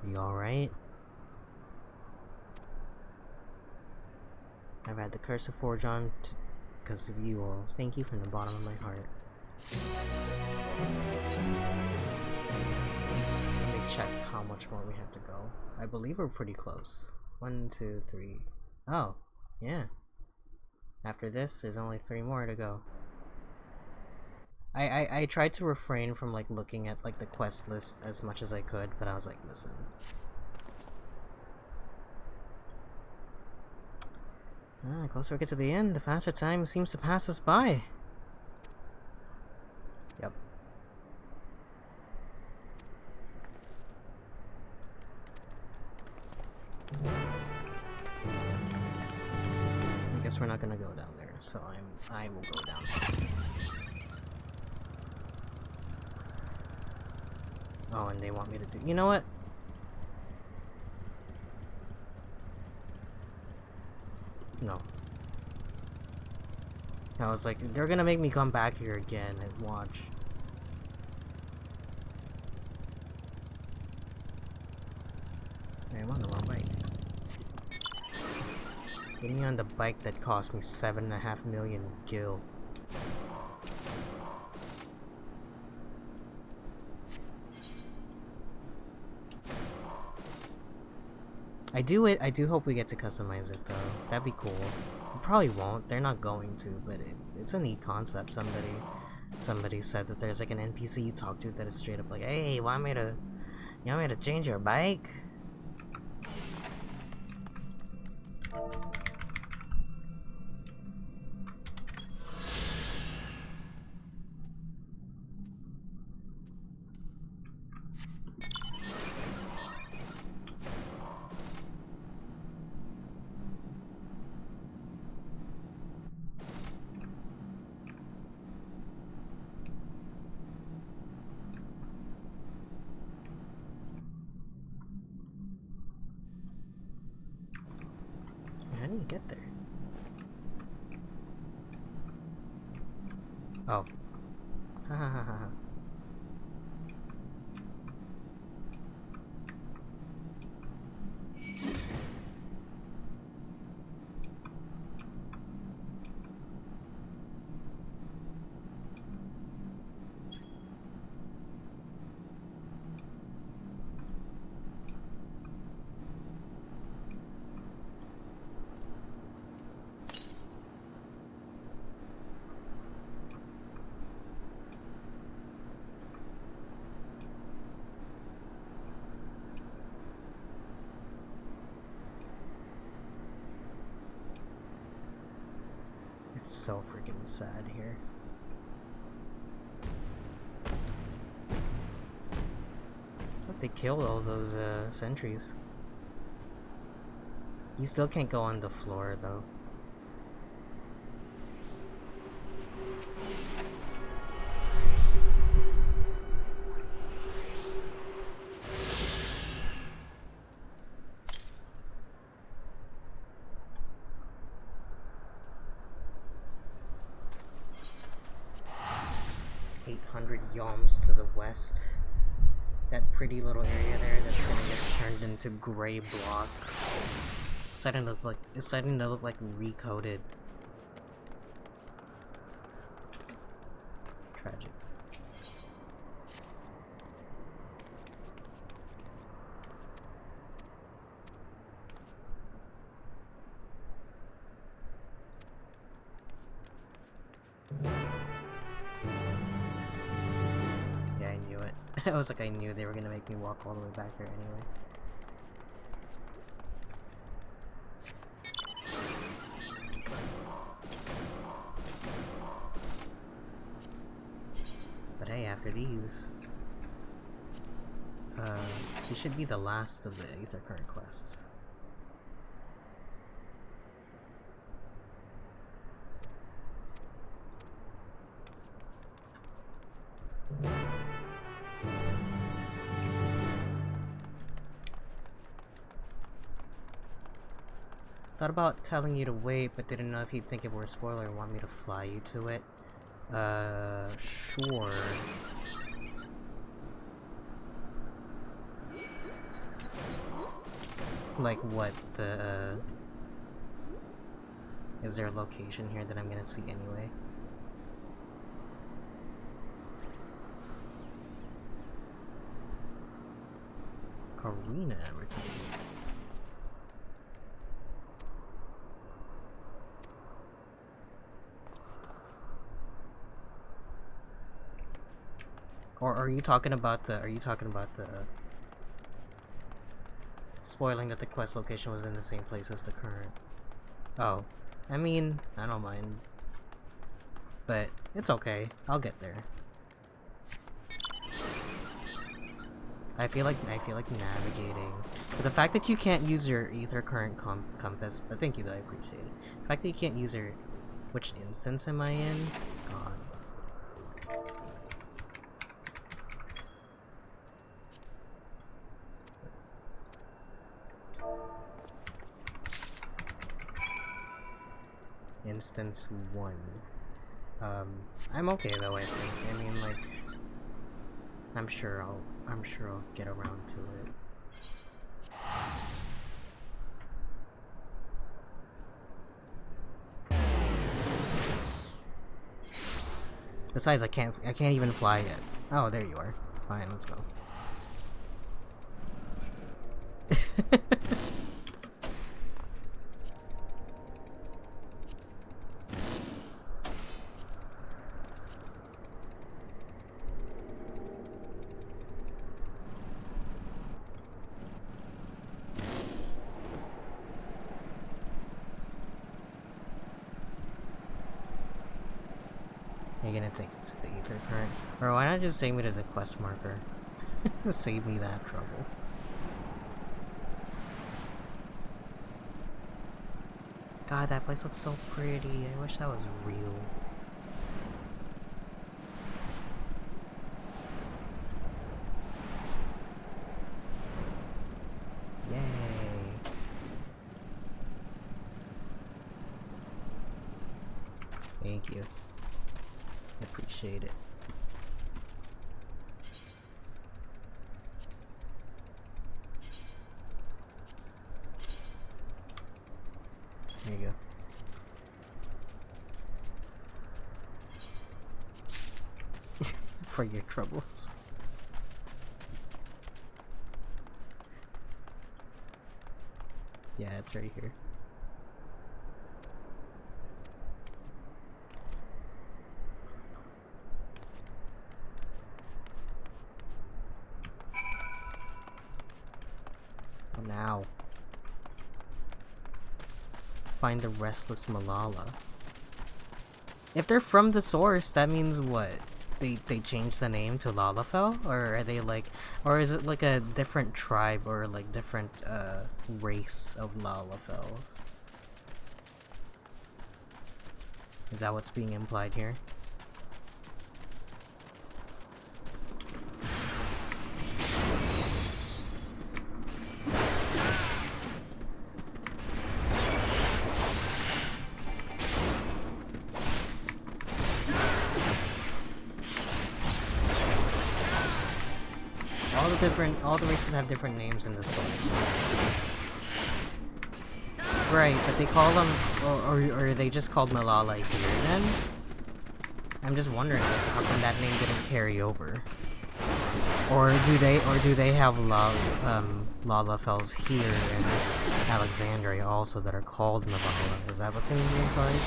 You alright? I've had the curse of Forge on because of you all. Thank you from the bottom of my heart. Let me check how much more we have to go. I believe we're pretty close. 1, 2, 3. Oh, yeah. After this, there's only 3 more to go. I tried to refrain from like looking at like the quest list as much as I could, but I was like, listen. The closer we get to the end, the faster time seems to pass us by. Yep. I guess we're not gonna go down there, so I will go down there. Oh, and they want me to do— you know what? No. I was like, they're gonna make me come back here again and watch. Hey, I'm on the wrong bike. Getting on the bike that cost me 7.5 million gil. I do hope we get to customize it though. That'd be cool. We probably won't. They're not going to, but it's a neat concept. Somebody said that there's like an NPC you talk to that is straight up like, "Hey, you want me to change your bike?" How do you get there? Oh. Ha ha ha ha. 's so freaking sad here. Look, they killed all those sentries. You still can't go on the floor though. Yoms to the west. That pretty little area there that's gonna get turned into gray blocks. It's starting to look like recoded. Tragic. I was like, I knew they were gonna make me walk all the way back there anyway. But hey, after these He should be the last of the Aether Current quests. Thought about telling you to wait, but didn't know if you'd think it were a spoiler and want me to fly you to it. Sure. Like what, the, is there a location here that I'm gonna see anyway? Arena advertisement. Or are you talking about the, spoiling that the quest location was in the same place as the current? Oh, I mean, I don't mind. But it's okay, I'll get there. I feel like navigating. But the fact that you can't use your Aether Current compass, but thank you though, I appreciate it. The fact that you can't use your, which instance am I in? God. Instance 1. I'm okay though, I think. I mean, like, I'm sure I'll get around to it. Besides, I can't even fly yet. Oh, there you are. Fine, let's go. You're gonna take me to the Aether Current? Or why not just take me to the quest marker? Save me that trouble. God, that place looks so pretty. I wish that was real. Yay. Thank you. Appreciate it. There you go. For your troubles. Yeah, it's right here. Now. Find the restless Malala. If they're from the source, that means what? They changed the name to Lalafell? Or are they like, or is it like a different tribe or like different race of Lalafells? Is that what's being implied here? All the races have different names in the source. Right, but they call them, or are they just called Malala here then? I'm just wondering, like, how come that name didn't carry over? Or do they have Lalafells here in Alexandria also that are called Malala? Is that what's in the implied?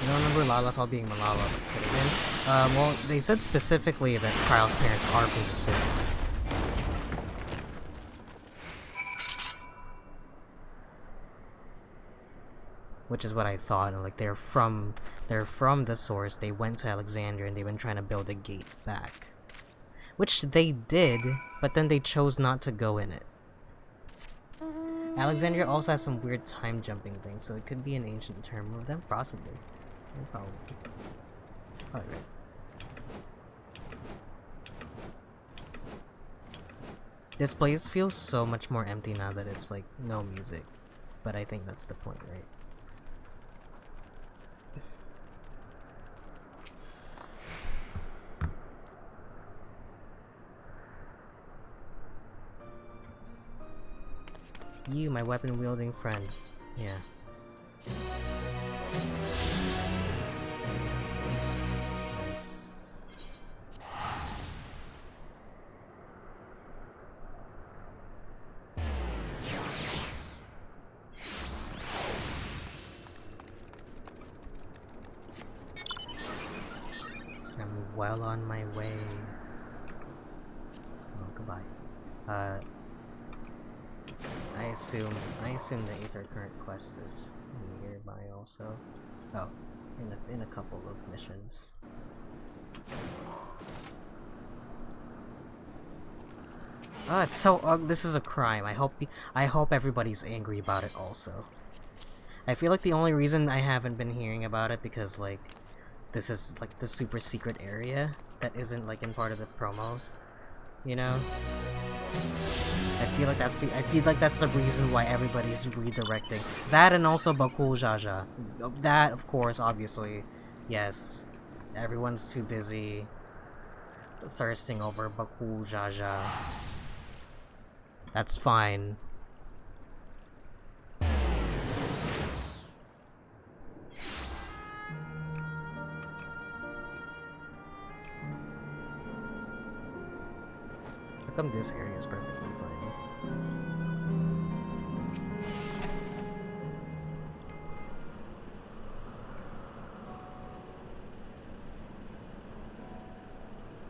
I don't remember Lalafell being Malala, but could have been. Well, they said specifically that Kryle's parents are from the source. which is what I thought. Like they're from the source. They went to Alexandria and they've been trying to build a gate back, which they did, but then they chose not to go in it. Alexandria also has some weird time jumping things, so it could be an ancient term of them, possibly. Probably right. This place feels so much more empty now that it's like no music, but I think that's the point, right? You, my weapon-wielding friend. Yeah. Nice. I'm well on my way. Oh, goodbye. I assume the Aether Current quest is nearby also. Oh, in a couple of missions. Oh, it's so ugly. This is a crime. I hope everybody's angry about it also. I feel like the only reason I haven't been hearing about it because like this is like the super secret area that isn't like in part of the promos, you know? I feel like that's the reason why everybody's redirecting. That and also Bakul Jaja. That, of course, obviously. Yes. Everyone's too busy thirsting over Bakul Jaja. That's fine. How come this area is perfectly fine?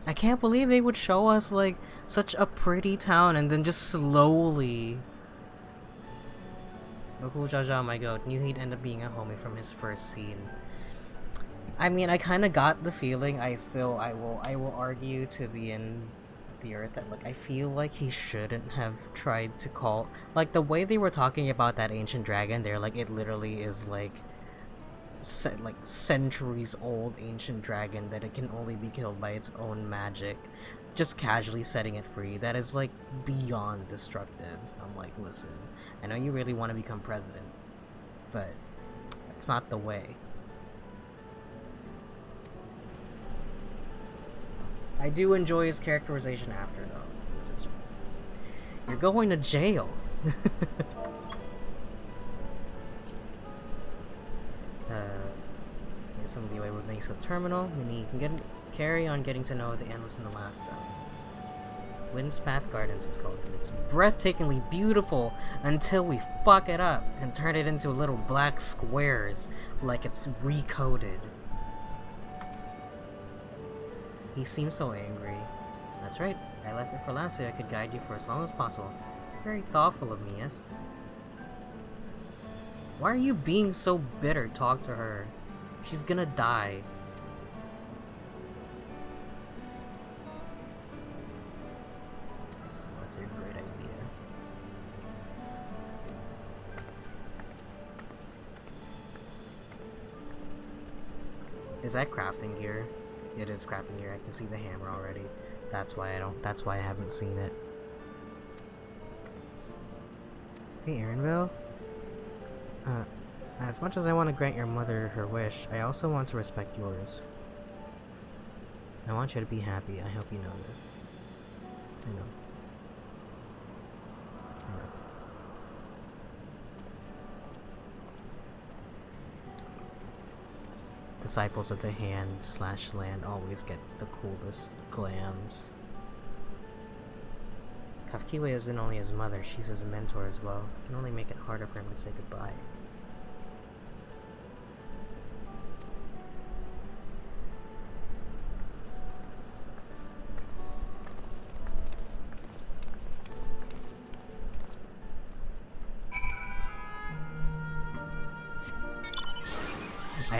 I can't believe they would show us like such a pretty town and then just slowly. Bakul Jaja, my god, knew he'd end up being a homie from his first scene. I mean, I kind of got the feeling. I will argue to the end of the earth that like I feel like he shouldn't have tried to call like the way they were talking about that ancient dragon. They're like it literally is like centuries old ancient dragon that it can only be killed by its own magic. Just casually setting it free. That is like beyond destructive. I'm like, listen, I know you really want to become president, but that's not the way. I do enjoy his characterization after, though. It's just, you're going to jail. Here's some leeway with Mesa Terminal. You can carry on getting to know the Endless in the last zone. Wind's Path Gardens, it's called. It's breathtakingly beautiful until we fuck it up and turn it into little black squares like it's recoded. He seems so angry. That's right, I left it for last so I could guide you for as long as possible. Very thoughtful of me, yes? Why are you being so bitter? Talk to her. She's gonna die. That's a great idea. Is that crafting gear? It is crafting gear. I can see the hammer already. That's why I haven't seen it. Hey, Erinville? As much as I want to grant your mother her wish, I also want to respect yours. I want you to be happy. I hope you know this. I know. I know. Disciples of the Hand/Land always get the coolest glams. Kafkiwe isn't only his mother, she's his mentor as well. It can only make it harder for him to say goodbye.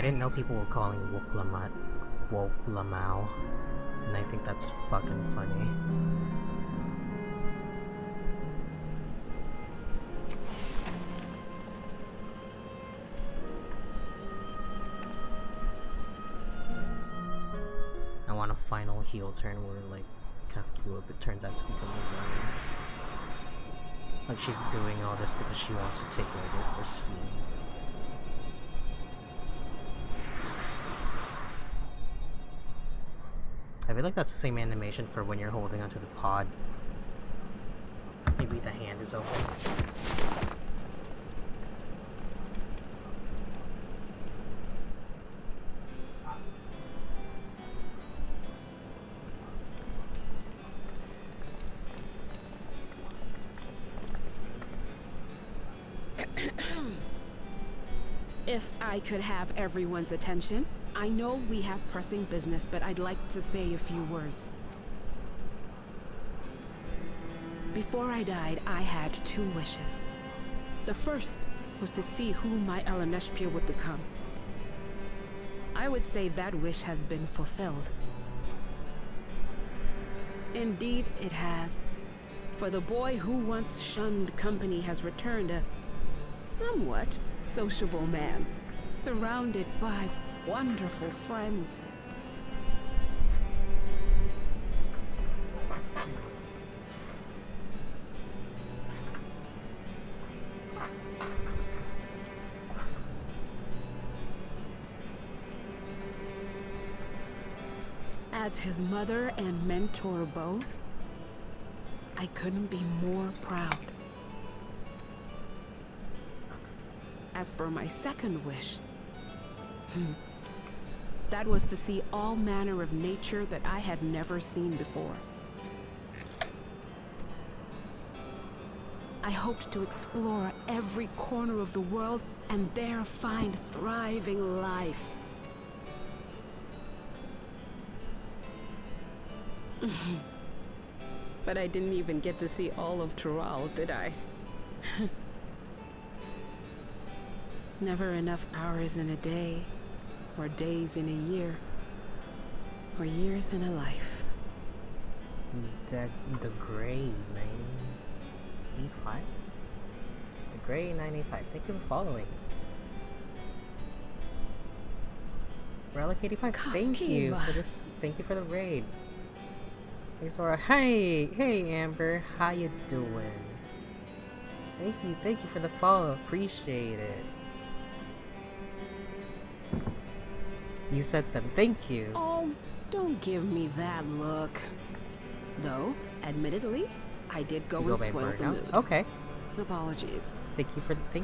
didn't know people were calling Woklamat Woklamau, and I think that's fucking funny. I want a final heel turn where like Kafka it turns out to become a woman. Like she's doing all this because she wants to take over for Sphene. I feel like that's the same animation for when you're holding onto the pod. Maybe the hand is open. If I could have everyone's attention, I know we have pressing business, but I'd like to say a few words. Before I died, I had 2 wishes. The first was to see who my Eleneshpia would become. I would say that wish has been fulfilled. Indeed, it has. For the boy who once shunned company has returned a somewhat sociable man, surrounded by wonderful friends. As his mother and mentor both, I couldn't be more proud. As for my second wish, that was to see all manner of nature that I had never seen before. I hoped to explore every corner of the world and there find thriving life. But I didn't even get to see all of Tural, did I? Never enough hours in a day, or days in a year, or years in a life. The Grey 985? The Grey 985. Thank you for following. Relic 85. Thank you for this. Thank you for the raid. Hey Sora. Hey Amber. How you doing? Thank you for the follow. Appreciate it. You sent them. Thank you. Oh, don't give me that look. Though, admittedly, I did go and spoil the mood. Okay. Apologies. Thank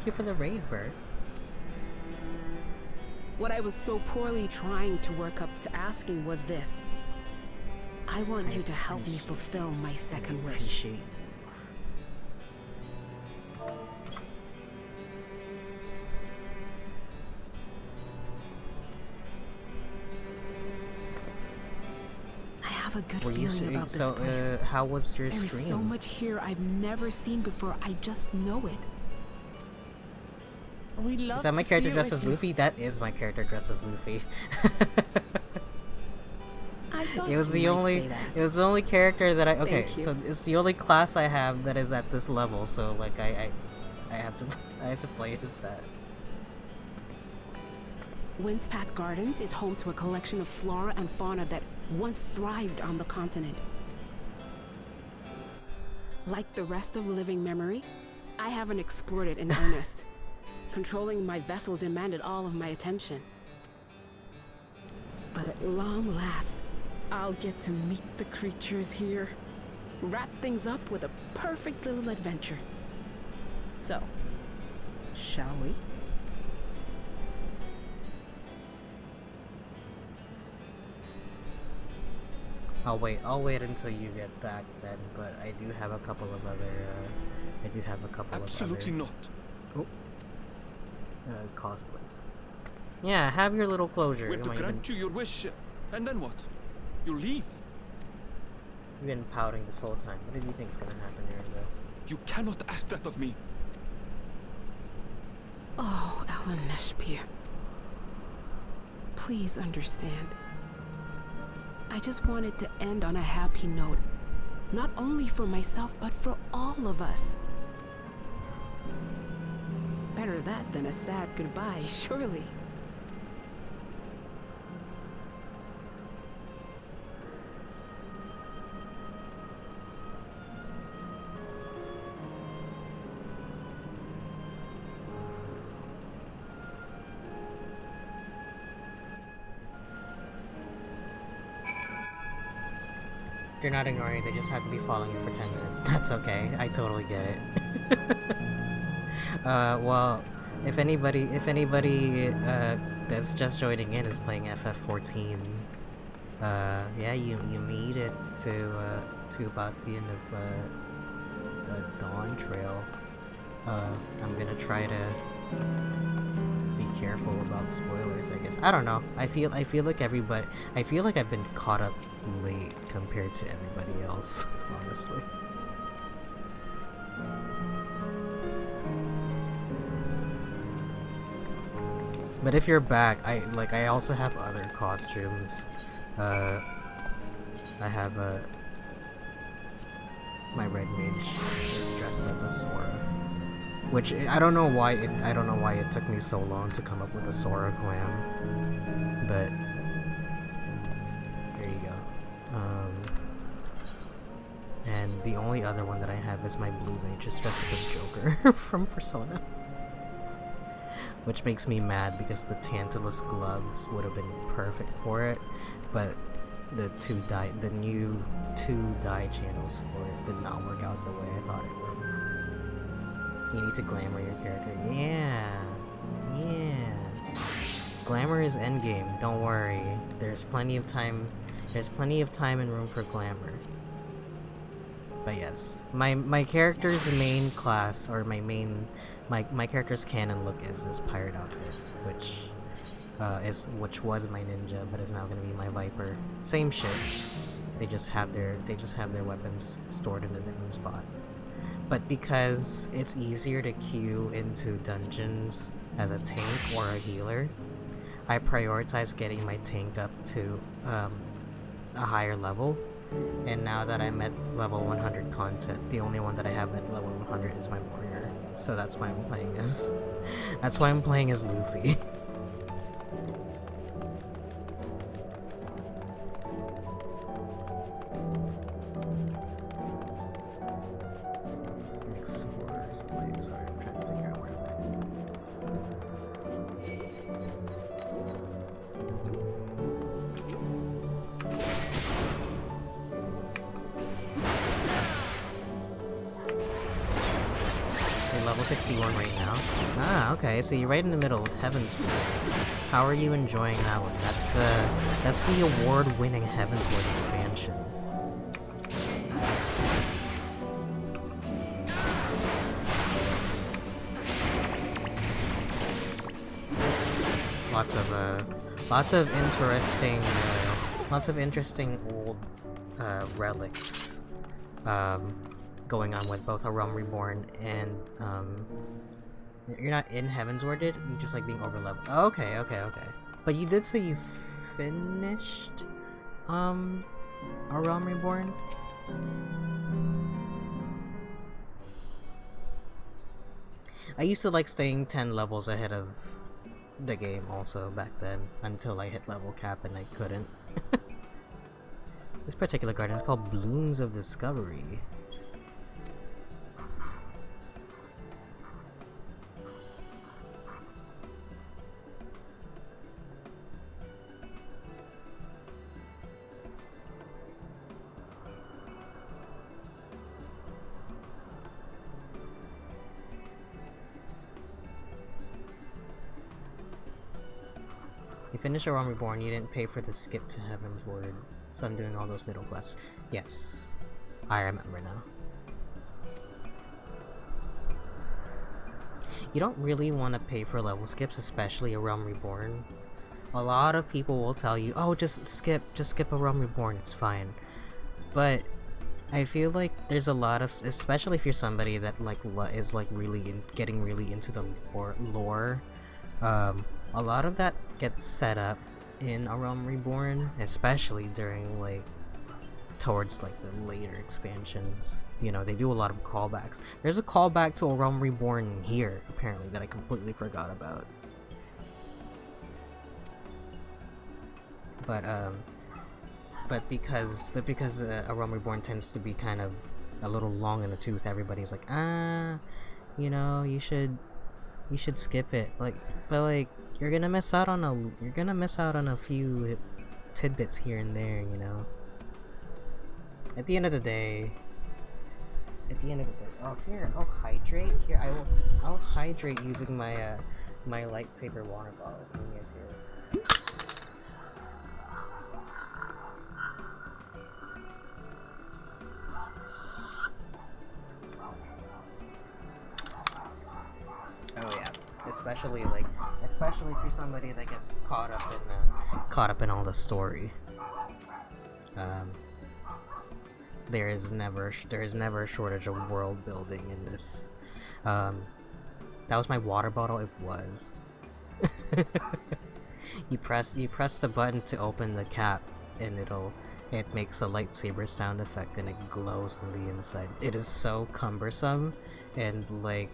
you for the raid, Bird. What I was so poorly trying to work up to asking was this. I want you to help me fulfill my second wish. I have a good feeling about this place. How was your stream? There's so much here I've never seen before. I just know it. Is that my character dressed as Luffy? That is my character dressed as Luffy. It was the only character that I so it's the only class I have that is at this level, so like I have to play as that. Windspath Gardens is home to a collection of flora and fauna that once thrived on the continent. Like the rest of living memory, I haven't explored it in earnest. Controlling my vessel demanded all of my attention. But at long last, I'll get to meet the creatures here. Wrap things up with a perfect little adventure. So, shall we? I'll wait until you get back then, but I do have a couple of other, Absolutely not. Oh. Cosplays. Yeah, have your little closure. Went to grant you your wish, and then what? You leave? You've been pouting this whole time. What do you think's gonna happen here, though? You cannot ask that of me. Oh, Eleneshpia. Please understand. I just wanted to end on a happy note. Not only for myself, but for all of us. Better that than a sad goodbye, surely. They're not ignoring you, they just have to be following you for 10 minutes. That's okay, I totally get it. Well, if anybody that's just joining in is playing FF14, yeah, you made it to about the end of the Dawntrail. I'm gonna try to be careful about spoilers, I guess. I don't know. I feel like I've been caught up late compared to everybody else, honestly. But if you're back, I also have other costumes. I have my red mage is dressed up as Sora, which I don't know why it took me so long to come up with a Sora glam, but there you go. And the only other one that I have is my blue mage just dressed up as Joker from Persona. Which makes me mad because the Tantalus gloves would have been perfect for it, but the new two dye channels for it did not work out the way I thought it would. You need to glamour your character. Yeah. Glamour is endgame, don't worry. There's plenty of time and room for glamour. But yes, my character's main class, or my character's canon look is this pirate outfit, which was my ninja, but is now gonna be my viper. Same shit. They just have their weapons stored in a different spot. But because it's easier to queue into dungeons as a tank or a healer, I prioritize getting my tank up to a higher level. And now that I'm at level 100 content, the only one that I have at level 100 is my warrior. So that's why I'm playing as Luffy. Explore slate. Sorry, I'm trying to figure out where level 61 right now. Ah, okay, so you're right in the middle of Heavensward. How are you enjoying that one? That's the award-winning Heavensward expansion. Lots of interesting old relics. Going on with both A Realm Reborn and you're not in Heavensward, did you just like being over leveled? Oh, okay. But you did say you finished A Realm Reborn? I used to like staying 10 levels ahead of the game also back then, until I hit level cap and I couldn't. This particular garden is called Blooms of Discovery. You finished A Realm Reborn, you didn't pay for the skip to Heavensward, so I'm doing all those middle quests. Yes, I remember now. You don't really want to pay for level skips, especially A Realm Reborn. A lot of people will tell you, oh, just skip A Realm Reborn, it's fine. But I feel like there's a lot of, especially if you're somebody that is getting really into the lore, a lot of that gets set up in A Realm Reborn, especially during like towards like the later expansions. You know, they do a lot of callbacks. There's a callback to A Realm Reborn here, apparently, that I completely forgot about. But because A Realm Reborn tends to be kind of a little long in the tooth, everybody's like, you know, you should skip it. Like, but like, you're gonna miss out on a few tidbits here and there, you know. At the end of the day, oh here, I'll hydrate. Here, I'll hydrate using my my lightsaber water bottle. Let me guys hear it. Oh yeah, especially for somebody that gets caught up in all the story. There is never a shortage of world building in this. That was my water bottle. It was. you press the button to open the cap, and it makes a lightsaber sound effect, and it glows on the inside. It is so cumbersome and like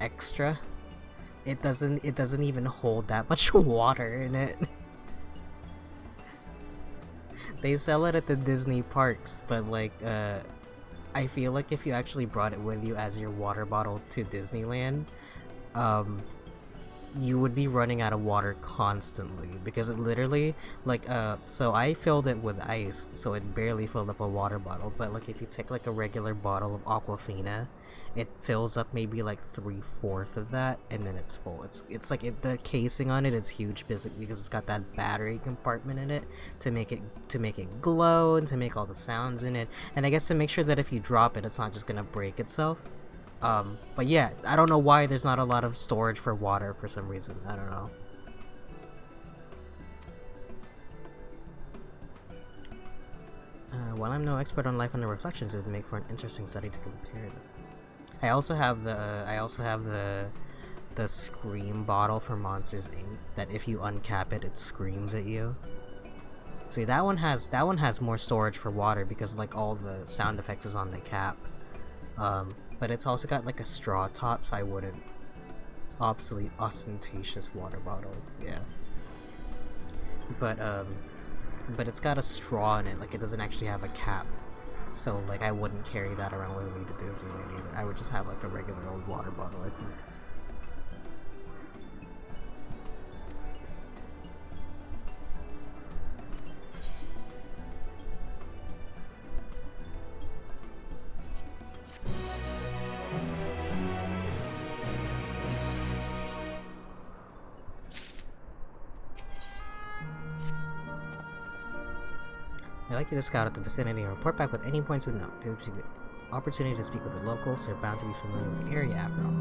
extra. It doesn't even hold that much water in it. They sell it at the Disney parks, but like I feel like if you actually brought it with you as your water bottle to Disneyland, you would be running out of water constantly, because it literally like so I filled it with ice, so it barely filled up a water bottle. But like if you take like a regular bottle of Aquafina, it fills up maybe like 3/4 of that, and then it's full. It's like the casing on it is huge because it's got that battery compartment in it to make it glow and to make all the sounds in it, and I guess to make sure that if you drop it, it's not just gonna break itself. But yeah, I don't know why there's not a lot of storage for water for some reason. I don't know. While I'm no expert on Life Under Reflections, it would make for an interesting study to compare them. I also have the Scream bottle for Monsters Inc. that if you uncap it, it screams at you. See, that one has more storage for water because like all the sound effects is on the cap. But it's also got like a straw top, so I wouldn't obsolete ostentatious water bottles. Yeah. But it's got a straw in it, like it doesn't actually have a cap. So like I wouldn't carry that around with me to Disneyland either. I would just have like a regular old water bottle, I think. I'd like you to scout out the vicinity and report back with any points of note. There would be the opportunity to speak with the locals, so they're bound to be familiar with the area after all.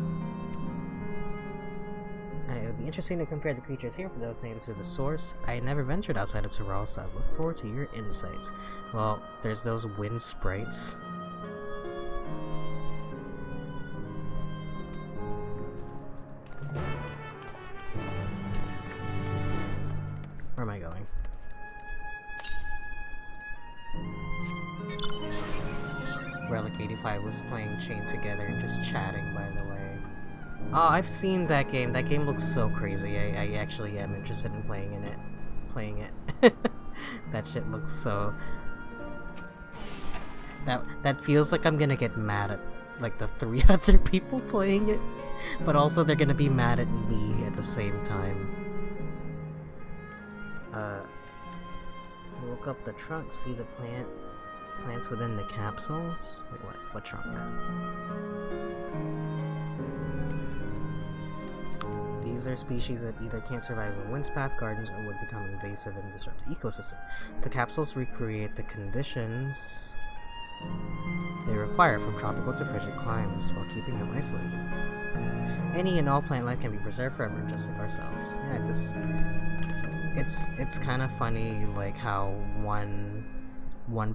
It would be interesting to compare the creatures here for those natives to the source. I had never ventured outside of Sora, so I look forward to your insights. Well, there's those wind sprites. Where am I going? Relic 85 was playing Chained Together and just chatting, by the way. Oh, I've seen that game. That game looks so crazy. I actually am interested in playing it. That shit looks so... That feels like I'm gonna get mad at like the 3 other people playing it, but also they're gonna be mad at me at the same time. Look up the trunk, see the plants within the capsules? Wait, what trunk? These are species that either can't survive in windspath gardens or would become invasive and disrupt the ecosystem. The capsules recreate the conditions they require from tropical to frigid climes while keeping them isolated. Any and all plant life can be preserved forever, just like ourselves. Yeah, it's kind of funny, like how one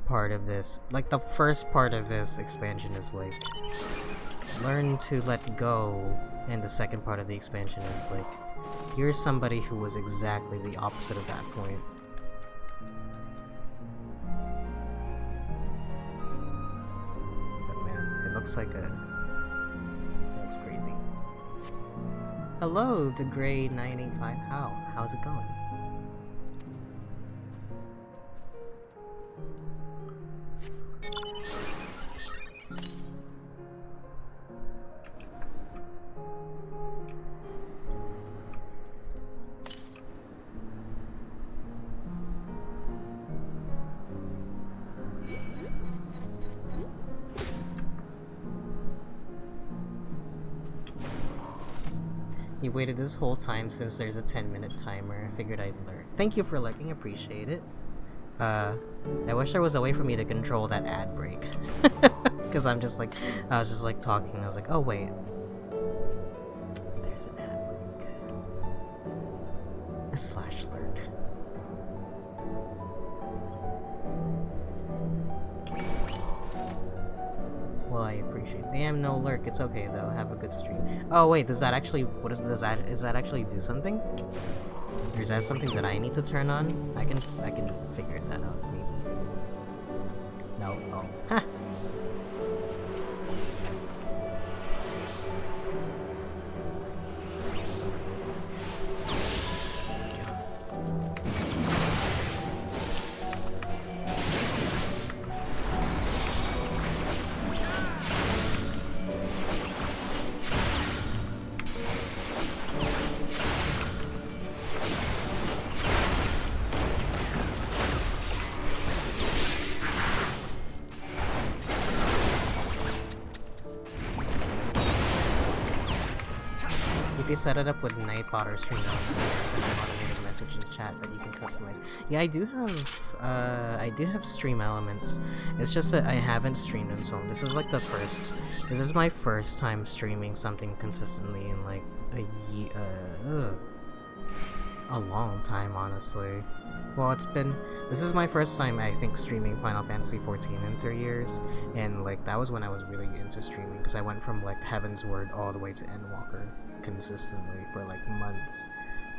part of this, like the first part of this expansion is like learn to let go, and the second part of the expansion is like here's somebody who was exactly the opposite of that point. But man, it looks like it looks crazy. Hello, the Grey 985. How's it going? You waited this whole time since there's a 10-minute timer. I figured I'd lurk. Thank you for lurking, appreciate it. I wish there was a way for me to control that ad break. Because I was just like talking and I was like, oh wait. There's an ad break. A slash lurk. Well, I appreciate it. Damn, no lurk. It's okay though. Have a good stream. Oh wait, does that actually? Does that actually do something? Or is that something that I need to turn on? I can figure that out maybe. No. Oh. Ha. If you set it up with Nightbot or Stream Elements, there's an automated message in the chat that you can customize. Yeah, I do have Stream Elements. It's just that I haven't streamed in so long. This is like this is my first time streaming something consistently in like a long time, honestly. Well, this is my first time, I think, streaming Final Fantasy XIV in 3 years, and like that was when I was really into streaming, because I went from like Heaven's Word all the way to Endwalker consistently for like months.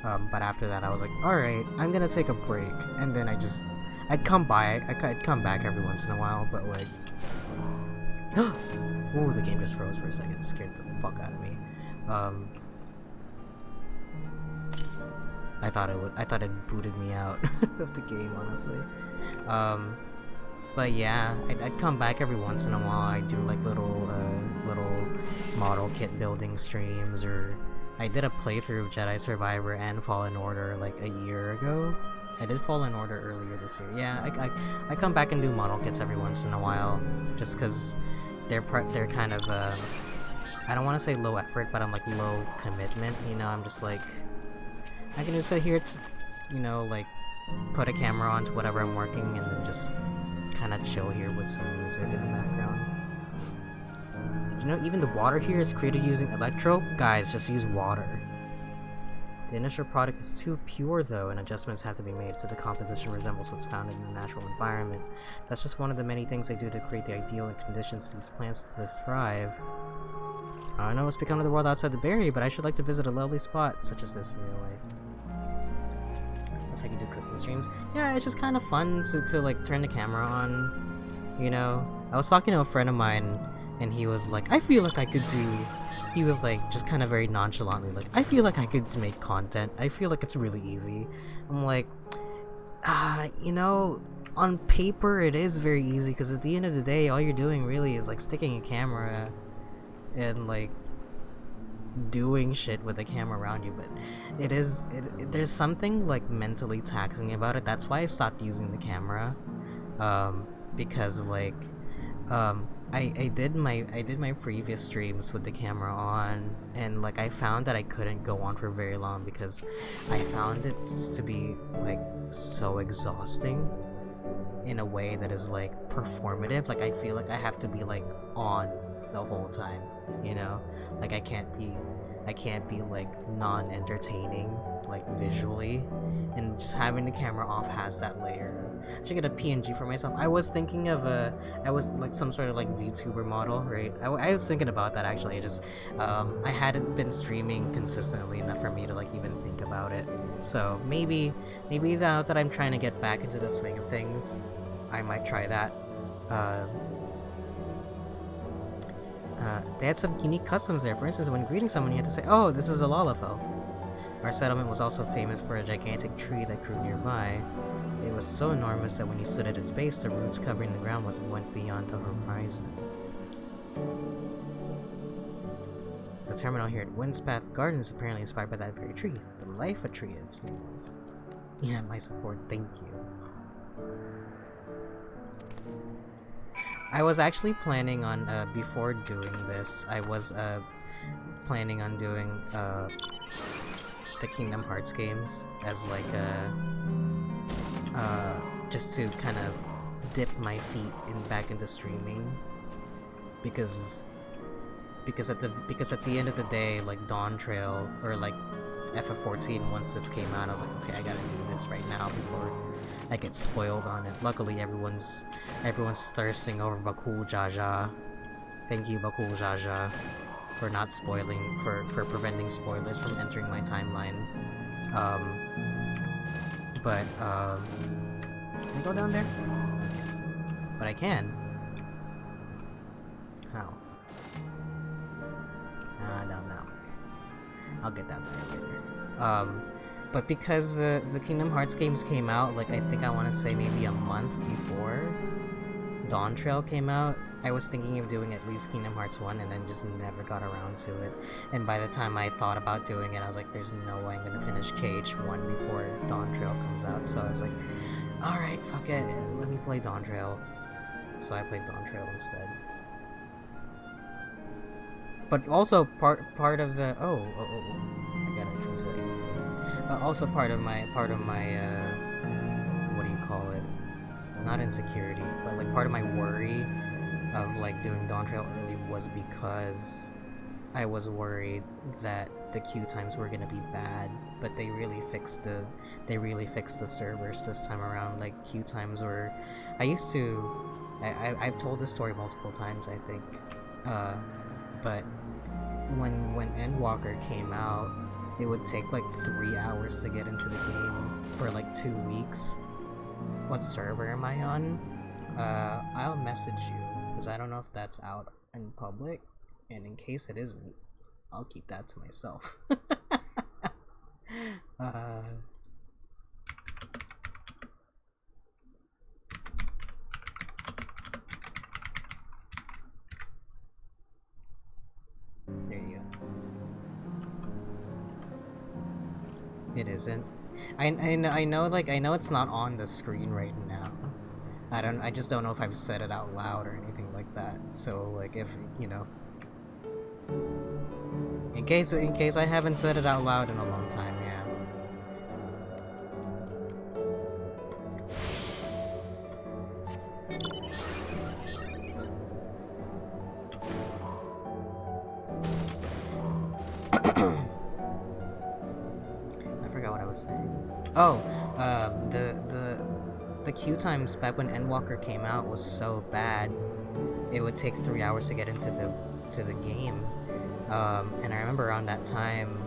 But after that I was like, alright, I'm gonna take a break, and then I'd come back every once in a while, but like ooh, the game just froze for a second. It scared the fuck out of me. I thought it booted me out of the game, honestly. But yeah, I'd come back every once in a while. I'd do like little model kit building streams, or I did a playthrough of Jedi Survivor and Fallen Order like a year ago. I did Fallen Order earlier this year. Yeah, I come back and do model kits every once in a while, just because they're kind of I don't want to say low effort, but I'm like low commitment. You know, I'm just like, I can just sit here to, you know, like put a camera on to whatever I'm working, and then just kind of chill here with some music in the background. You know, even the water here is created using electro. Guys, just use water. The initial product is too pure though, and adjustments have to be made so the composition resembles what's found in the natural environment. That's just one of the many things they do to create the ideal conditions for these plants to thrive. I know what's become of the world outside the barrier, but I should like to visit a lovely spot such as this in real life. Guess I can do cooking streams. Yeah, it's just kind of fun to like turn the camera on, you know. I was talking to a friend of mine, and he was like, I feel like I could do... He was like, just kind of very nonchalantly like, I feel like I could make content. I feel like it's really easy. I'm like, you know, on paper it is very easy, because at the end of the day, all you're doing really is like sticking a camera and like doing shit with the camera around you. But there's something like mentally taxing about it. That's why I stopped using the camera, because like I did my previous streams with the camera on, and like I found that I couldn't go on for very long because I found it to be like so exhausting in a way that is like performative. Like I feel like I have to be like on the whole time, you know? Like I can't be like non-entertaining like visually, and just having the camera off has that layer I should get a PNG for myself. I was thinking of I was like some sort of like VTuber model, right? I was thinking about that actually. I just, I hadn't been streaming consistently enough for me to like even think about it. So maybe now that I'm trying to get back into the swing of things, I might try that. They had some unique customs there. For instance, when greeting someone, you had to say, "Oh, this is a Lalafell." Our settlement was also famous for a gigantic tree that grew nearby. It was so enormous that when you stood at its base, the roots covering the ground went beyond the horizon. The terminal here at Windspath Garden is apparently inspired by that very tree. The Life tree, its name was. Yeah, my support, thank you. I was actually planning on, before doing this, I was, planning on doing, the Kingdom Hearts games as like just to kind of dip my feet back into streaming, because at the end of the day, like Dawntrail or like FF14, once this came out, I was like, okay, I gotta do this right now before I get spoiled on it. Luckily, everyone's thirsting over Bakul Jaja. Thank you, Bakul Jaja, for not spoiling, for preventing spoilers from entering my timeline. Can I go down there? But I can. How? Down now. I'll get that back later. But because the Kingdom Hearts games came out, like, I think I want to say maybe a month before Dawntrail came out, I was thinking of doing at least Kingdom Hearts 1 and then just never got around to it. And by the time I thought about doing it, I was like, there's no way I'm gonna finish KH1 before Dawntrail comes out. So I was like, alright, fuck it, let me play Dawntrail. So I played Dawntrail instead. But also part of the I got it too late. Also part of my what do you call it? Not insecurity, but like part of my worry of like doing Dawntrail early was because I was worried that the queue times were gonna be bad, but they really fixed the servers this time around. Like queue times were, I've told this story multiple times, I think, but when Endwalker came out, it would take like 3 hours to get into the game for like 2 weeks. What server am I on? I'll message you, because I don't know if that's out in public, and in case it isn't, I'll keep that to myself. There you go. It isn't. I know, like, I know it's not on the screen right now. I just don't know if I've said it out loud or anything like that. So, like, if, you know, in case I haven't said it out loud in a long time, yeah. I forgot what I was saying. Oh, the queue times back when Endwalker came out was so bad. It would take 3 hours to get into the game. And I remember around that time,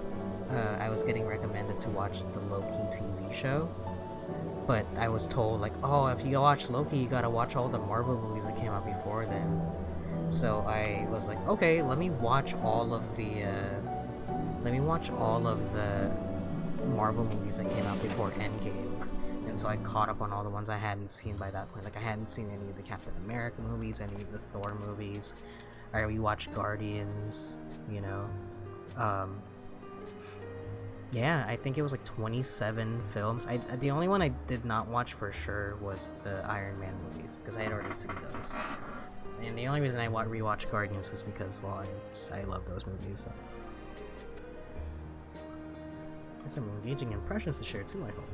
I was getting recommended to watch the Loki TV show. But I was told, like, oh, if you watch Loki, you gotta watch all the Marvel movies that came out before then. So I was like, okay, let me watch all of the Marvel movies that came out before Endgame. And so I caught up on all the ones I hadn't seen by that point. Like, I hadn't seen any of the Captain America movies, any of the Thor movies. I rewatched Guardians, you know. Yeah, I think it was like 27 films. The only one I did not watch for sure was the Iron Man movies, because I had already seen those. And the only reason I rewatched Guardians was because, well, I love those movies, so. There's some engaging impressions to share too, I hope.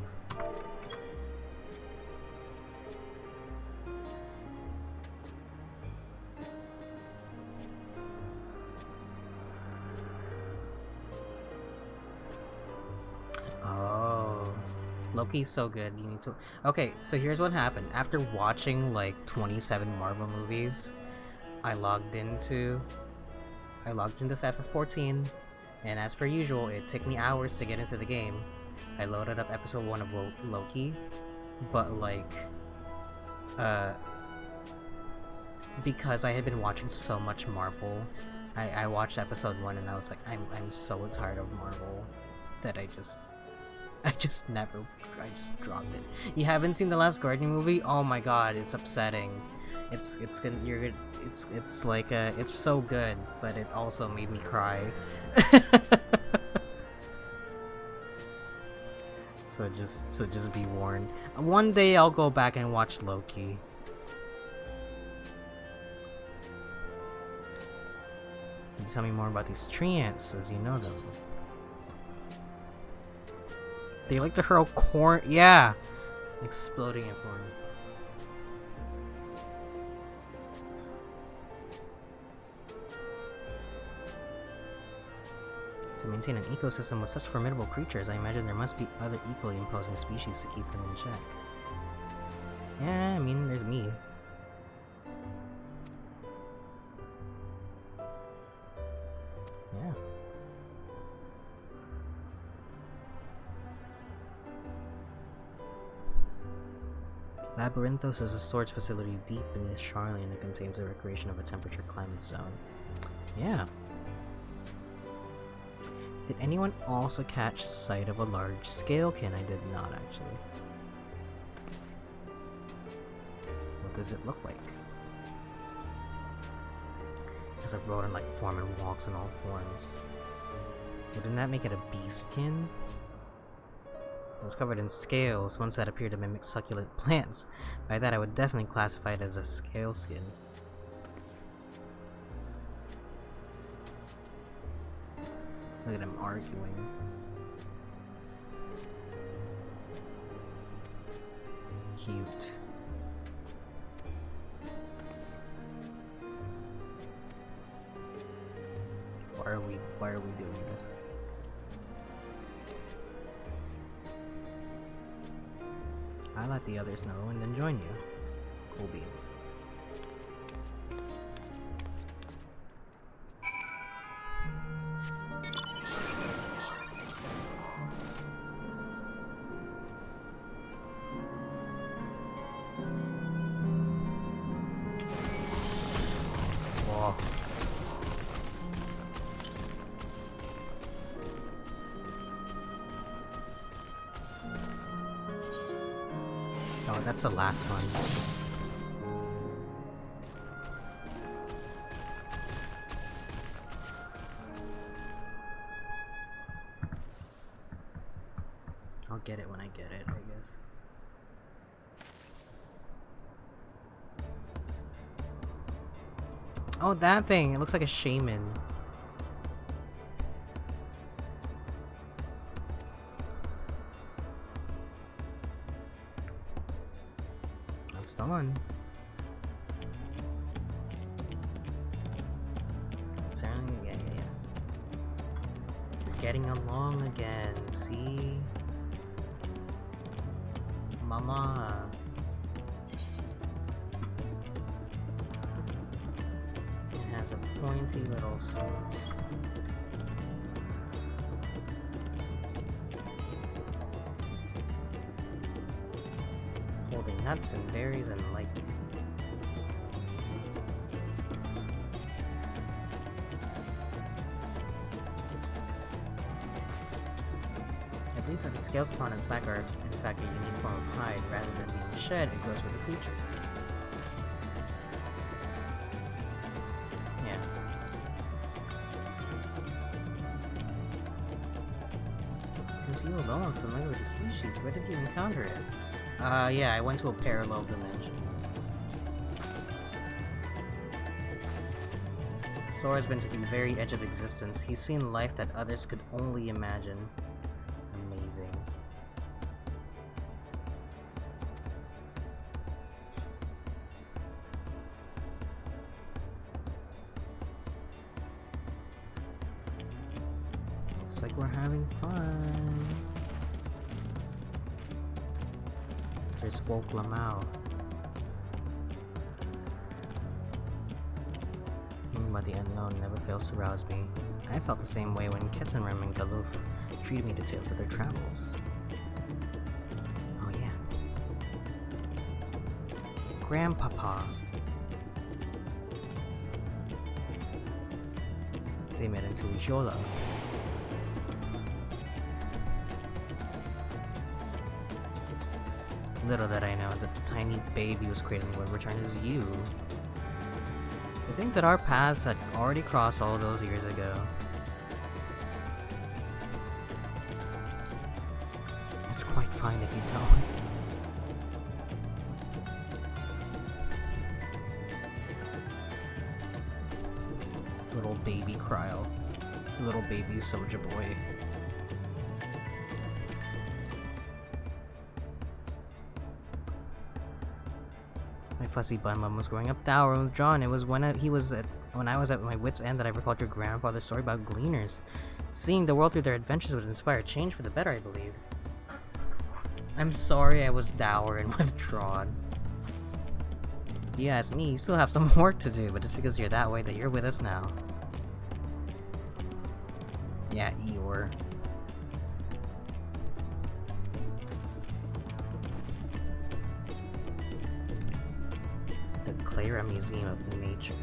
Loki's so good. You need to. Okay, so here's what happened. After watching like 27 Marvel movies, I logged into FF14, and as per usual, it took me hours to get into the game. I loaded up episode 1 of Loki, but like, because I had been watching so much Marvel, I watched episode 1 and I was like, I'm so tired of Marvel that I just dropped it. You haven't seen the last Guardian movie? Oh my god, it's upsetting. It's like it's so good, but it also made me cry. so just be warned. One day I'll go back and watch Loki. Can you tell me more about these tree ants as you know them? They like to hurl corn. Yeah! Exploding at corn. To maintain an ecosystem with such formidable creatures, I imagine there must be other equally imposing species to keep them in check. Yeah, I mean, there's me. Yeah. Labyrinthos is a storage facility deep beneath Charlie, and it contains the recreation of a temperature climate zone. Yeah. Did anyone also catch sight of a large scalekin? I did not, actually. What does it look like? It has a rodent-like form and walks in all forms. Wouldn't that make it a beastkin? It was covered in scales, ones that appear to mimic succulent plants. By that, I would definitely classify it as a scale skin. Look at him arguing. Cute. Why are we doing this? I'll let the others know and then join you. Cool beans. Whoa. Oh, that's the last one. I'll get it when I get it, I guess. Oh, that thing! It looks like a shaman. That's done. Certainly, yeah. We're getting along again, see? Mama. It has a pointy little snoot. Holding nuts and berries and like. I believe that the scales upon its back are in fact a unique form of hide. Rather than being shed, it grows with the creature. Yeah. Because you alone are familiar with the species. Where did you encounter it? Yeah, I went to a parallel dimension. Sora's been to the very edge of existence. He's seen life that others could only imagine. Amazing. Looks like we're having fun. There's Woke Lamau. Thinking about the unknown never fails to rouse me. I felt the same way when Ketenrim and Galuf treated me to tales of their travels. Oh yeah. Grandpapa. They met into Ixola. Little did I know that the tiny baby was cradling would return as you. I think that our paths had already crossed all those years ago. It's quite fine if you don't. Little baby Kryl. Little baby Soja Boy. My fussy bun mum was growing up dour and withdrawn. It was when I was at my wit's end that I recalled your grandfather's story about gleaners. Seeing the world through their adventures would inspire change for the better, I believe. I'm sorry I was dour and withdrawn. If you ask me, you still have some work to do, but just because you're that way that you're with us now. Yeah, Eeyore. The Clara Museum of Nature.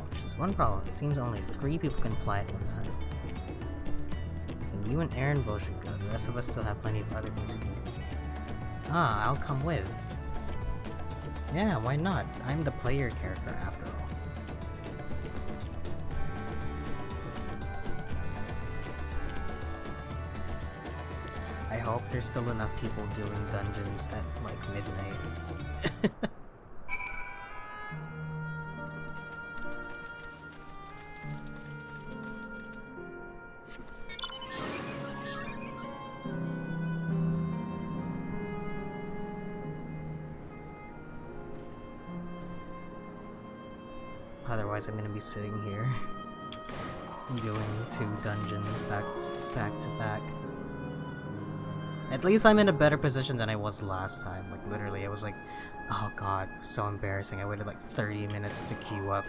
Which is one problem. It seems only 3 people can fly at one time. And you and Aaronville should go. The rest of us still have plenty of other things we can do. Ah, I'll come with. Yeah, why not? I'm the player character after all. I hope there's still enough people doing dungeons at like midnight. Otherwise, I'm gonna be sitting here doing 2 dungeons back to back. At least I'm in a better position than I was last time. Like, literally, I was like, oh god, so embarrassing. I waited like 30 minutes to queue up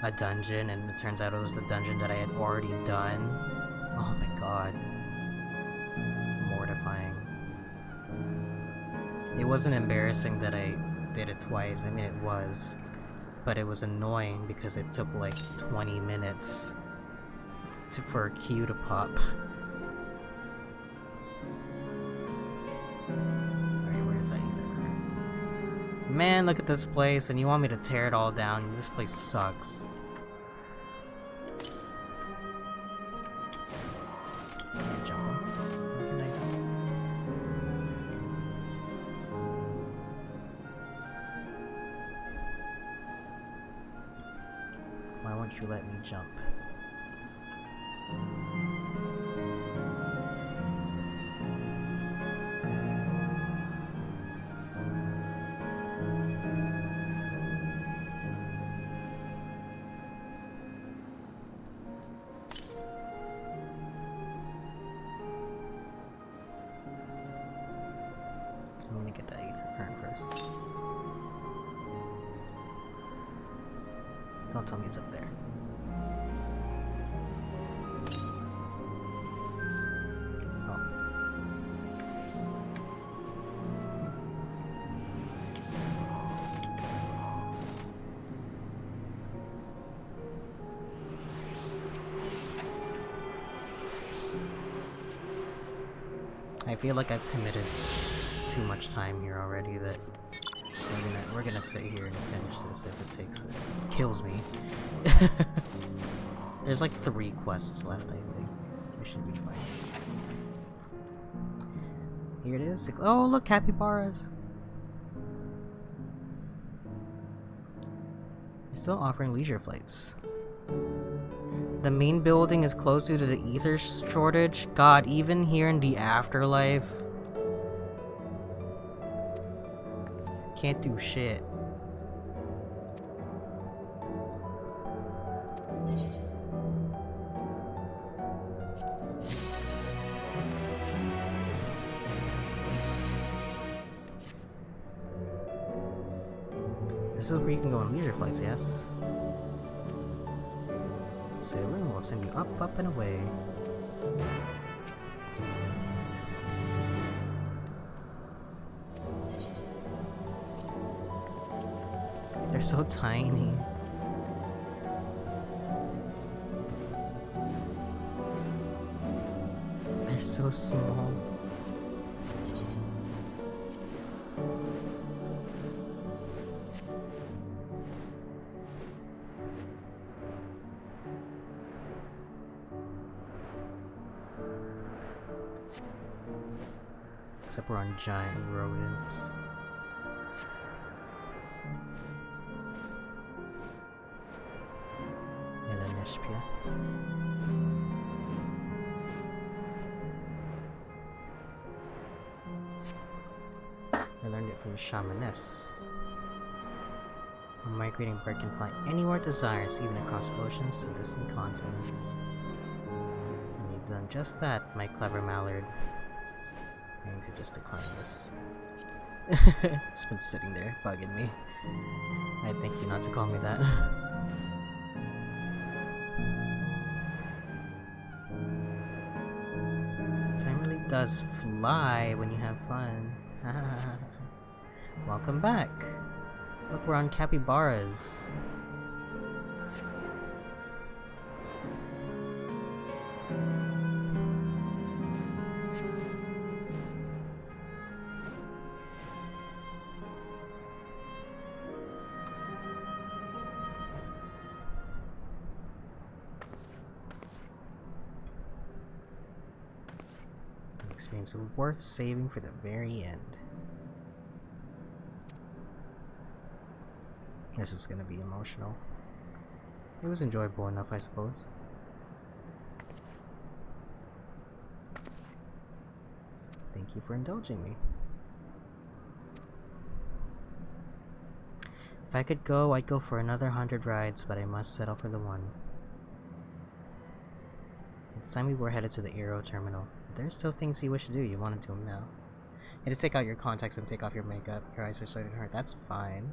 a dungeon, and it turns out it was the dungeon that I had already done. Oh my god. Mortifying. It wasn't embarrassing that I did it twice. I mean, it was. But it was annoying because it took like 20 minutes for a queue to pop. Alright, where's that ether current? Man, look at this place, and you want me to tear it all down? This place sucks. Can I jump on? Where can I go? Why won't you let me jump? I'm gonna get that ether current first. Don't tell me it's up there. Oh. I feel like I've committed too much time here already that we're gonna sit here and finish this if it takes it. Kills me. There's like 3 quests left, I think. We should be fine. Here it is. Oh, look, capybaras. They're still offering leisure flights. The main building is closed due to the ether shortage. God, even here in the afterlife. Can't do shit. This is where you can go on leisure flights, yes? Sailor Moon will send you up, up, and away. They're so tiny. They're so small. Except we're on giant rodents. Elenespia. I learned it from a shamaness. A migrating bird can fly anywhere it desires, even across oceans to distant continents. And you've done just that, my clever mallard. I need to just decline this. It's been sitting there, bugging me. I thank you not to call me that. Time really does fly when you have fun. Welcome back. Look, we're on capybaras. An experience worth saving for the very end. This is gonna be emotional. It was enjoyable enough, I suppose. Thank you for indulging me. If I could go, I'd go for another 100 rides, but I must settle for the one. It's time we were headed to the Aero Terminal. If there's still things you wish to do, you want to do them now. And to take out your contacts and take off your makeup. Your eyes are starting to hurt. That's fine.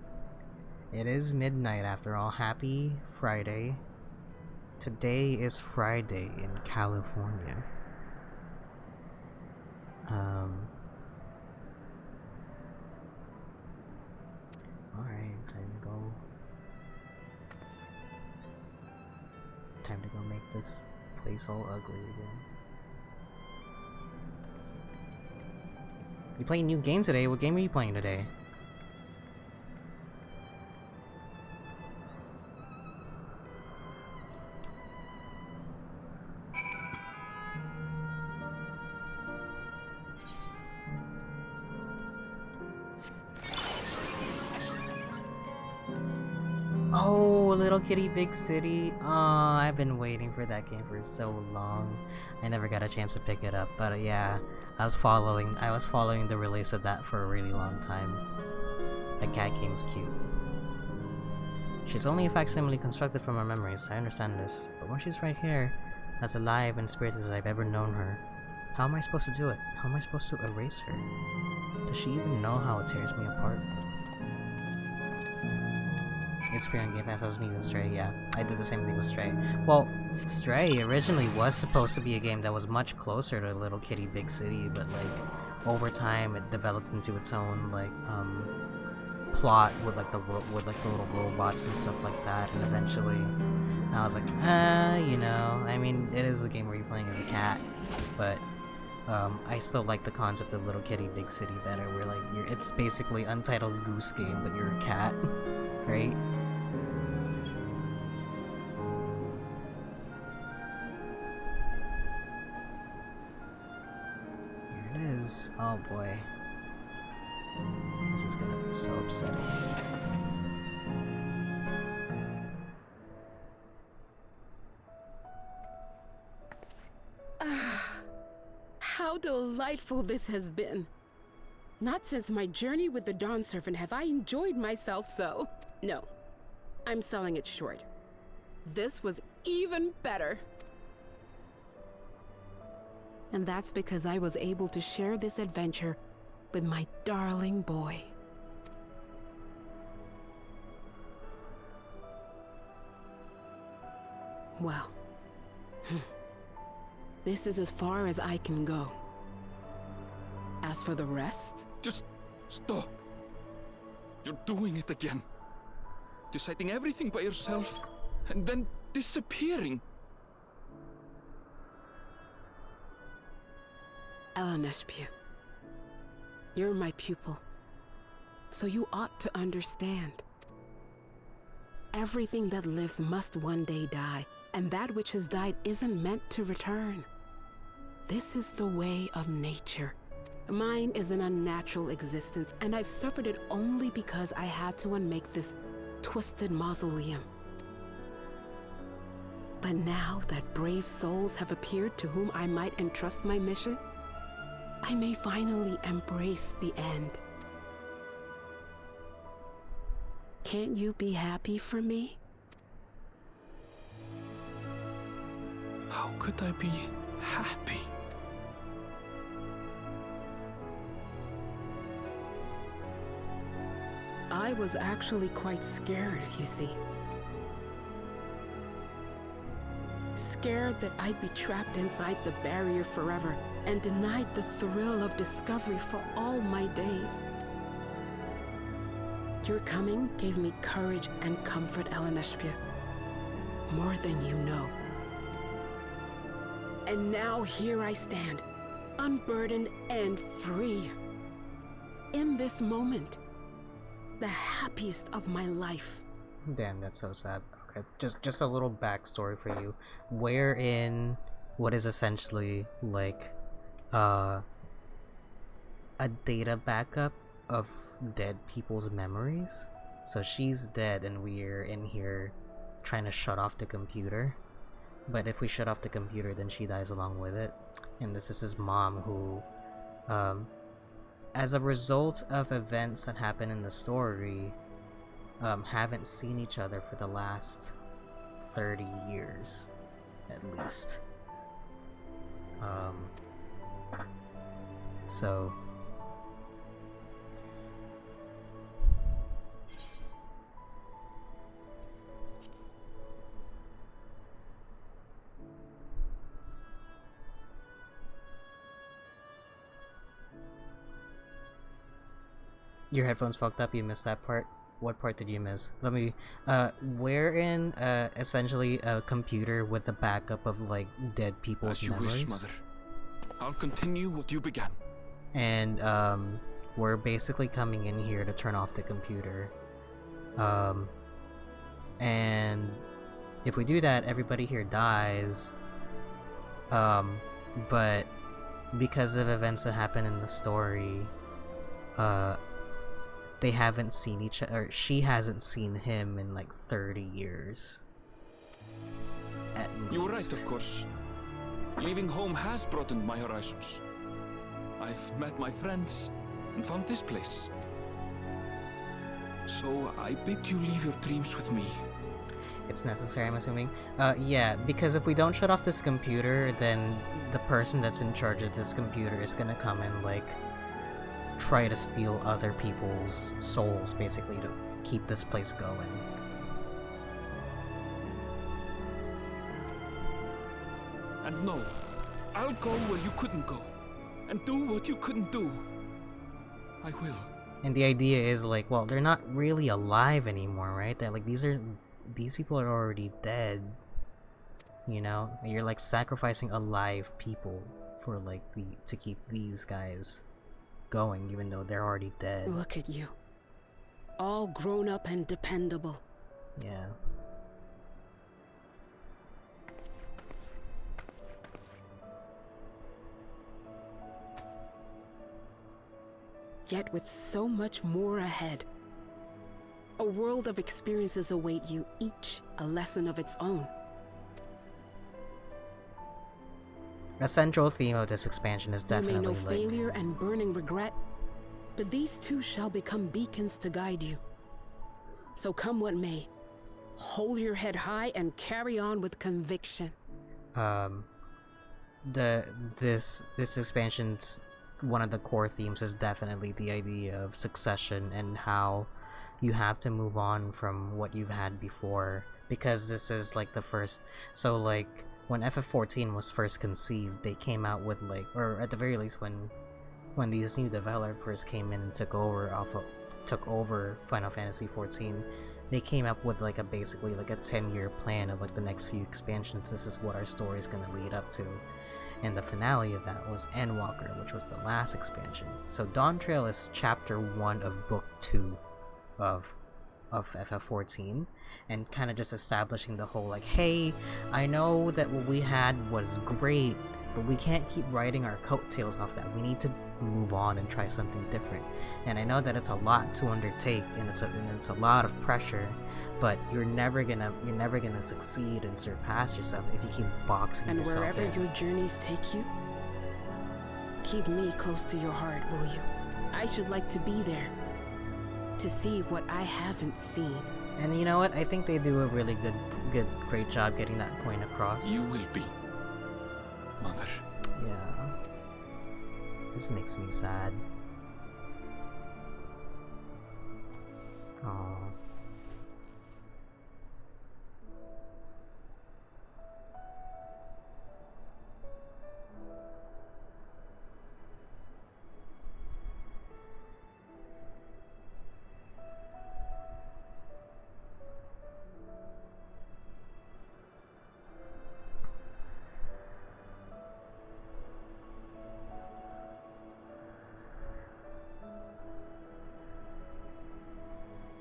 It is midnight after all. Happy Friday. Today is Friday in California. Alright, time to go. Time to go make this place all ugly again. You playing a new game today? What game are you playing today? Oh, Little Kitty Big City. Oh, I've been waiting for that game for so long. I never got a chance to pick it up, but yeah, I was following the release of that for a really long time. That cat game's cute. She's only a facsimile constructed from her memories, I understand this, but when she's right here, as alive and spirited as I've ever known her, how am I supposed to do it? How am I supposed to erase her? Does she even know how it tears me apart? It's free on Game Pass. I was meaning Stray, yeah. I did the same thing with Stray. Well, Stray originally was supposed to be a game that was much closer to Little Kitty Big City, but like over time it developed into its own like plot with like the little robots and stuff like that, and eventually I was like, you know, I mean, it is a game where you're playing as a cat, but I still like the concept of Little Kitty Big City better, where like it's basically Untitled Goose Game, but you're a cat, right? Oh boy. This is gonna be so upsetting. How delightful this has been. Not since my journey with the Dawn Servant have I enjoyed myself so. No, I'm selling it short. This was even better. And that's because I was able to share this adventure with my darling boy. Well, this is as far as I can go. As for the rest... Just stop. You're doing it again. Deciding everything by yourself, and then disappearing. Eleneshpia, you're my pupil, so you ought to understand. Everything that lives must one day die, and that which has died isn't meant to return. This is the way of nature. Mine is an unnatural existence, and I've suffered it only because I had to unmake this twisted mausoleum. But now that brave souls have appeared to whom I might entrust my mission, I may finally embrace the end. Can't you be happy for me? How could I be happy? I was actually quite scared, you see. Scared that I'd be trapped inside the barrier forever and denied the thrill of discovery for all my days. Your coming gave me courage and comfort, Eleneshpia. More than you know. And now here I stand, unburdened and free. In this moment, the happiest of my life. Damn, that's so sad. Okay, just a little backstory for you. We're in what is essentially like a data backup of dead people's memories. So she's dead and we're in here trying to shut off the computer. But if we shut off the computer, then she dies along with it. And this is his mom who, as a result of events that happen in the story, haven't seen each other for the last 30 years, at least. So... Your headphones fucked up, you missed that part? What part did you miss? Let me, we're in, essentially a computer with a backup of, like, dead people's As you memories. wish, Mother. I'll continue what you began. And, we're basically coming in here to turn off the computer. And if we do that, everybody here dies. But because of events that happen in the story, they haven't seen each other, or she hasn't seen him in like 30 years. At least. You were right, of course. Leaving home has broadened my horizons. I've met my friends and found this place. So I bid you leave your dreams with me. It's necessary, I'm assuming. Yeah, because if we don't shut off this computer, then the person that's in charge of this computer is gonna come and like try to steal other people's souls, basically, to keep this place going. And no, I'll go where you couldn't go, and do what you couldn't do. I will. And the idea is like, well, they're not really alive anymore, right? That like these people are already dead. You know, you're like sacrificing alive people for like to keep these guys going, even though they're already dead. Look at you. All grown up and dependable. Yeah. Yet with so much more ahead. A world of experiences await you, each a lesson of its own. A central theme of this expansion is definitely you may know like failure and burning regret, but these two shall become beacons to guide you. So come what may, hold your head high and carry on with conviction. This expansion's one of the core themes is definitely the idea of succession and how you have to move on from what you've had before, because this is like the first. So like when FF14 was first conceived, they came out with like, or at the very least when these new developers came in and took over Final Fantasy 14, they came up with like basically like a 10-year plan of like the next few expansions. This is what our story is gonna lead up to. And the finale of that was Endwalker, which was the last expansion. So Dawntrail is chapter 1 of book 2 of FF14, and kind of just establishing the whole like, hey, I know that what we had was great, but we can't keep riding our coattails off that. We need to move on and try something different. And I know that it's a lot to undertake, and it's a lot of pressure, but you're never gonna succeed and surpass yourself if you keep boxing and yourself wherever in. your journeys take you, keep me close to your heart, will you? I should like to be there to see what I haven't seen. And you know what? I think they do a really great job getting that point across. You will be, Mother. Yeah. This makes me sad. Aww.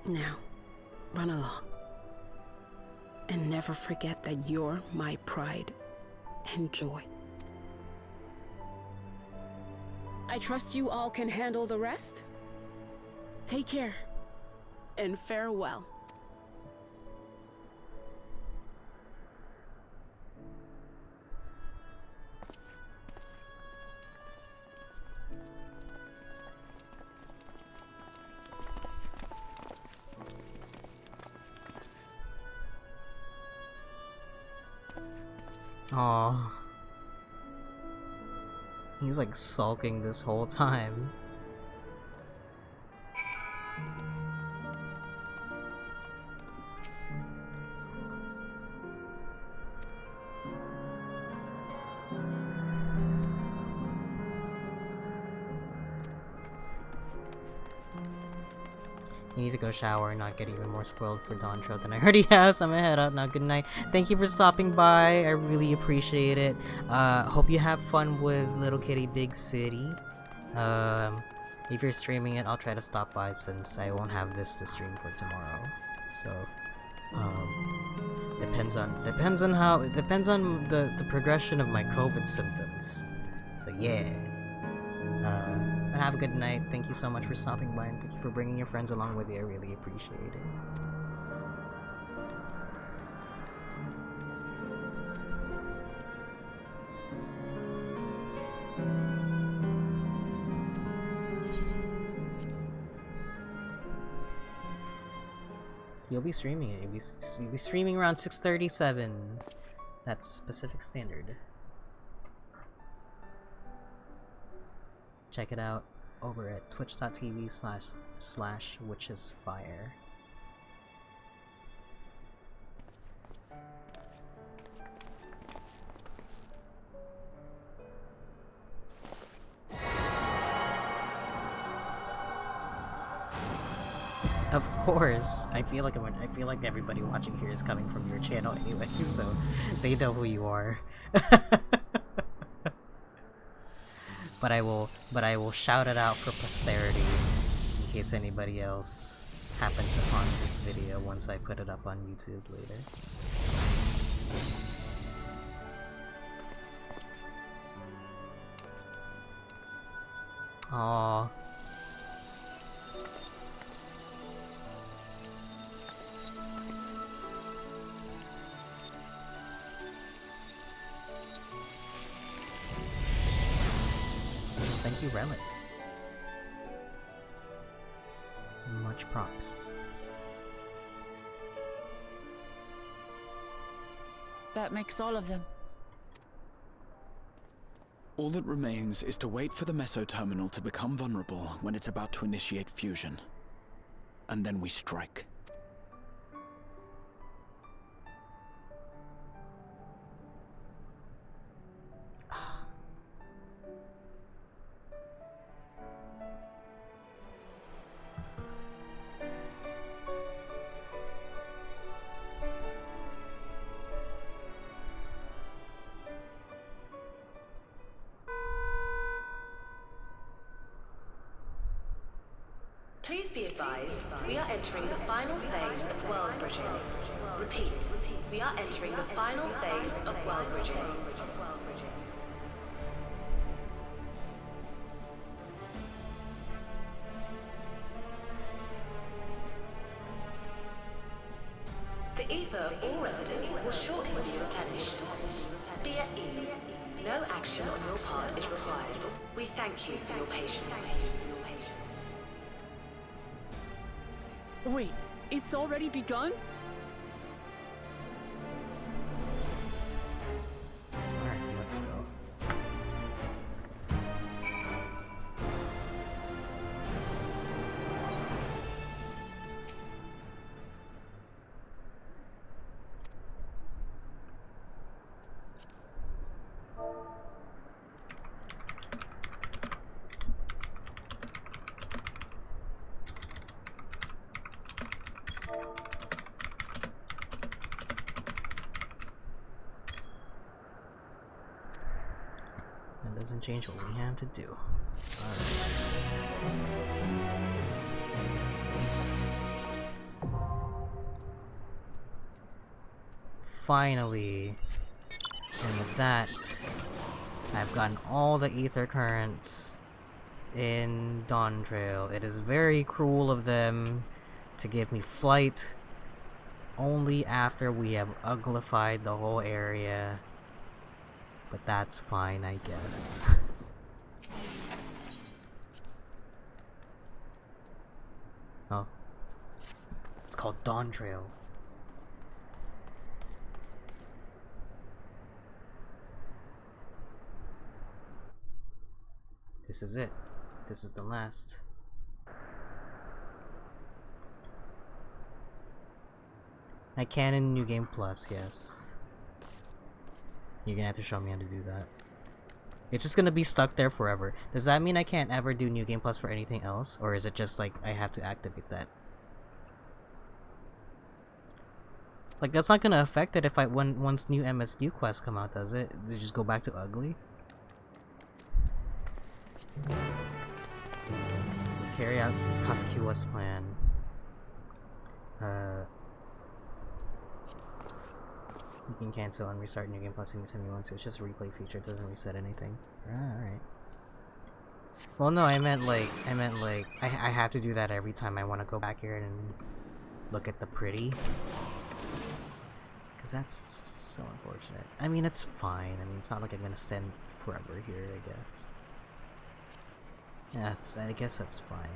Now, run along. And never forget that you're my pride and joy. I trust you all can handle the rest. Take care, and farewell. Aww. He's like sulking this whole time. You need to go shower and not get even more spoiled for Dawntrail than I already have, so I'm gonna head out now. Good night. Thank you for stopping by. I really appreciate it. Hope you have fun with Little Kitty Big City. If you're streaming it, I'll try to stop by since I won't have this to stream for tomorrow. So, depends on the progression of my COVID symptoms. So yeah. Have a good night. Thank you so much for stopping by, and thank you for bringing your friends along with you. I really appreciate it. You'll be streaming it. You'll be streaming around 6:37. That's Pacific Standard. Check it out over at twitch.tv/witchesfire. Of course, I feel like everybody watching here is coming from your channel anyway, so they know who you are. But I will shout it out for posterity in case anybody else happens upon this video once I put it up on YouTube later. Aww. Thank you, Relic. Much props. That makes all of them. All that remains is to wait for the meso terminal to become vulnerable when it's about to initiate fusion. and then we strike. Please be advised, we are entering the final phase of world bridging. Repeat, we are entering the final phase of world bridging. The ether of all residents will shortly be replenished. Be at ease. No action on your part is required. We thank you for your patience. Wait, it's already begun? Alright, let's go. That doesn't change what we have to do. Finally, and with that, I've gotten all the ether currents in Dawntrail. It is very cruel of them to give me flight only after we have uglified the whole area. But that's fine, I guess. Oh. It's called Dawntrail. This is it. This is the last. I can in New Game Plus, yes. You're gonna have to show me how to do that. It's just gonna be stuck there forever. Does that mean I can't ever do New Game Plus for anything else? Or is it just like I have to activate that? Like that's not gonna affect it if once new MSU quests come out, does it? They just go back to ugly? Carry out Kafkiwa's plan. You can cancel and restart New Game Plus anytime you want to. It's just a replay feature. It doesn't reset anything. Alright. Well, no, I meant like I have to do that every time I want to go back here and look at the pretty. Because that's so unfortunate. I mean, it's fine. I mean, it's not like I'm gonna stand forever here, I guess. Yeah, I guess that's fine.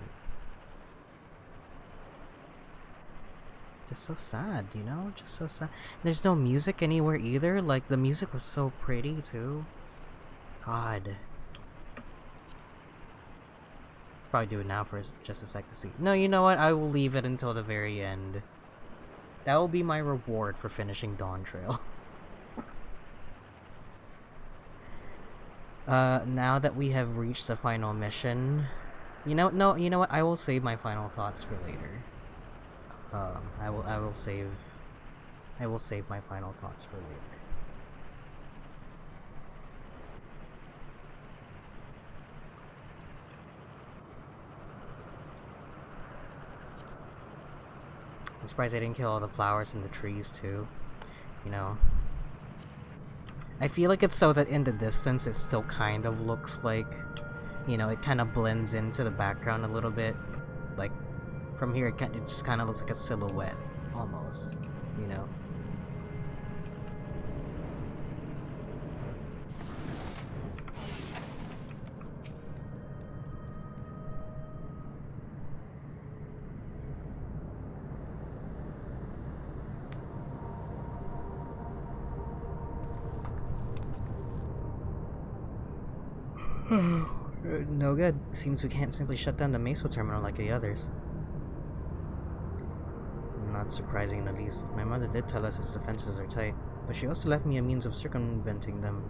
Just so sad, you know? Just so sad. There's no music anywhere either. Like, the music was so pretty, too. God. Probably do it now for just a sec to see. No, you know what? I will leave it until the very end. That will be my reward for finishing Dawntrail. Now that we have reached the final mission... You know what? I will save my final thoughts for later. I will save my final thoughts for later. I'm surprised I didn't kill all the flowers and the trees too. You know. I feel like it's so that in the distance it still kind of looks like, you know, it kind of blends into the background a little bit. Like, from here it just kind of looks like a silhouette, almost, you know? No good. Seems we can't simply shut down the Meso terminal like the others. surprising at least. My mother did tell us its defenses are tight, but she also left me a means of circumventing them.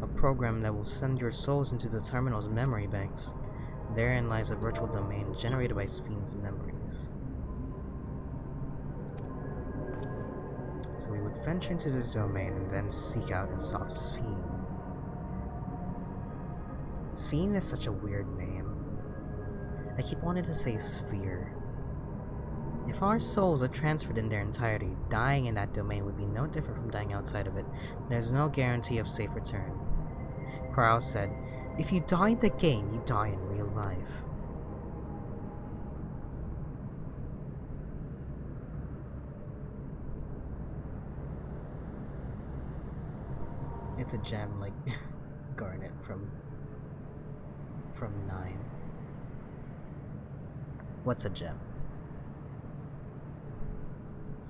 A program that will send your souls into the terminal's memory banks. Therein lies a virtual domain generated by Sphene's memories. So we would venture into this domain and then seek out and solve Sphene. Sphene is such a weird name. I keep wanting to say sphere. If our souls are transferred in their entirety, dying in that domain would be no different from dying outside of it. There's no guarantee of safe return. Crowell said, if you die in the game, you die in real life. It's a gem like Garnet from 9. What's a gem?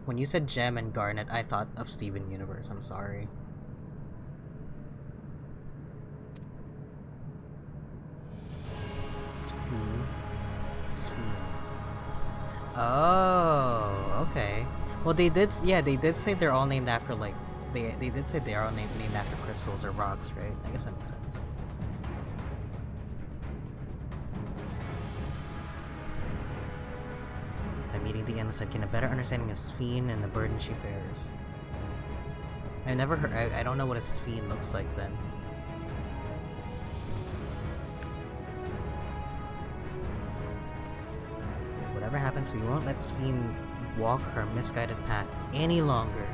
When you said gem and Garnet, I thought of Steven Universe. I'm sorry. Sphene. Oh, okay. Well, they did say they're all named after, like, they did say they are all named after crystals or rocks, right? I guess that makes sense. I'm meeting the endless. I gain a better understanding of Sphene and the burden she bears. I never heard. I don't know what a Sphene looks like then. Whatever happens, we won't let Sphene walk her misguided path any longer.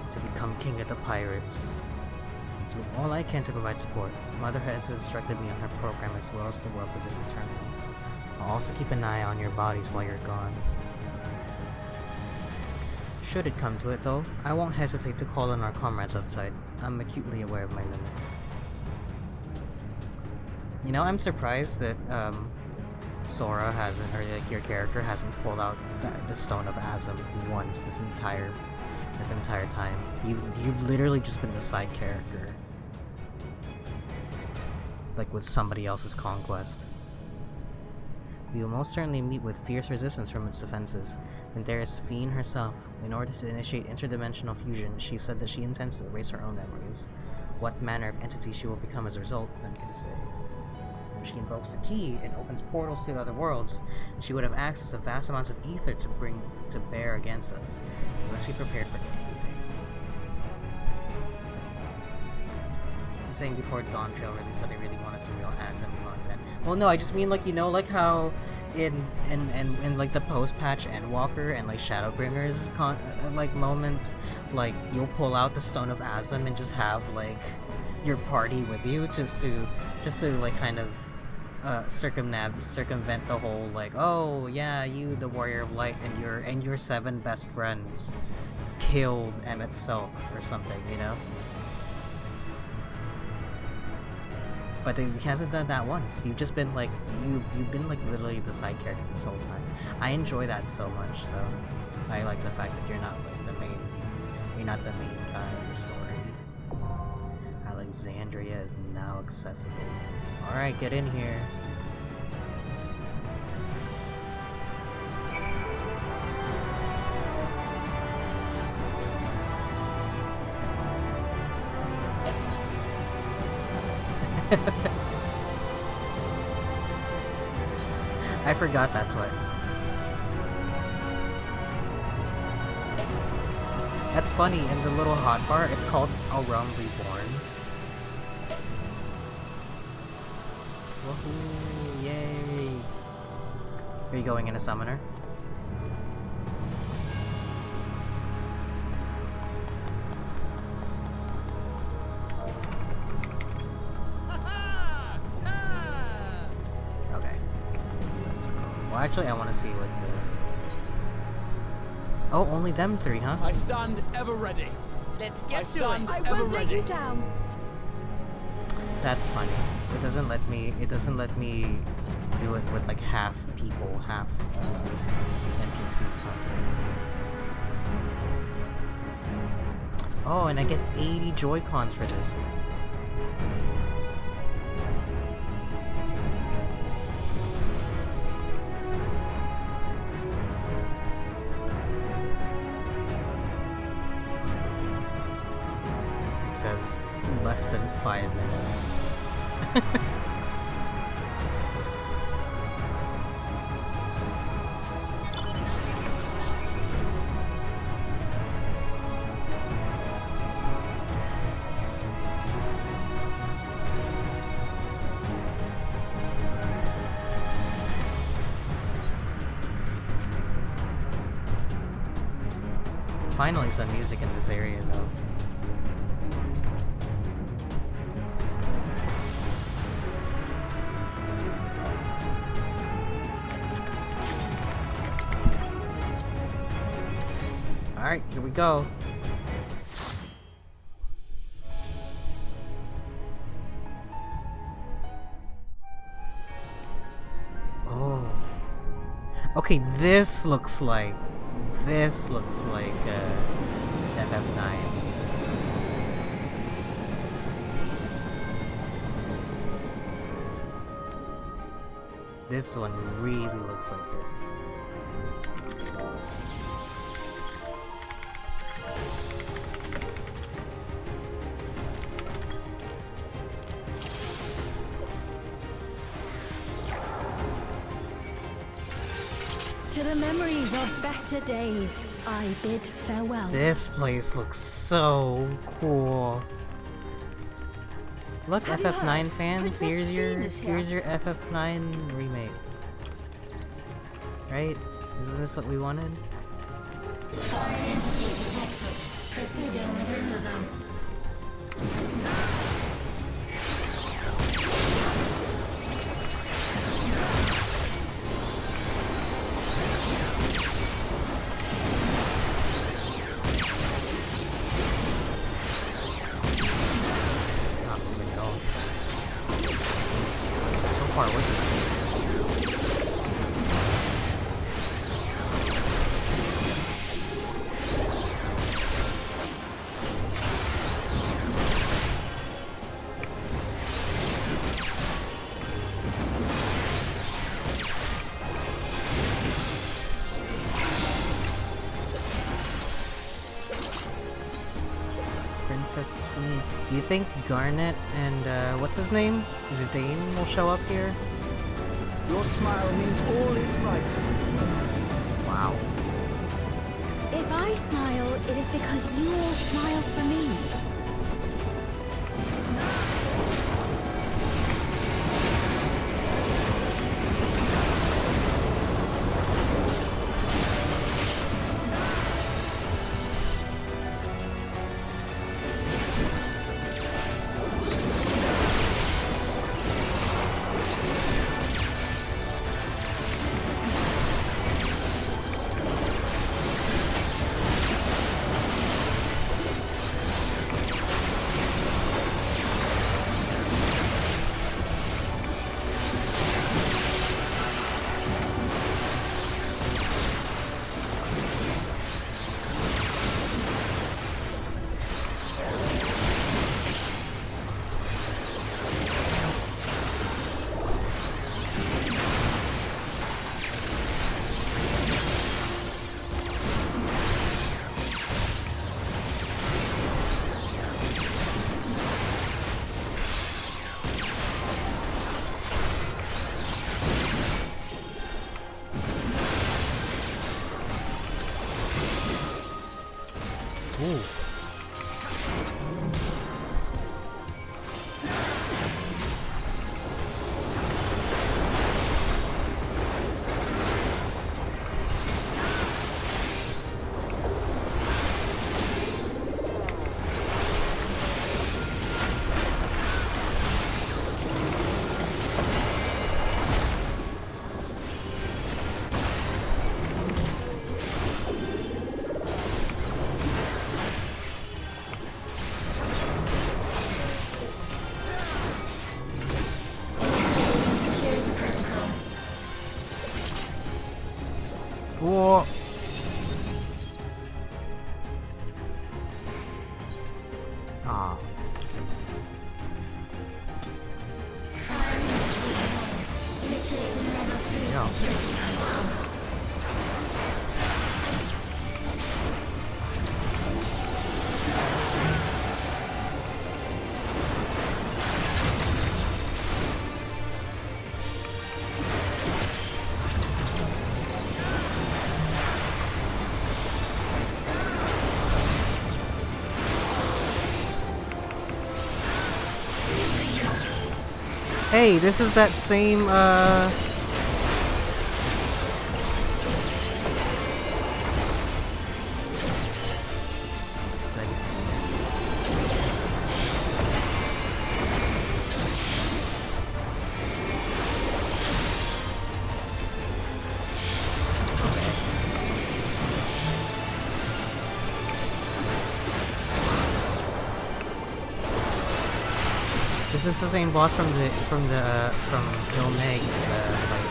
To become king of the pirates. Do all I can to provide support. Mother has instructed me on her program as well as the work within the terminal. I'll also keep an eye on your bodies while you're gone. Should it come to it though, I won't hesitate to call on our comrades outside. I'm acutely aware of my limits. You know, I'm surprised that Sora hasn't, or like your character hasn't pulled out the Stone of Azim once this entire time. You've literally just been the side character. Like with somebody else's conquest. We will most certainly meet with fierce resistance from its defenses. And there is Sphene herself. In order to initiate interdimensional fusion, she said that she intends to erase her own memories. What manner of entity she will become as a result, none can say. If she invokes the key and opens portals to other worlds, she would have access to vast amounts of ether to bring to bear against us. We must be prepared for anything. I was saying before Dawntrail released that I really wanted some real Azim content. Well, no, I just mean like, you know, like how in like the post-patch Endwalker and like Shadowbringers like moments, like you'll pull out the Stone of Azim and just have like your party with you just to like kind of circumvent the whole like, oh yeah, you the Warrior of Light and your 7 best friends killed Emmett Silk or something, you know? But he hasn't done that once. You've just been like, you've been like literally the side character this whole time. I enjoy that so much though. I like the fact that you're not like the main guy in the story. Alexandria is now accessible. Alright, get in here. I forgot that's what. That's funny, in the little hotbar, it's called A Realm Reborn. Woohoo, yay! Are you going in a summoner? Actually, I want to see what the... Oh, only them 3, huh? I stand ever ready. Let's get to it. I won't let you down. That's funny. It doesn't let me do it with like half people, half NPCs, huh? Oh, and I get 80 Joy-Cons for this. less than 5 minutes. Finally some music in this area though. Alright, here we go. Oh. Okay, this looks like FF9. This one really looks like it. To the memories of better days, I bid farewell. This place looks so cool. Look, Have you FF9 heard? fans, Princess Fiend is here. here's your FF9 remake. Right? Isn't this what we wanted? Foreign entity detected. Proceeding with removal. Not moving at all. So far away from me. Princess Fiend. Do you think Garnet and what's his name? Zidane will show up here? Your smile means all is right. Wow. If I smile, it is because you all smile for me. Ooh. Whoa. Ah. Yeah. Hey, this is that same, This is the same boss from Bill Meg fight.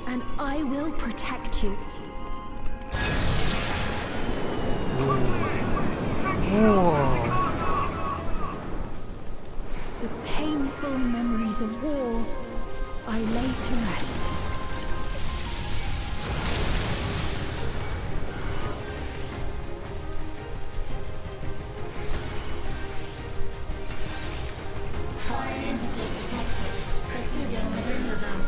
And I will protect you. The painful memories of war I lay to rest. Foreign entities detected. Proceeding within the zone.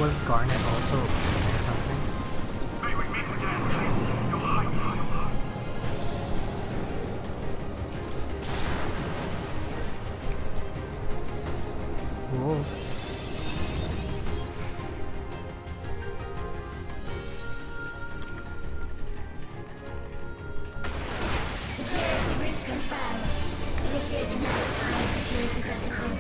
Was Garnet also or something? Whoa. Security breach confirmed. Initiating high security protocol.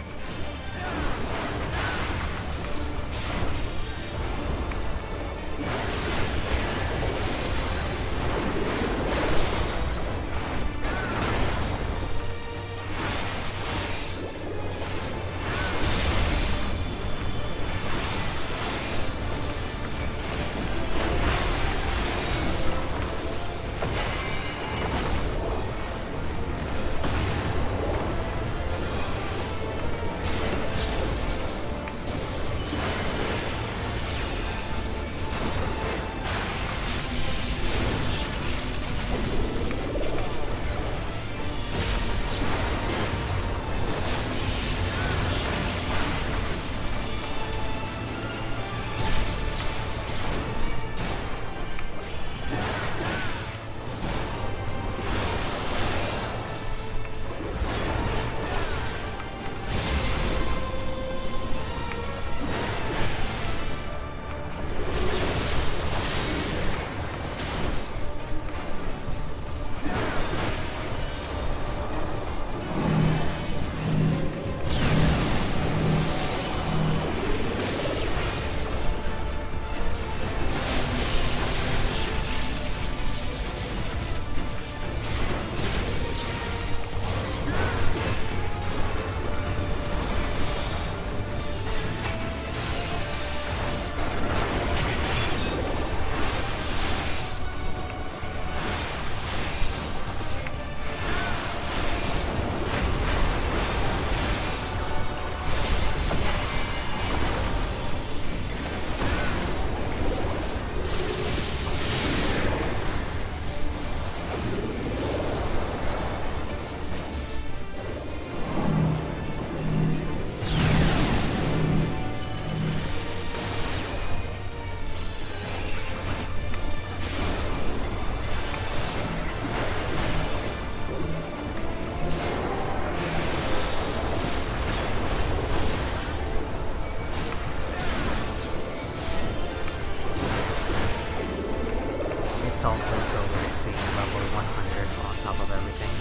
It's also so weird seeing level 100 on top of everything.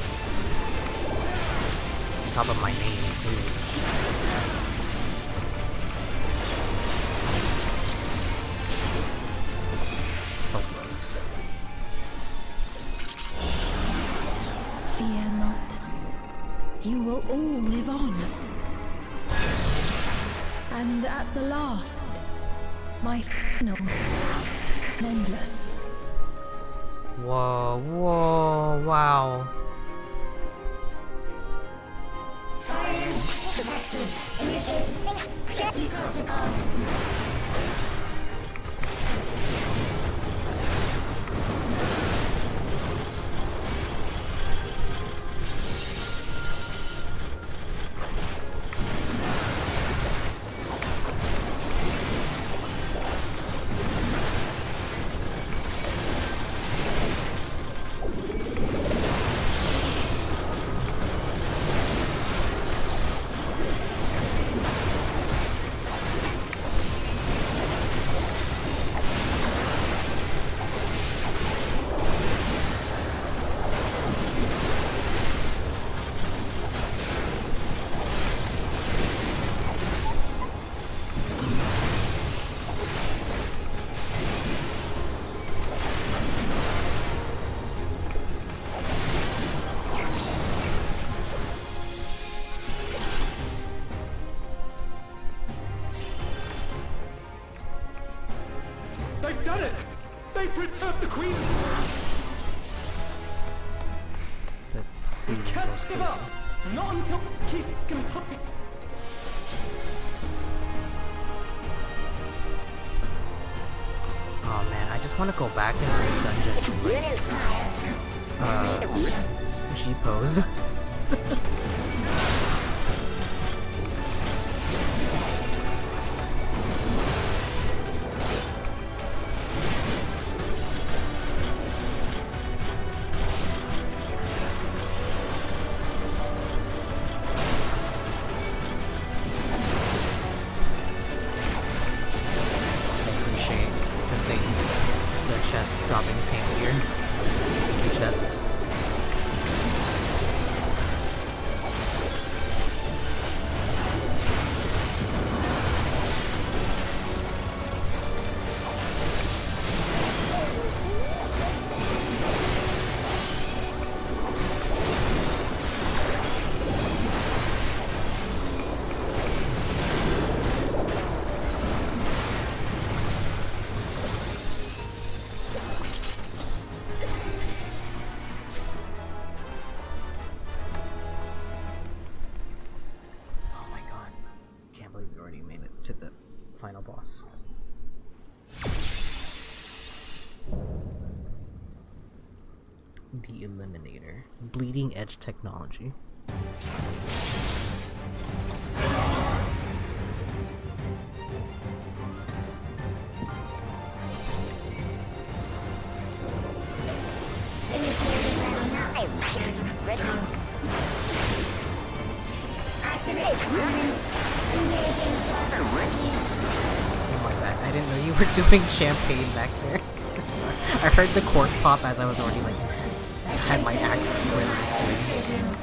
On top of my name, too. So close. Fear not. You will all live on. And at the last, my final, endless. Whoa, whoa, wow. Fire detected. Initiating security protocol. They've done it! They've returned the Queen! The ceiling goes Give crazy. up! Not until Keith can put it. Oh man, I just want to go back into this dungeon and like, G-pose. hit the final boss. The Eliminator. Bleeding Edge Technology. Oh my bad, I didn't know you were doing champagne back there. Sorry. I heard the cork pop as I was already like had my axe ready to swing.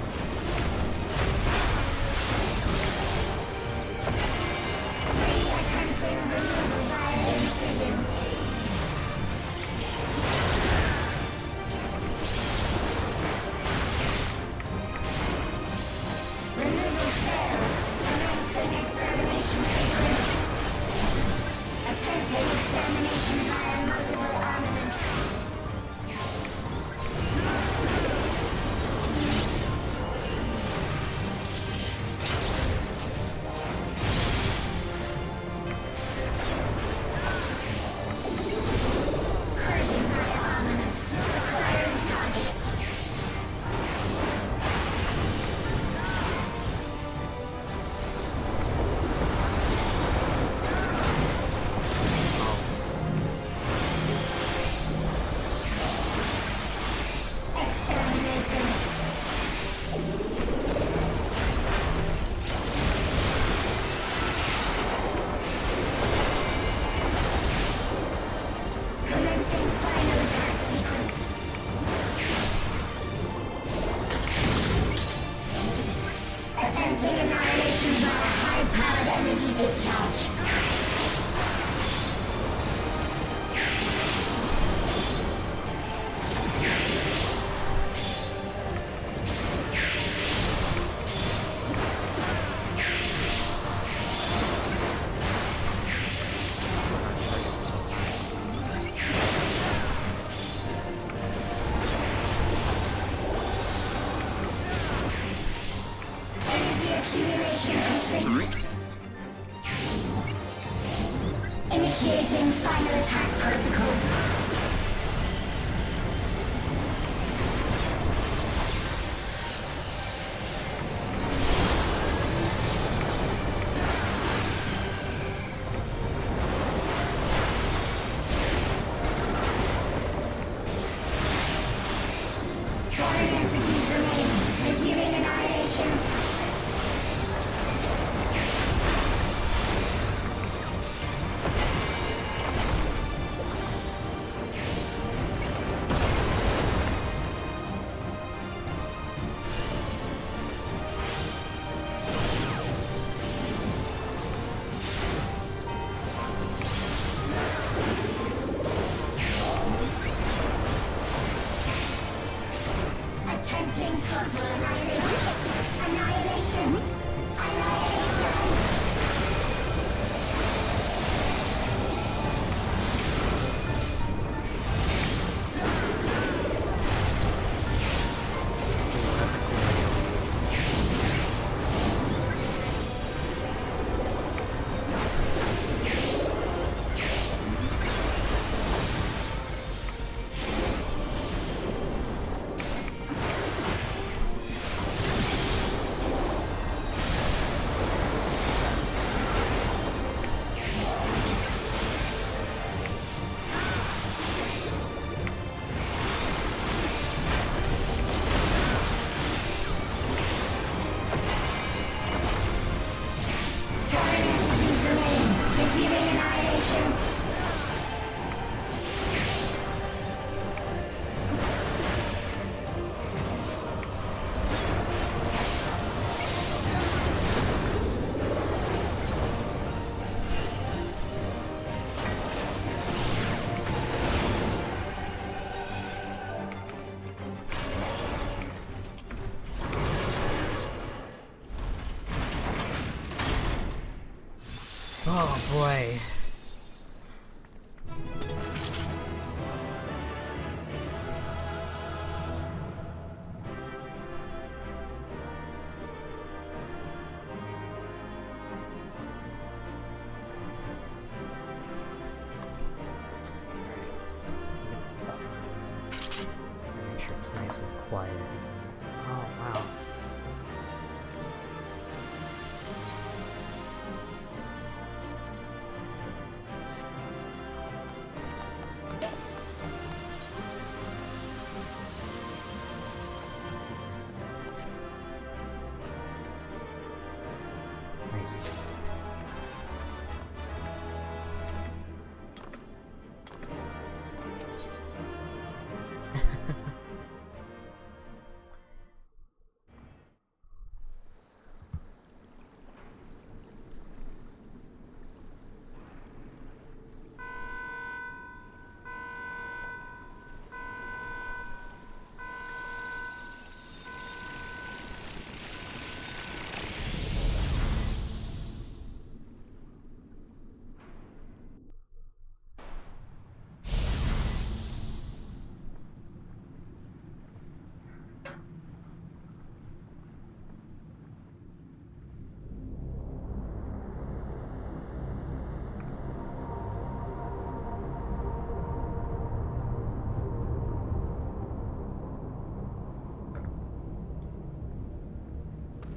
Initiating final attack protocol. Foreign entities remain. Resuming annihilation. Attempting total annihilation. Annihilation. That's a cool idea. Foreign entities remain. Resuming annihilation. Oh boy. seems nice and quiet. Oh, wow. Nice.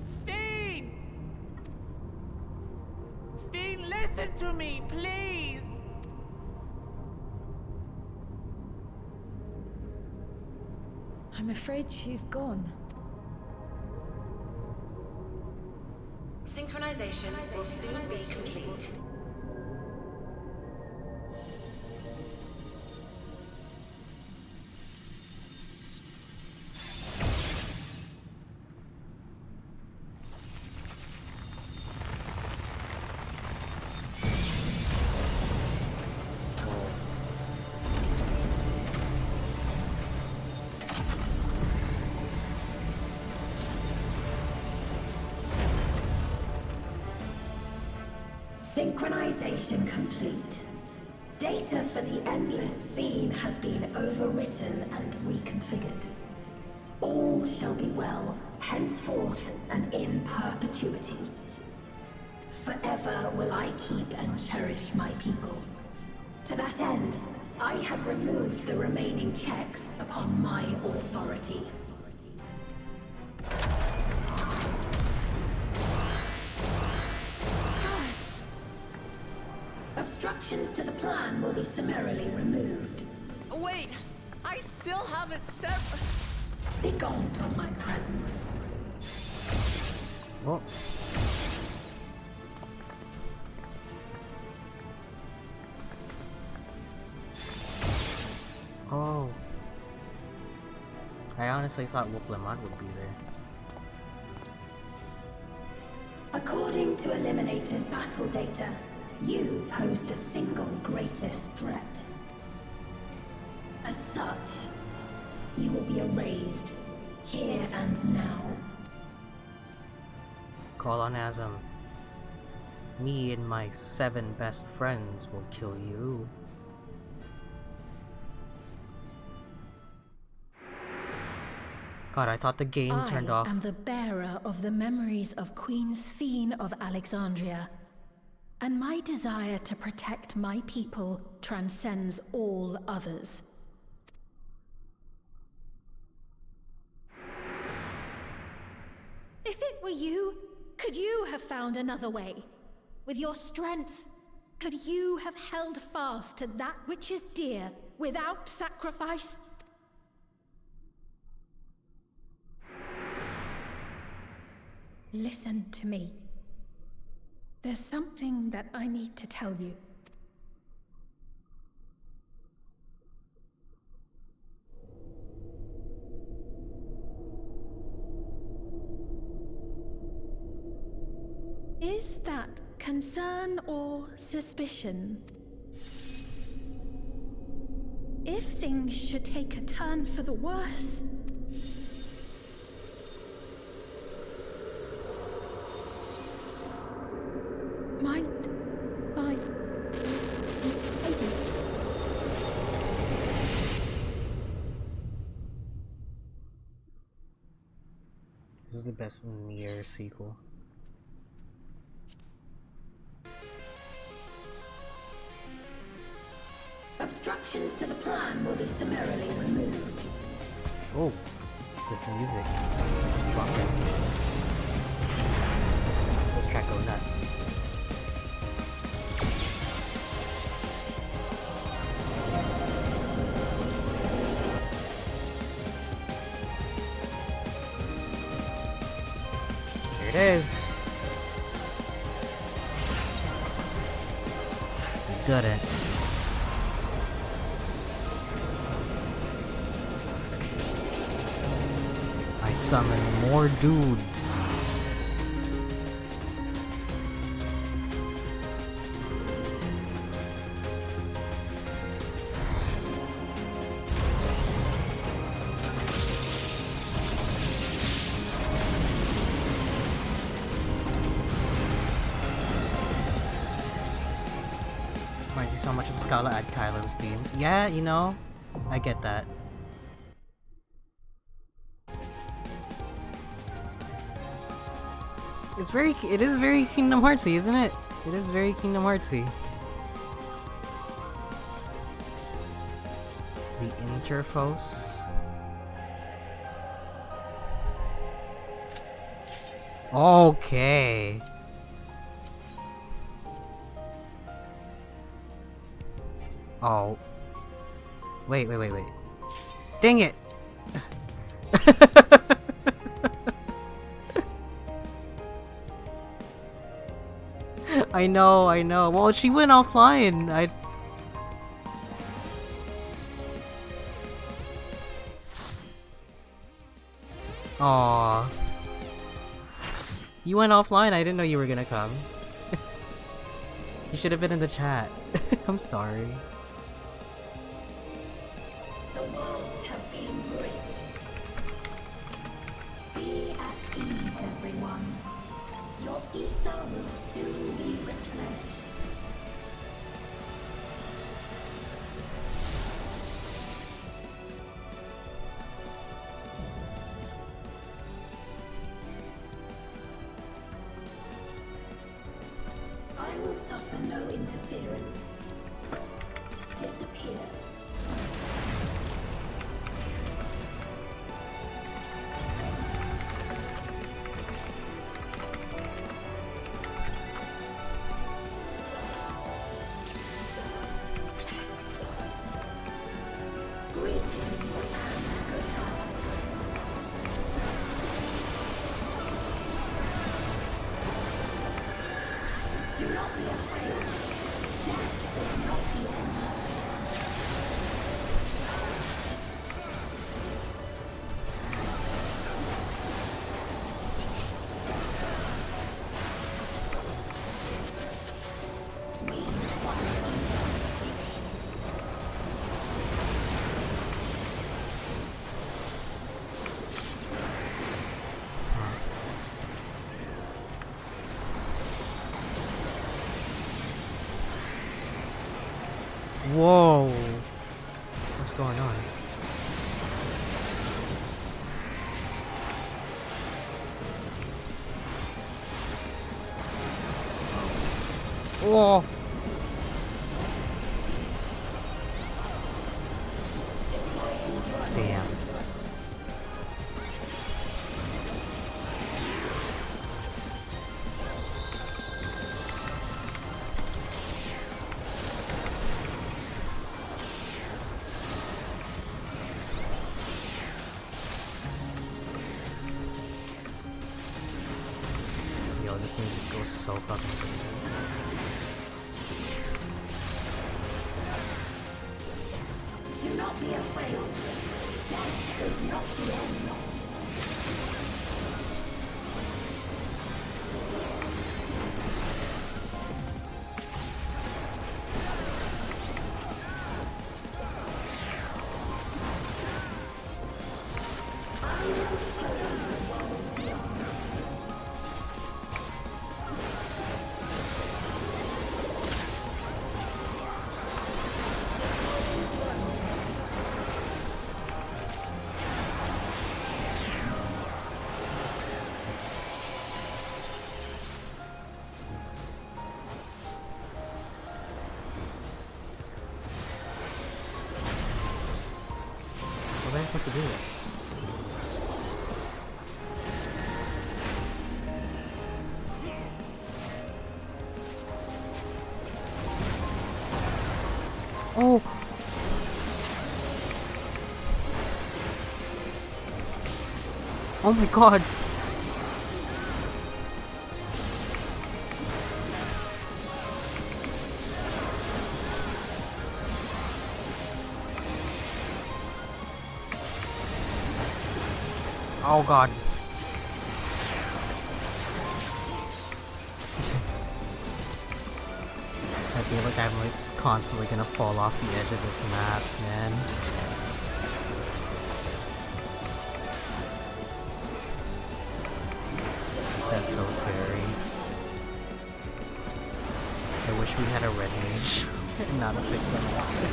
Steen! Steen, listen to me, please! I'm afraid she's gone. Synchronization will soon be complete. Synchronization complete. Data for the Endless Fiend has been overwritten and reconfigured. All shall be well, henceforth and in perpetuity. Forever will I keep and cherish my people. To that end, I have removed the remaining checks upon my authority. Obstructions to the plan will be summarily removed. Wait! I still haven't set... Be gone from my presence. Oh. Oh. I honestly thought Wuklamant would be there. According to Eliminator's battle data, you pose the single greatest threat. As such, you will be erased, here and now. Call on Azam. Me and my 7 best friends will kill you. God, I thought the game turned off. I am the bearer of the memories of Queen Sphene of Alexandria, and my desire to protect my people transcends all others. If it were you, could you have found another way? With your strength, could you have held fast to that which is dear without sacrifice? Listen to me. There's something that I need to tell you. Is that concern or suspicion? If things should take a turn for the worse, might I... This is the best Nier sequel. Obstructions to the plan will be summarily removed. Oh, this music. Bumping. This track go nuts. Here it is. We got it. I summon more dudes. Reminds you so much of Scala at Kylo's theme. Yeah, you know, I get that. It is very Kingdom Heartsy, isn't it? It is very Kingdom Heartsy. The Interphos. Okay. Oh. Wait. Dang it! I know. Well, she went offline. Aww. You went offline. I didn't know you were gonna come. You should have been in the chat. I'm sorry. The worlds have been bridged. Be at ease, everyone. Your ether will soon be replenished. I will suffer no interference. Disappear. Whoa. What's going on? Whoa. Damn. Yo, this music goes so fucking good. Do not be afraid. Death is not the end. What am I supposed to do? Oh! Oh my god! Oh god. I feel like I'm like constantly gonna fall off the edge of this map, man. That's so scary. I wish we had a red mage and not a big monster.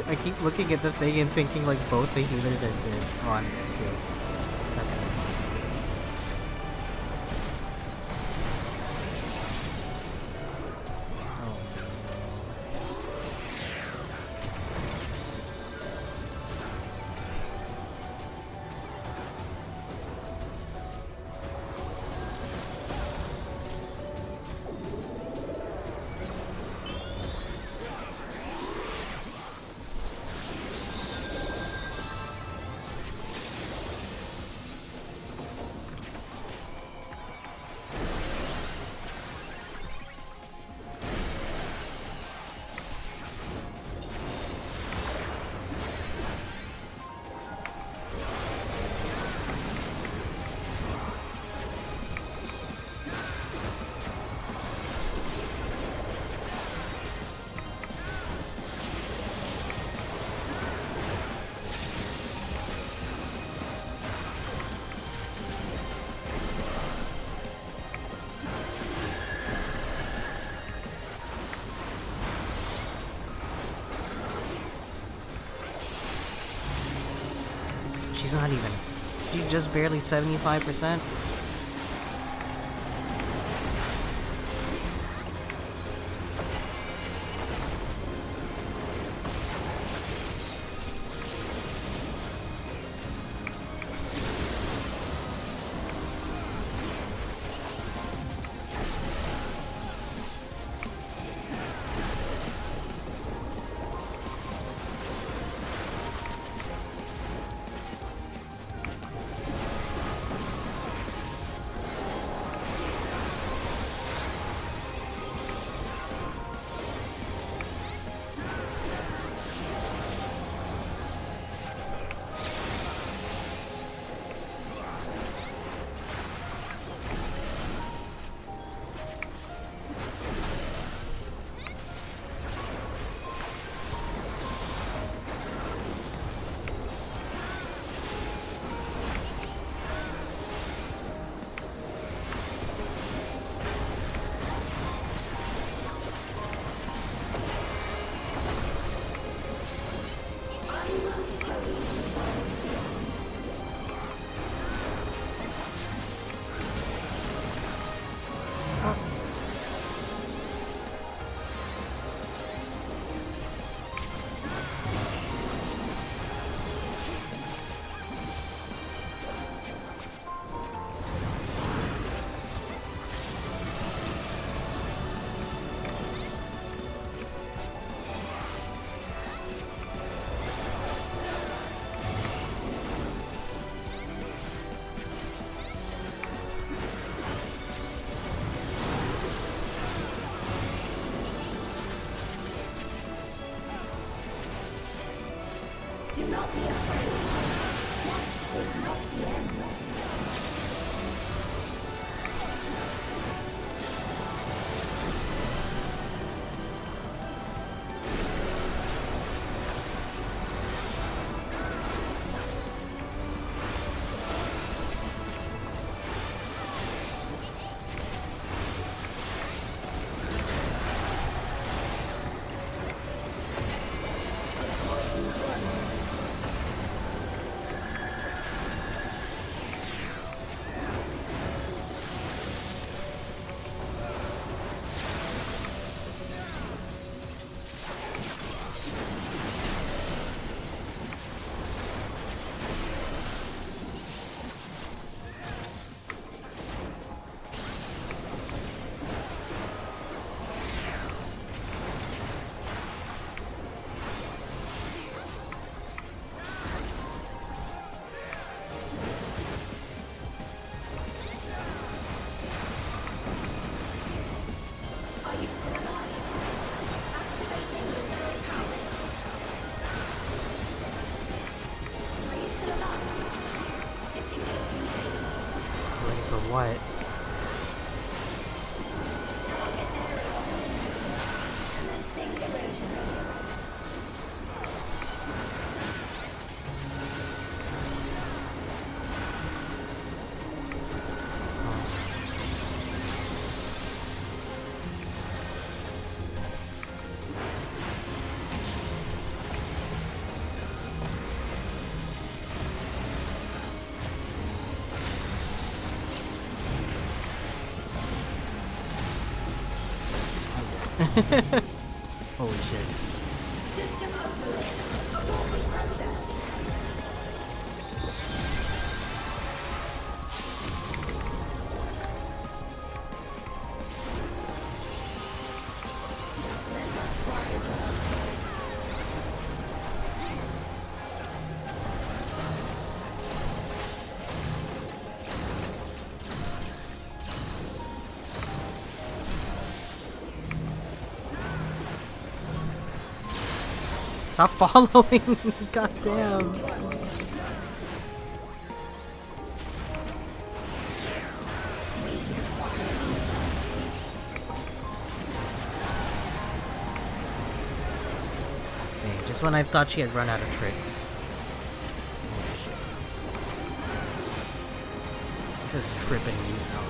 I keep looking at the thing and thinking like both the healers are dead. Oh, I'm dead too. Okay. Oh She's not even. She's just barely 75%. Do not be afraid. Death is not the end. what? Holy shit. Stop following! Goddamn! Dang, just when I thought she had run out of tricks. Holy shit. This is tripping me out.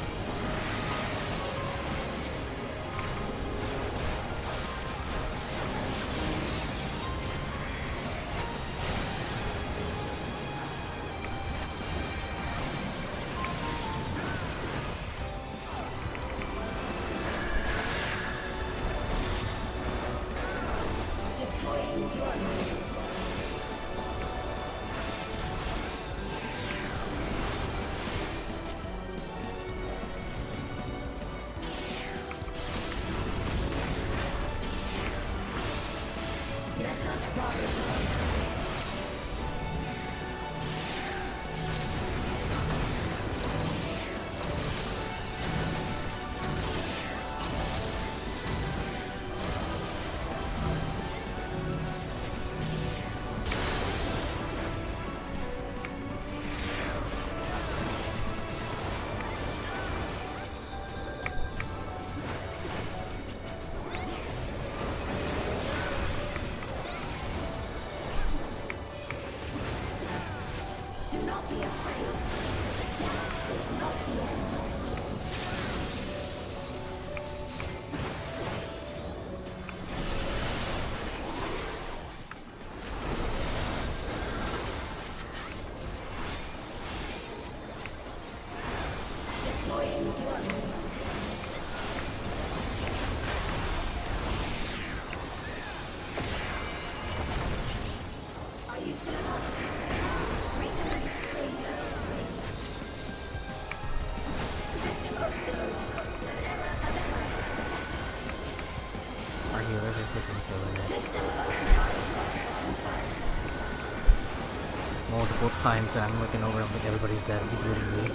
Multiple times I'm looking over, I'm like, everybody's dead, including me.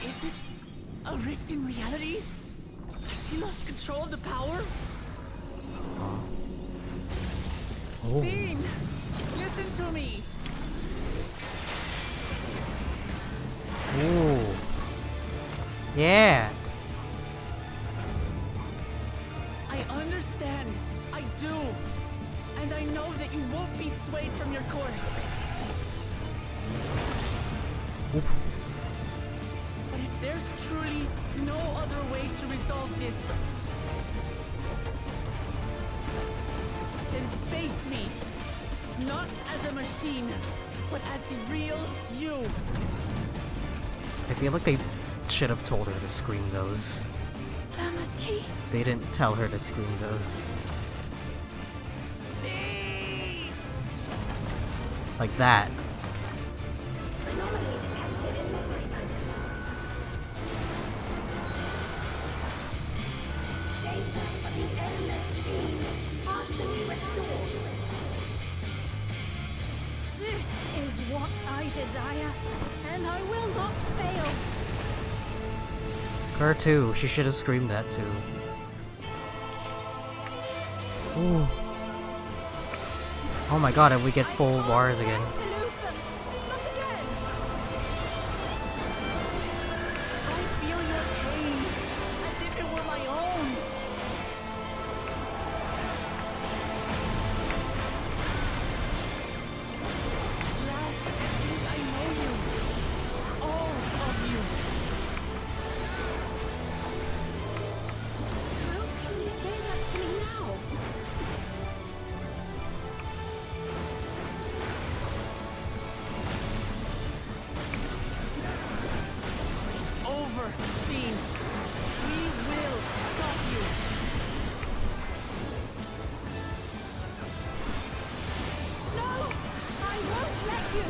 Is this a rift in reality? Has she lost control of the power? Oh. Steen, listen to me. Ooh. Yeah. I understand. I do. And I know that you won't be swayed from your course. Oop. But if there's truly no other way to resolve this, then face me. Not as a machine, but as the real you. I feel like they should have told her to scream those. Lamachi. They didn't tell her to scream those. Like that. This is what I desire. and I will not fail. Her too. She should have screamed that too. Ooh. Oh my god, if we get full bars again. To lose them. Not again. I feel your pain, as if it were my own. Last, I think I know you. All of you. How can you say that to me now? It's over, Steen. We will stop you. No! I won't let you!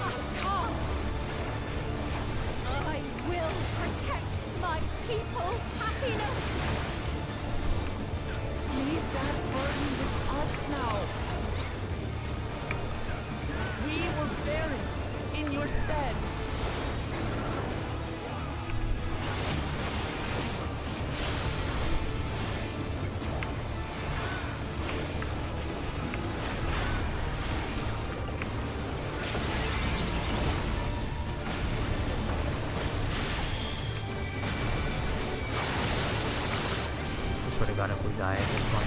I can't! I will protect my people's happiness! Leave that burden with us now. We will bear it in your stead. I swear to god if we die at this point.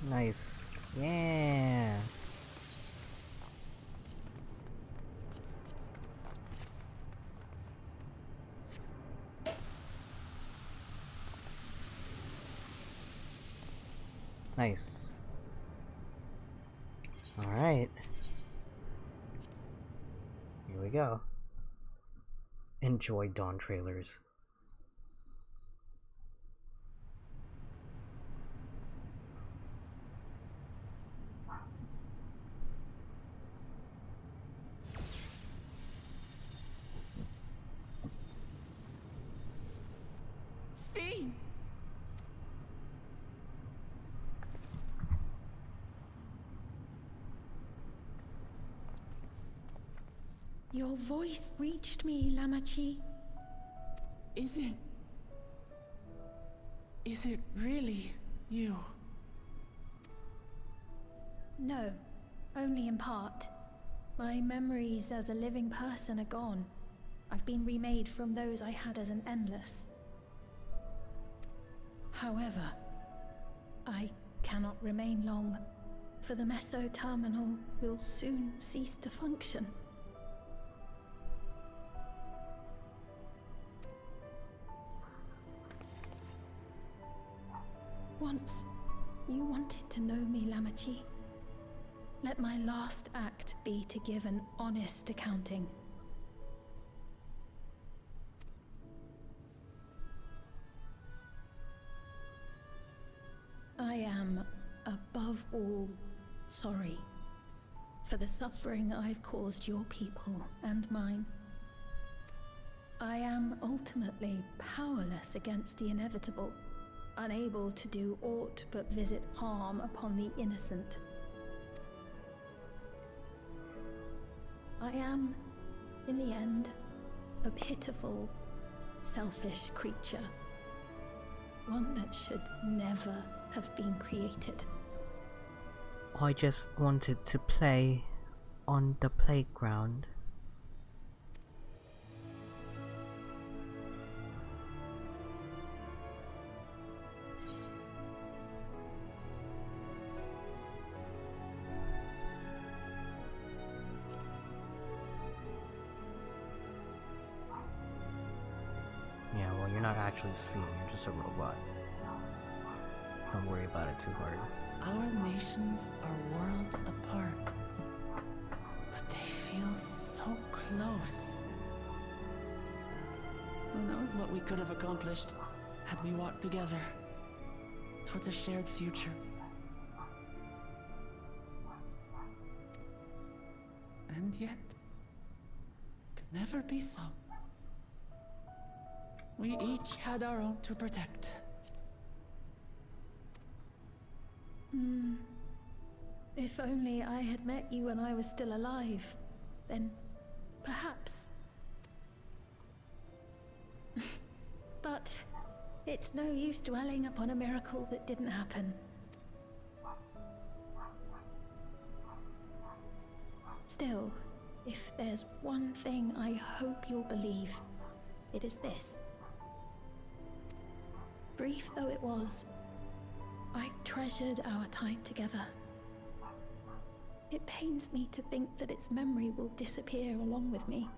Nice. Yeah. Nice. Alright. Here we go. Enjoy Dawn trailers. Steen! Your voice reached me, Lamachi. Is it really you? No, only in part. My memories as a living person are gone. I've been remade from those I had as an endless. However, I cannot remain long, for the Meso Terminal will soon cease to function. Once, you wanted to know me, Lamachi. Let my last act be to give an honest accounting. I am, above all, sorry for the suffering I've caused your people and mine. I am ultimately powerless against the inevitable, unable to do aught but visit harm upon the innocent. I am, in the end, a pitiful, selfish creature. One that should never have been created. I just wanted to play on the playground. Yeah, well, you're not actually Sphene, you're just a robot. Don't worry about it too hard. Our nations are worlds apart. close. Who knows what we could have accomplished had we walked together towards a shared future. And yet, it could never be so. We each had our own to protect. If only I had met you when I was still alive, then perhaps. But it's no use dwelling upon a miracle that didn't happen. Still, if there's one thing I hope you'll believe, it is this. Brief though it was, I treasured our time together. It pains me to think that its memory will disappear along with me.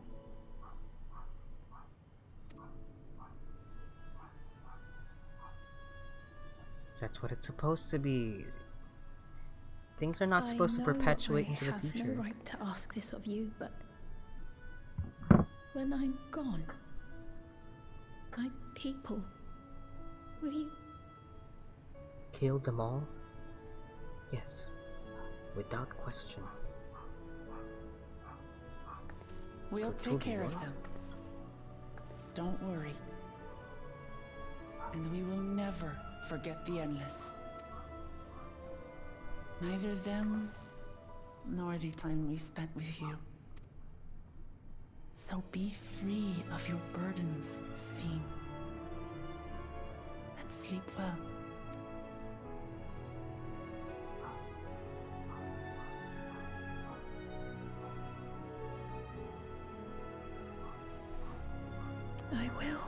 That's what it's supposed to be. Things are not supposed to perpetuate into the future. I have no right to ask this of you, but when I'm gone, my people, will you kill them all? Yes, without question. We'll take care of them. Don't worry. And we will never forget the Endless. Neither them, nor the time we spent with you. So be free of your burdens, Sphene. And sleep well. I will.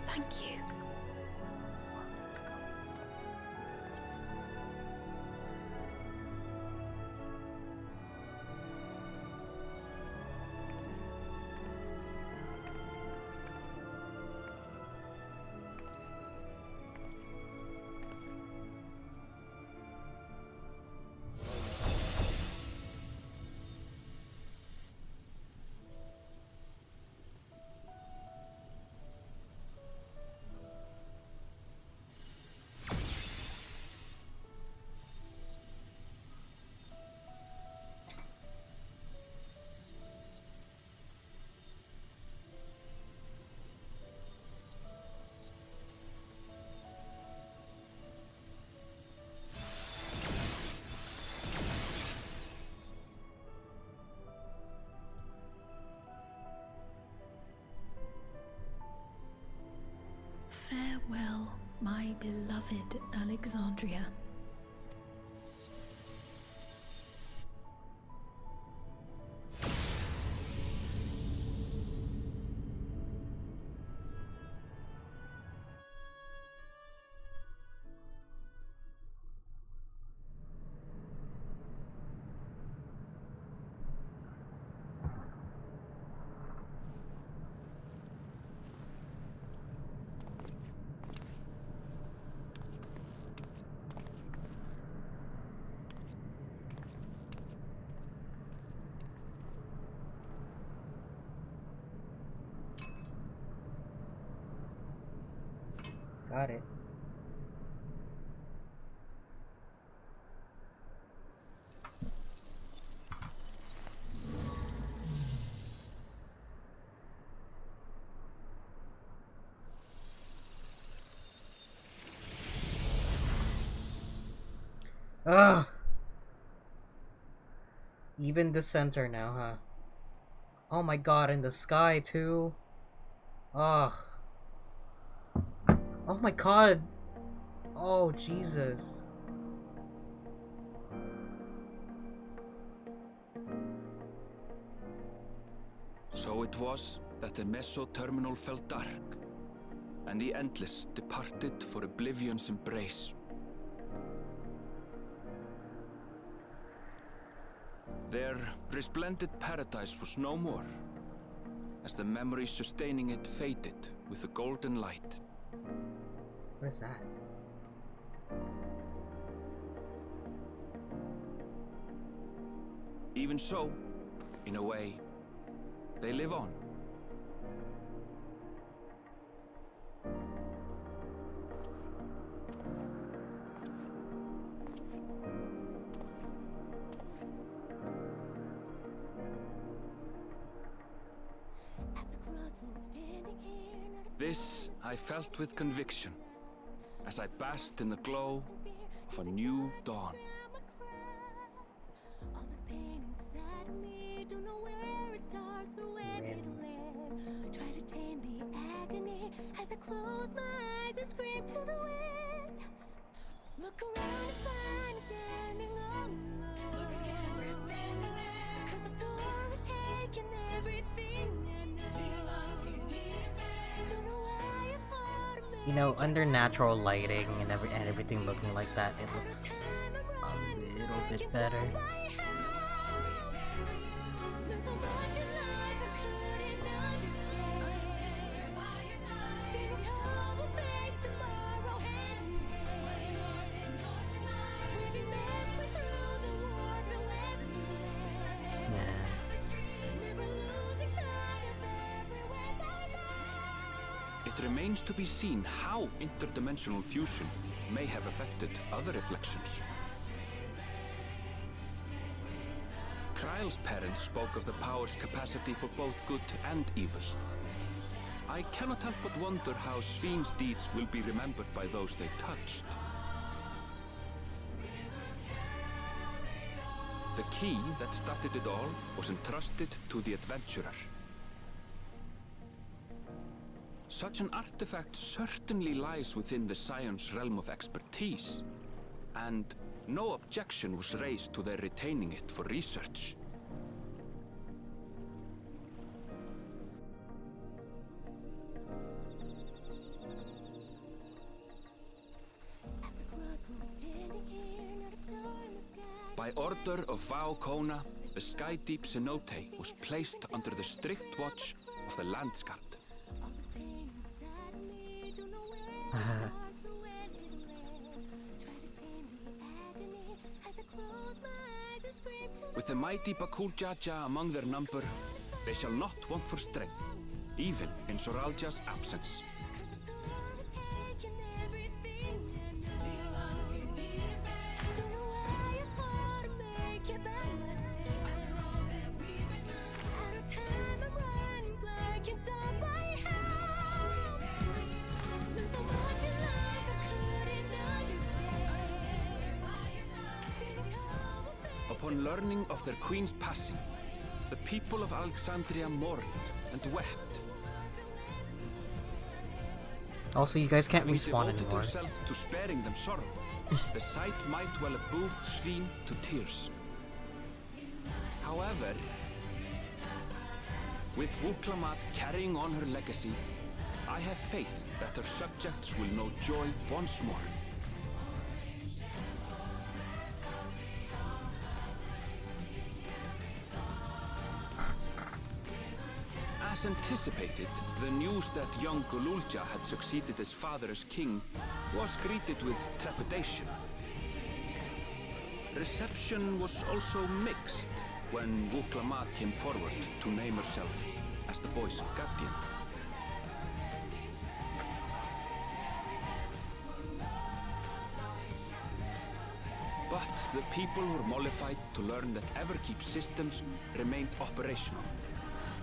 Thank you. Farewell, my beloved Alexandria. Got it. Ugh. Even the center now, huh? Oh my god, in the sky too. Ugh. Oh my god! Oh, Jesus. So it was that the Meso-terminal fell dark, and the Endless departed for oblivion's embrace. Their resplendent paradise was no more, as the memory sustaining it faded with the golden light. What is that? Even so, in a way, they live on. This I felt with conviction as I basked in the glow of a new dawn. Try to tame the agony as I close my eyes and scream to the wind. Look around and find me standing all alone. Look again, we're standing there. 'Cause the storm has taken everything and nothing else you need back. Don't know why I thought of me. You know, under natural lighting and everything looking like that, it looks a little bit better. It remains to be seen how interdimensional fusion may have affected other reflections. Kryle's parents spoke of the power's capacity for both good and evil. I cannot help but wonder how Svin's deeds will be remembered by those they touched. The key that started it all was entrusted to the adventurer. Such an artifact certainly lies within the Scion's realm of expertise, and no objection was raised to their retaining it for research. By order of Vau Kona, the Sky Deep cenote was placed under the strict watch of the Landsguard. With the mighty Bakul Jaja among their number, they shall not want for strength, even in Soralja's absence. Upon learning of their queen's passing, the people of Alexandria mourned and wept. Also, you guys can't Having respawn devoted anymore. themselves to sparing them sorrow, the sight might well have moved Svin to tears. However, with Wuklamat carrying on her legacy, I have faith that her subjects will know joy once more. As anticipated, the news that young Gululja had succeeded his father as king was greeted with trepidation. Reception was also mixed when Wuklamat came forward to name herself as the boy's guardian. But the people were mollified to learn that Everkeep systems remained operational,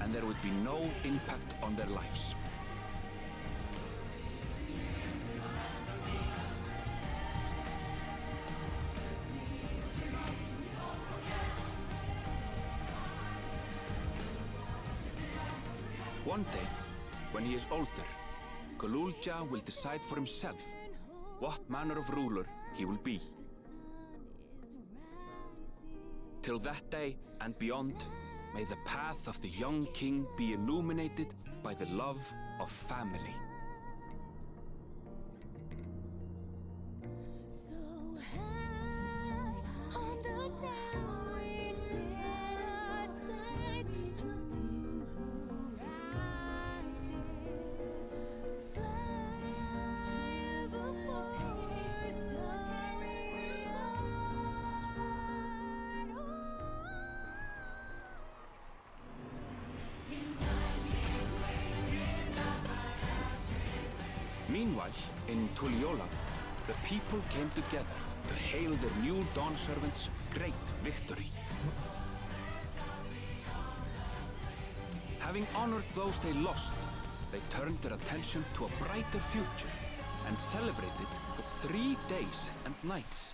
and there would be no impact on their lives. One day, when he is older, Gululja will decide for himself what manner of ruler he will be. Till that day and beyond, may the path of the young king be illuminated by the love of family. Meanwhile, in Tuliyola, the people came together to hail their new Dawn Servant's great victory. Having honored those they lost, they turned their attention to a brighter future and celebrated for 3 days and nights.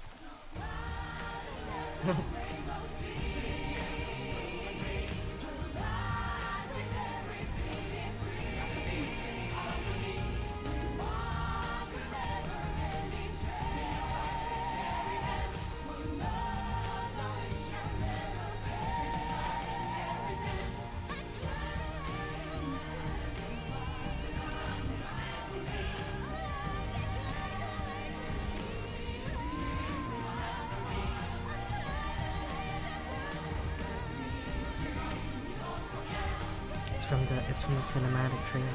It's from the cinematic trailer.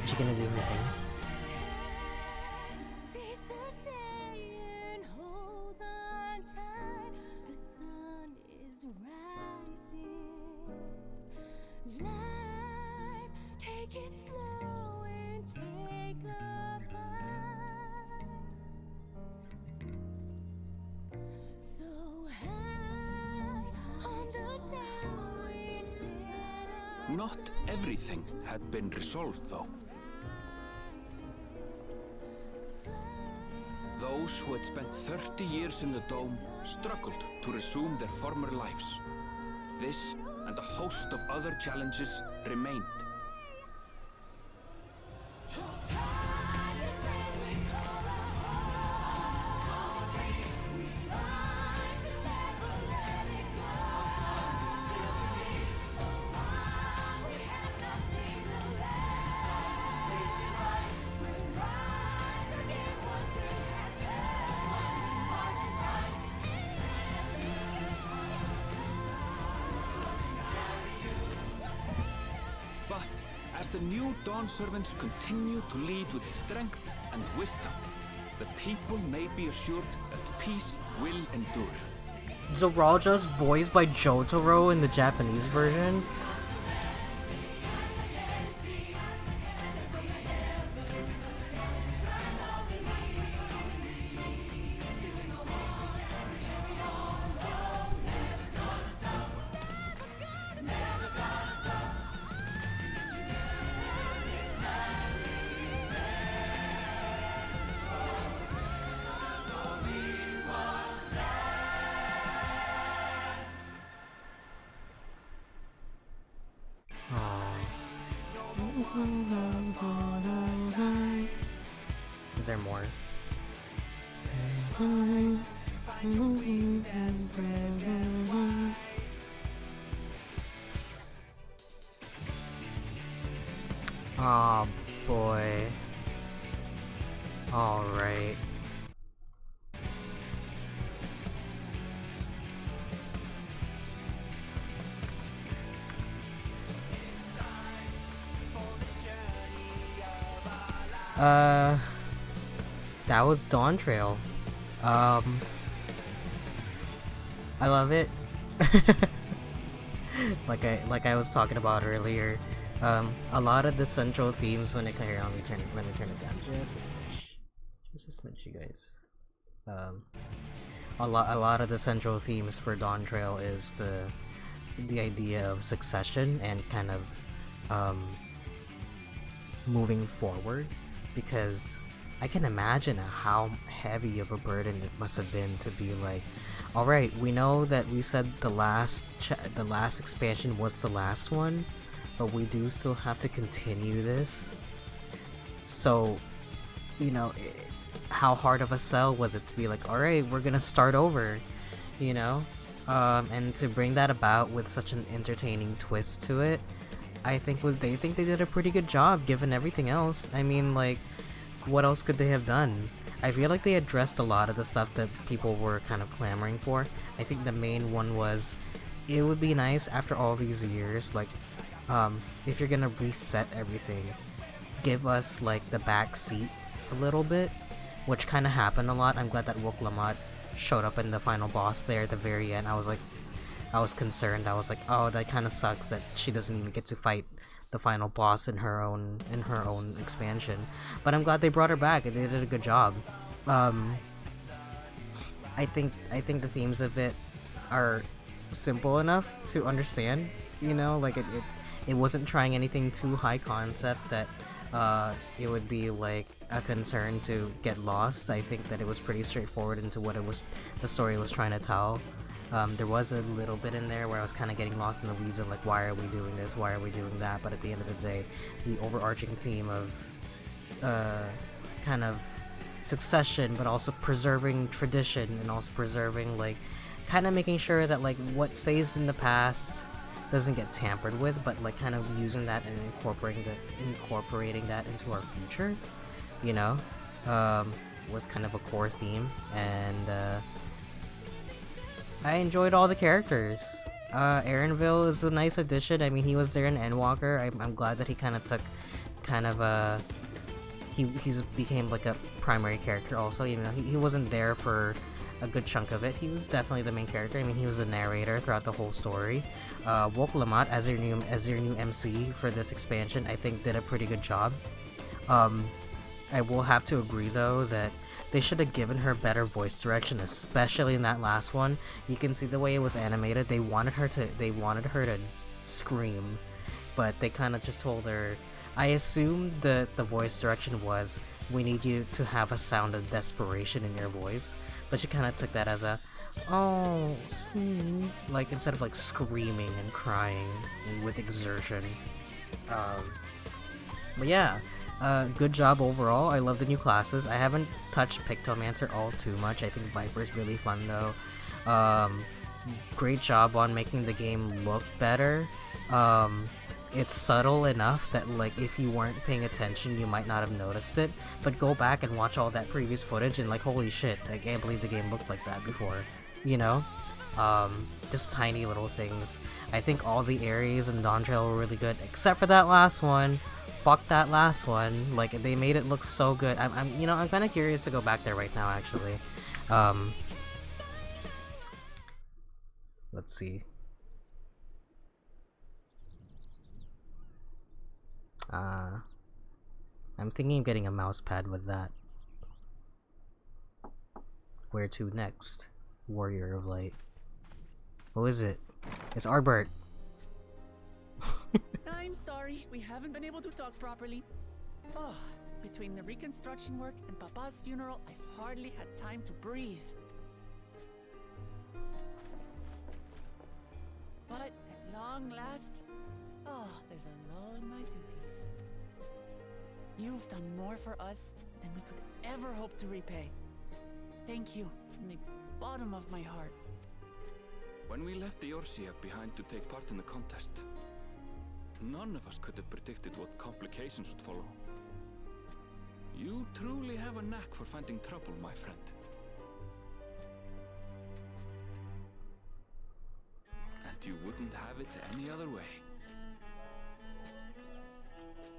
Is she gonna do her thing? Seize the day and hold on tight. The sun is rising. Life, take it slow and take a bite. So high on the down we sit. Not everything had been resolved, though. Those who had spent 30 years in the Dome struggled to resume their former lives. This and a host of other challenges remained. But as the new Dawn Servants continue to lead with strength and wisdom, the people may be assured that peace will endure. Zoraja's voiced by Jotaro in the Japanese version. Is there more? Oh boy. Alright. That was Dawntrail. I love it. like I was talking about earlier. A lot of the central themes when it comes here, let me turn it down just a smidge, you guys. A lot of the central themes for Dawntrail is the idea of succession and kind of moving forward, because I can imagine how heavy of a burden it must have been to be like, alright, we know that we said the last expansion was the last one, but we do still have to continue this. So, you know, how hard of a sell was it to be like, alright, we're gonna start over, you know? And to bring that about with such an entertaining twist to it, I think they did a pretty good job given everything else. I mean, like, what else could they have done? I feel like they addressed a lot of the stuff that people were kind of clamoring for. I think the main one was, it would be nice after all these years, like, if you're gonna reset everything, give us, like, the back seat a little bit, which kind of happened a lot. I'm glad that Wook Lamont showed up in the final boss there at the very end. I was concerned. I was like, oh, that kind of sucks that she doesn't even get to fight the final boss in her own expansion. But I'm glad they brought her back, and they did a good job. I think the themes of it are simple enough to understand. You know, like it wasn't trying anything too high concept that it would be like a concern to get lost. I think that it was pretty straightforward into what the story was trying to tell. There was a little bit in there where I was kind of getting lost in the weeds of like, why are we doing this, why are we doing that, but at the end of the day, the overarching theme of kind of succession, but also preserving tradition, and also preserving like kind of making sure that like what stays in the past doesn't get tampered with, but like kind of using that and incorporating that into our future, you know, was kind of a core theme. And I enjoyed all the characters. Aaronville is a nice addition. I mean, he was there in Endwalker. I'm glad that he kind of took he's became like a primary character also, even though he wasn't there for a good chunk of it. He was definitely the main character. I mean, he was the narrator throughout the whole story. Woke Lamont as your new MC for this expansion, I think did a pretty good job. I will have to agree though that they should have given her better voice direction, especially in that last one. You can see the way it was animated. They wanted her to scream, but they kind of just told her. I assume the voice direction was, we need you to have a sound of desperation in your voice, but she kind of took that as a, oh, sweet, like instead of like screaming and crying with exertion. But yeah, good job overall. I love the new classes. I haven't touched Pictomancer all too much. I think Viper's really fun though. Great job on making the game look better. It's subtle enough that like if you weren't paying attention you might not have noticed it, but go back and watch all that previous footage and like, holy shit, I can't believe the game looked like that before, you know? Just tiny little things. I think all the areas in Dawntrail were really good, except for that last one. Fuck that last one. Like, they made it look so good. I'm kind of curious to go back there right now, actually. Let's see. I'm thinking of getting a mouse pad with that. Where to next? Warrior of Light. Who is it? It's Arbert. I'm sorry, we haven't been able to talk properly. Oh, between the reconstruction work and Papa's funeral, I've hardly had time to breathe. But at long last, there's a lull in my duties. You've done more for us than we could ever hope to repay. Thank you from the bottom of my heart. When we left the Eorzea behind to take part in the contest, none of us could have predicted what complications would follow. You truly have a knack for finding trouble, my friend. And you wouldn't have it any other way.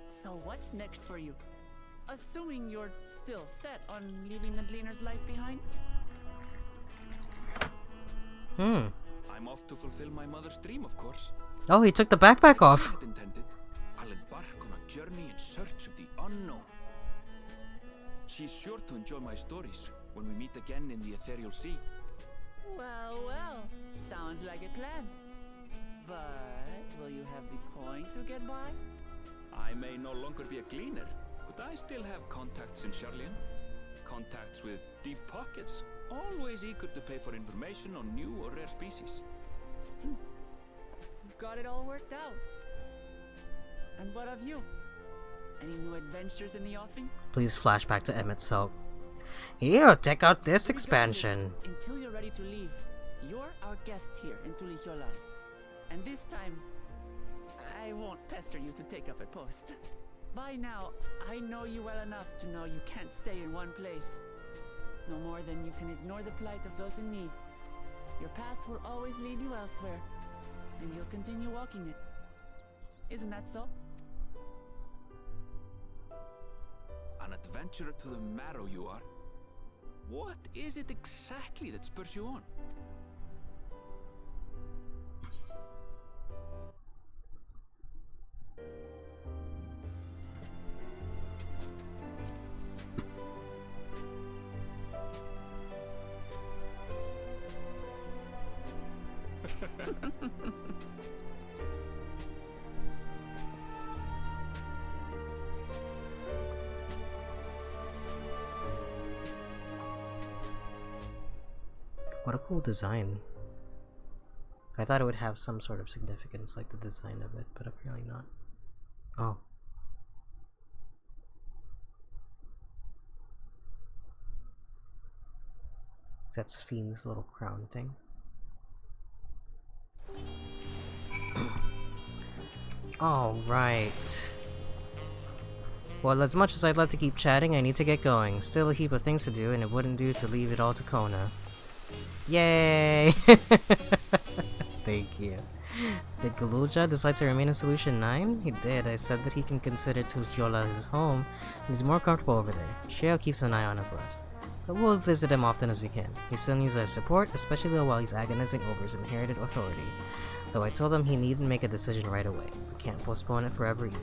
So what's next for you? Assuming you're still set on leaving the Gleaner's life behind? I'm off to fulfill my mother's dream, of course. Oh, he took the backpack off. Intended, I'll embark on a journey in search of the unknown. She's sure to enjoy my stories when we meet again in the ethereal sea. Well, well, sounds like a plan. But will you have the coin to get by? I may no longer be a gleaner, but I still have contacts in Charlian. Contacts with deep pockets, always eager to pay for information on new or rare species. You've got it all worked out. And what of you? Any new adventures in the offing? Please flash back to Emmett Silk. Here, check out this expansion. Until you're ready to leave, you're our guest here in Tulihiola. And this time, I won't pester you to take up a post. By now, I know you well enough to know you can't stay in one place. No more than you can ignore the plight of those in need. Your path will always lead you elsewhere, and you'll continue walking it. Isn't that so? An adventurer to the marrow you are. What is it exactly that spurs you on? What a cool design. I thought it would have some sort of significance, like the design of it, but apparently not. Oh. That's Fiend's little crown thing. Alright. Well, as much as I'd love to keep chatting, I need to get going. Still a heap of things to do, and it wouldn't do to leave it all to Kona. Yay! Thank you. Did Galulja decide to remain in Solution 9? He did. I said that he can consider Tushiola his home, and he's more comfortable over there. Sheo keeps an eye on him for us. But we'll visit him often as we can. He still needs our support, especially while he's agonizing over his inherited authority. Though I told him he needn't make a decision right away. We can't postpone it forever either.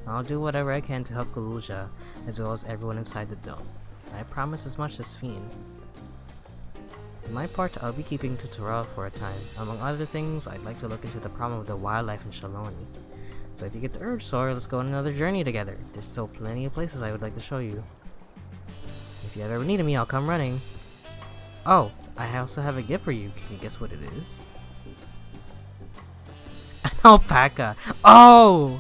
I'll do whatever I can to help Galulja, as well as everyone inside the dome. I promise as much as Fiend. For my part, I'll be keeping Tutorial for a time. Among other things, I'd like to look into the problem of the wildlife in Shaloni. So if you get the urge, Sora, let's go on another journey together. There's still plenty of places I would like to show you. If you ever need me, I'll come running. Oh, I also have a gift for you. Can you guess what it is? An alpaca! Oh!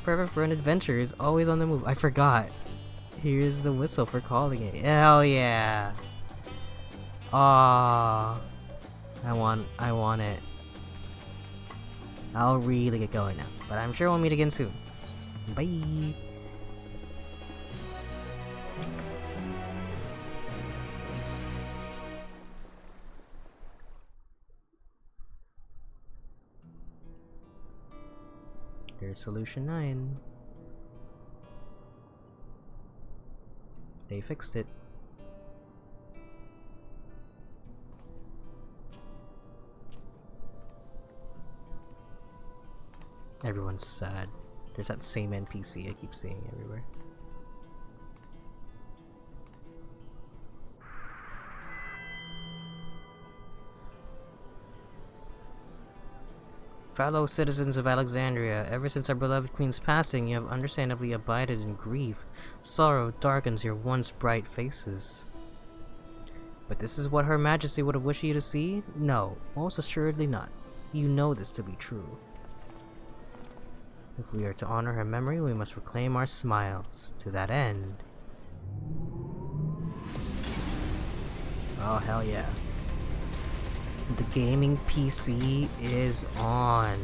Perfect for an adventure, is always on the move. I forgot. Here's the whistle for calling it. Hell yeah! Aww. I want it. I'll really get going now, but I'm sure we'll meet again soon. Bye! Here's Solution 9. They fixed it. Everyone's sad. There's that same NPC I keep seeing everywhere. Fellow citizens of Alexandria, ever since our beloved queen's passing, you have understandably abided in grief. Sorrow darkens your once bright faces. But this is what Her Majesty would have wished you to see? No, most assuredly not. You know this to be true. If we are to honor her memory, we must reclaim our smiles. To that end... Oh, hell yeah. The gaming PC is on.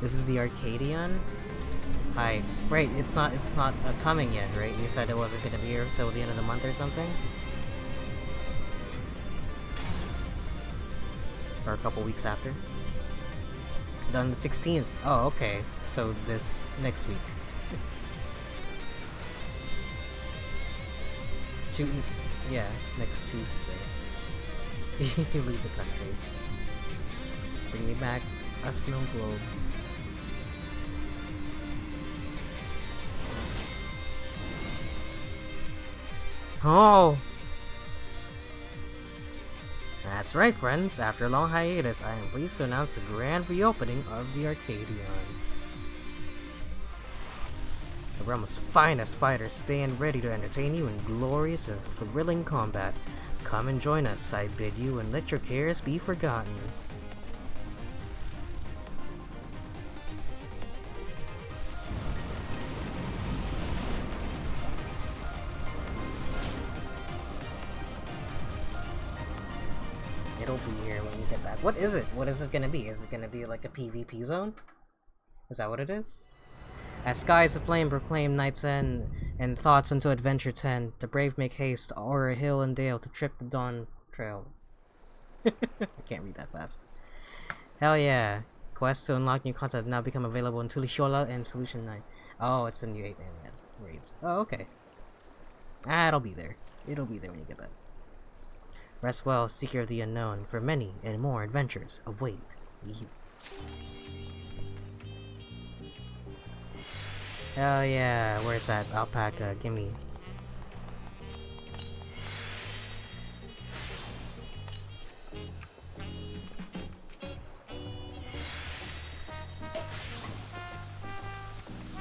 This is the Arcadion? Hi. Right, it's not coming yet, right? You said it wasn't gonna be here till the end of the month or something? Or a couple weeks after? Done the 16th. Oh, okay. So this next week. Yeah, next Tuesday. You leave the country. Bring me back a snow globe. Oh! That's right, friends. After a long hiatus, I am pleased to announce the grand reopening of the Arcadion. The realm's finest fighters stand ready to entertain you in glorious and thrilling combat. Come and join us, I bid you, and let your cares be forgotten. It'll be here when we get back. What is it? What is it gonna be? Is it gonna be like a PvP zone? Is that what it is? As skies aflame proclaim night's end, and thoughts into adventure tend, the brave make haste o'er hill and dale to trip the Dawntrail. I can't read that fast. Hell yeah. Quests to unlock new content now become available in Tulishola and Solution 9. Oh, it's the new 8-man raids. Oh, okay. It'll be there. It'll be there when you get back. Rest well, seeker of the unknown, for many and more adventures await you. Hell yeah, where's that alpaca? Gimme.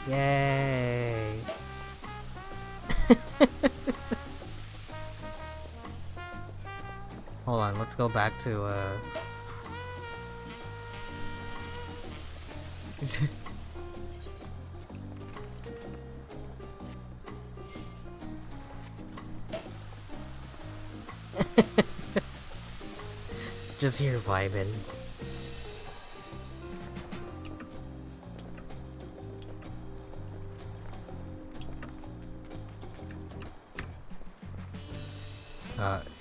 Yay! let's go back to just here vibing.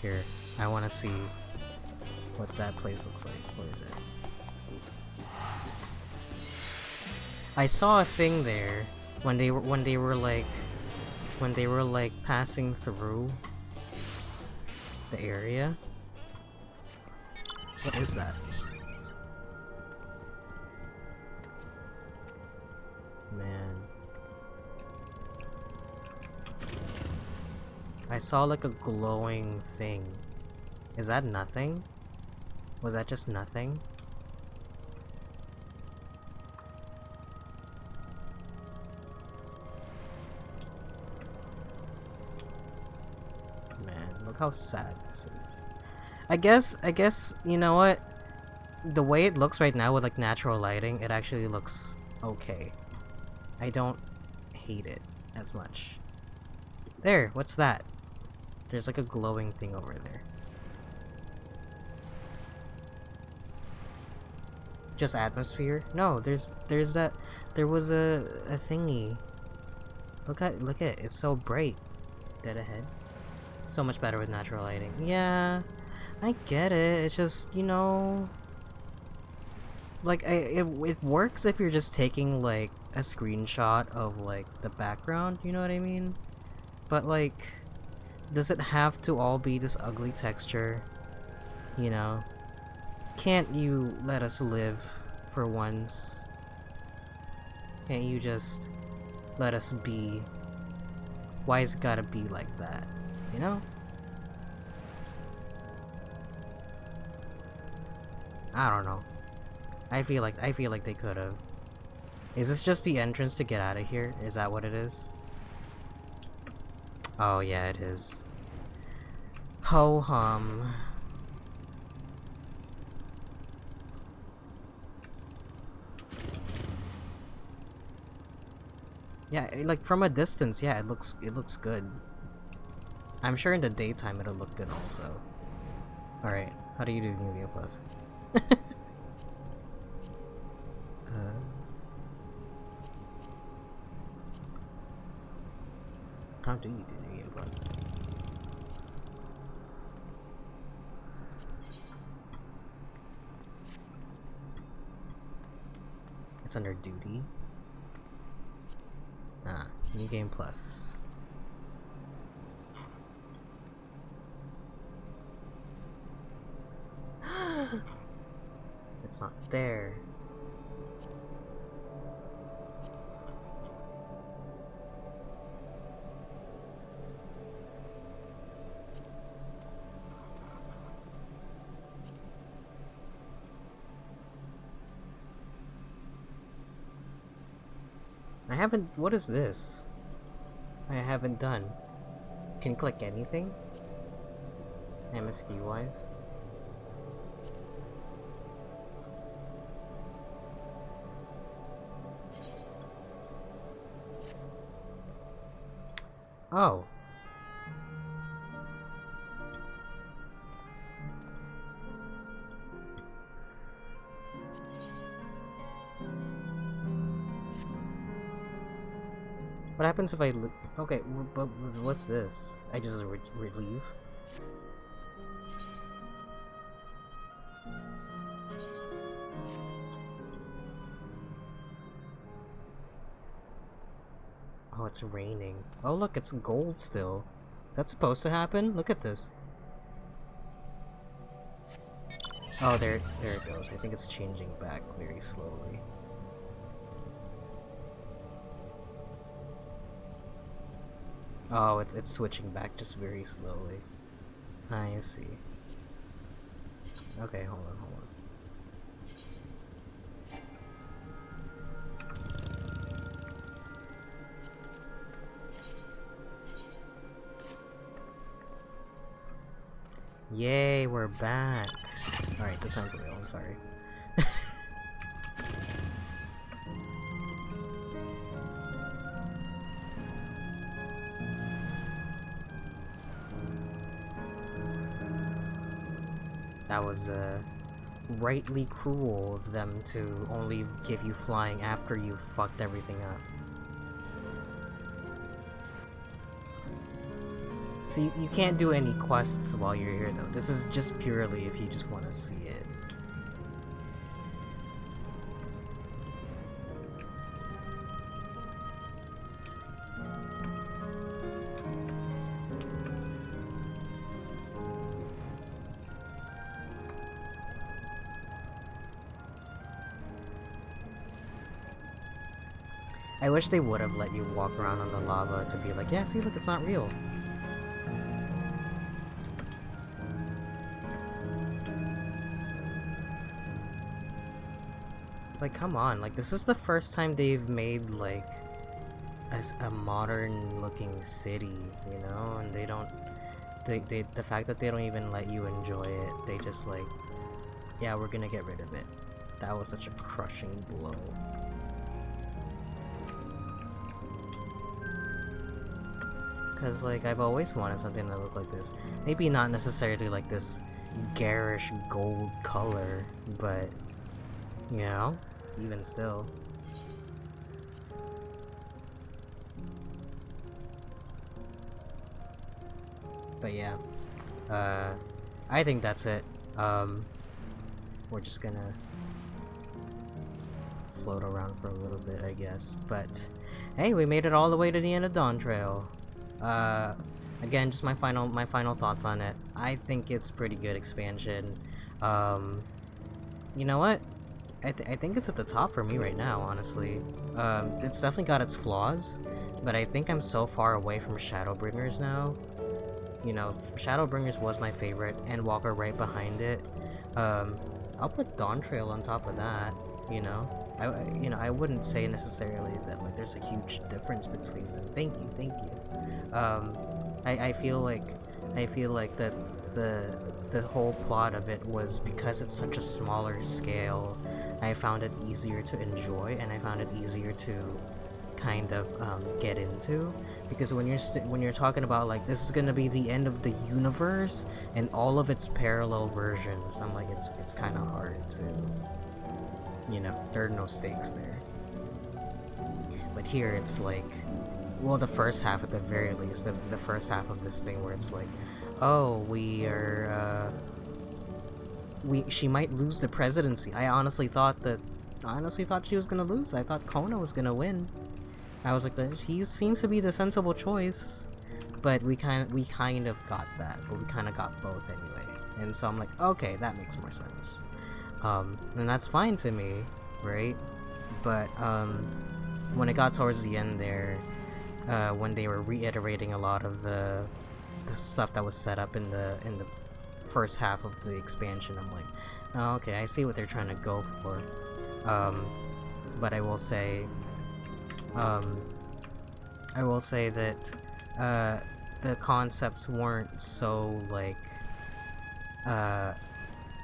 Here. I want to see what that place looks like. What is it? I saw a thing there when they were like passing through the area. What is that? Man. I saw like a glowing thing. Is that nothing? Was that just nothing? Man, look how sad this is. I guess, you know what? The way it looks right now with like natural lighting, it actually looks okay. I don't hate it as much. There, what's that? There's like a glowing thing over there. Just atmosphere? No, there was a thingy. Look at it, it's so bright. Dead ahead. So much better with natural lighting. Yeah, I get it. It's just, you know, like it works if you're just taking like a screenshot of like the background, you know what I mean? But like, does it have to all be this ugly texture? You know? Can't you let us live for once? Can't you just let us be? Why is it gotta be like that? You know? I don't know. I feel like they could've. Is this just the entrance to get out of here? Is that what it is? Oh yeah, it is. Ho hum. Yeah, like from a distance, yeah, it looks good. I'm sure in the daytime it'll look good also. All right, how do you do New Game Plus? How do you do New Game Plus? It's under duty. Ah, New Game Plus. It's not there. I haven't. What is this? I haven't done. Can you click anything? MSQ wise? Oh. What happens if I look? Okay, but what's this? I just relieve. Oh, it's raining. Oh, look, it's gold still. That's supposed to happen? Look at this. Oh, there it goes. I think it's changing back very slowly. Oh, it's switching back just very slowly. I see. Okay, hold on. Yay, we're back. Alright, that sounds real, I'm sorry. That was, rightly cruel of them to only give you flying after you fucked everything up. So you can't do any quests while you're here though. This is just purely if you just want to see it. I wish they would have let you walk around on the lava to be like, yeah, see, look, it's not real. Like, come on, like, this is the first time they've made, like, a modern-looking city, you know? And they don't... the fact that they don't even let you enjoy it, they just, like, yeah, we're gonna get rid of it. That was such a crushing blow. Because, like, I've always wanted something that looked like this. Maybe not necessarily, like, this garish gold color, but, you know, even still. But yeah, I think that's it. We're just gonna float around for a little bit, I guess. But, hey, we made it all the way to the end of Dawntrail. Again, just my final thoughts on it. I think it's pretty good expansion. You know what? I think it's at the top for me right now, honestly. It's definitely got its flaws, but I think I'm so far away from Shadowbringers now. You know, Shadowbringers was my favorite, and Walker right behind it. I'll put Dawntrail on top of that, you know? I wouldn't say necessarily that, like, there's a huge difference between them. Thank you. I feel like that the whole plot of it was because it's such a smaller scale, I found it easier to enjoy, and I found it easier to kind of get into, because when you're talking about, like, this is gonna be the end of the universe and all of its parallel versions, I'm like, it's kind of hard to, you know, there are no stakes there. But here it's like, well, the first half at the very least, the first half of this thing where it's like, oh, she might lose the presidency. I honestly thought she was gonna lose. I thought Kona was gonna win. I was like, he seems to be the sensible choice, but we kind of got that, but we kind of got both anyway. And so I'm like, okay, that makes more sense. And that's fine to me, right? But when it got towards the end there, when they were reiterating a lot of the stuff that was set up in the first half of the expansion, I'm like, oh, okay, I see what they're trying to go for. But I will say that the concepts weren't so, like,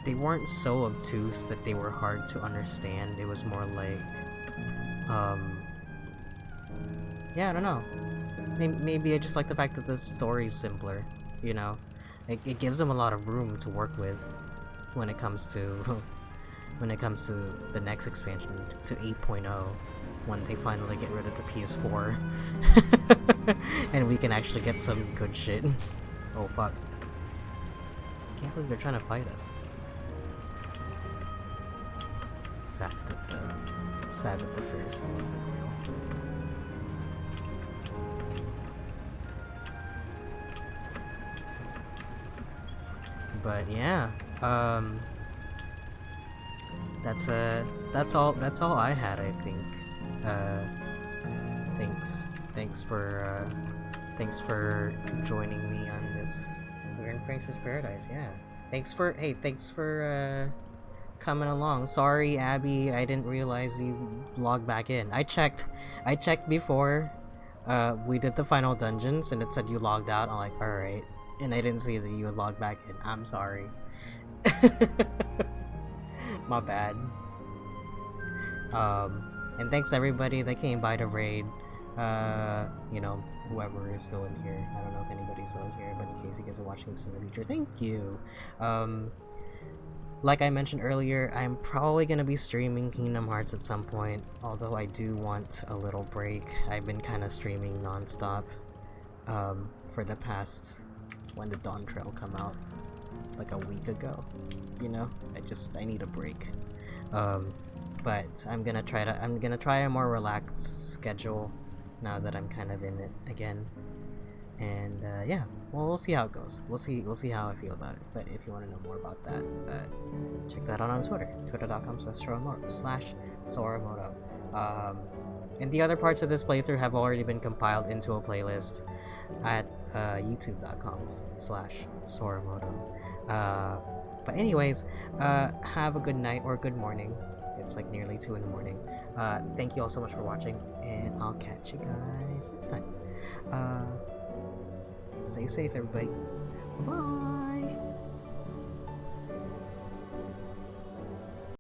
they weren't so obtuse that they were hard to understand. It was more like, yeah, I don't know. Maybe I just like the fact that the story's simpler, you know? It gives them a lot of room to work with when it comes to the next expansion, to 8.0, when they finally get rid of the PS4 and we can actually get some good shit. Oh fuck. Can't believe they're trying to fight us. Sad that the Ferris wheel isn't real. But yeah, that's all I had, I think. Thanks for joining me on this. We're in Frank's Paradise, yeah. Thanks for coming along. Sorry, Abby, I didn't realize you logged back in. I checked before we did the final dungeons and it said you logged out. I'm like, alright. and I didn't see that you had logged back in. I'm sorry. My bad. And thanks everybody that came by to raid. You know, whoever is still in here. I don't know if anybody's still in here, but in case you guys are watching this in the future, thank you. Like I mentioned earlier, I'm probably gonna be streaming Kingdom Hearts at some point, although I do want a little break. I've been kind of streaming non-stop for the past, when did Dawntrail come out? Like a week ago, you know? I need a break. But I'm gonna try a more relaxed schedule now that I'm kind of in it again. And yeah, well, we'll see how it goes. We'll see how I feel about it. But if you want to know more about that, check that out on Twitter, twitter.com/Soramoto. And the other parts of this playthrough have already been compiled into a playlist at youtube.com/Soramoto. But anyways, have a good night or good morning. It's like nearly 2 in the morning. Thank you all so much for watching, and I'll catch you guys next time. Stay safe, everybody. Bye.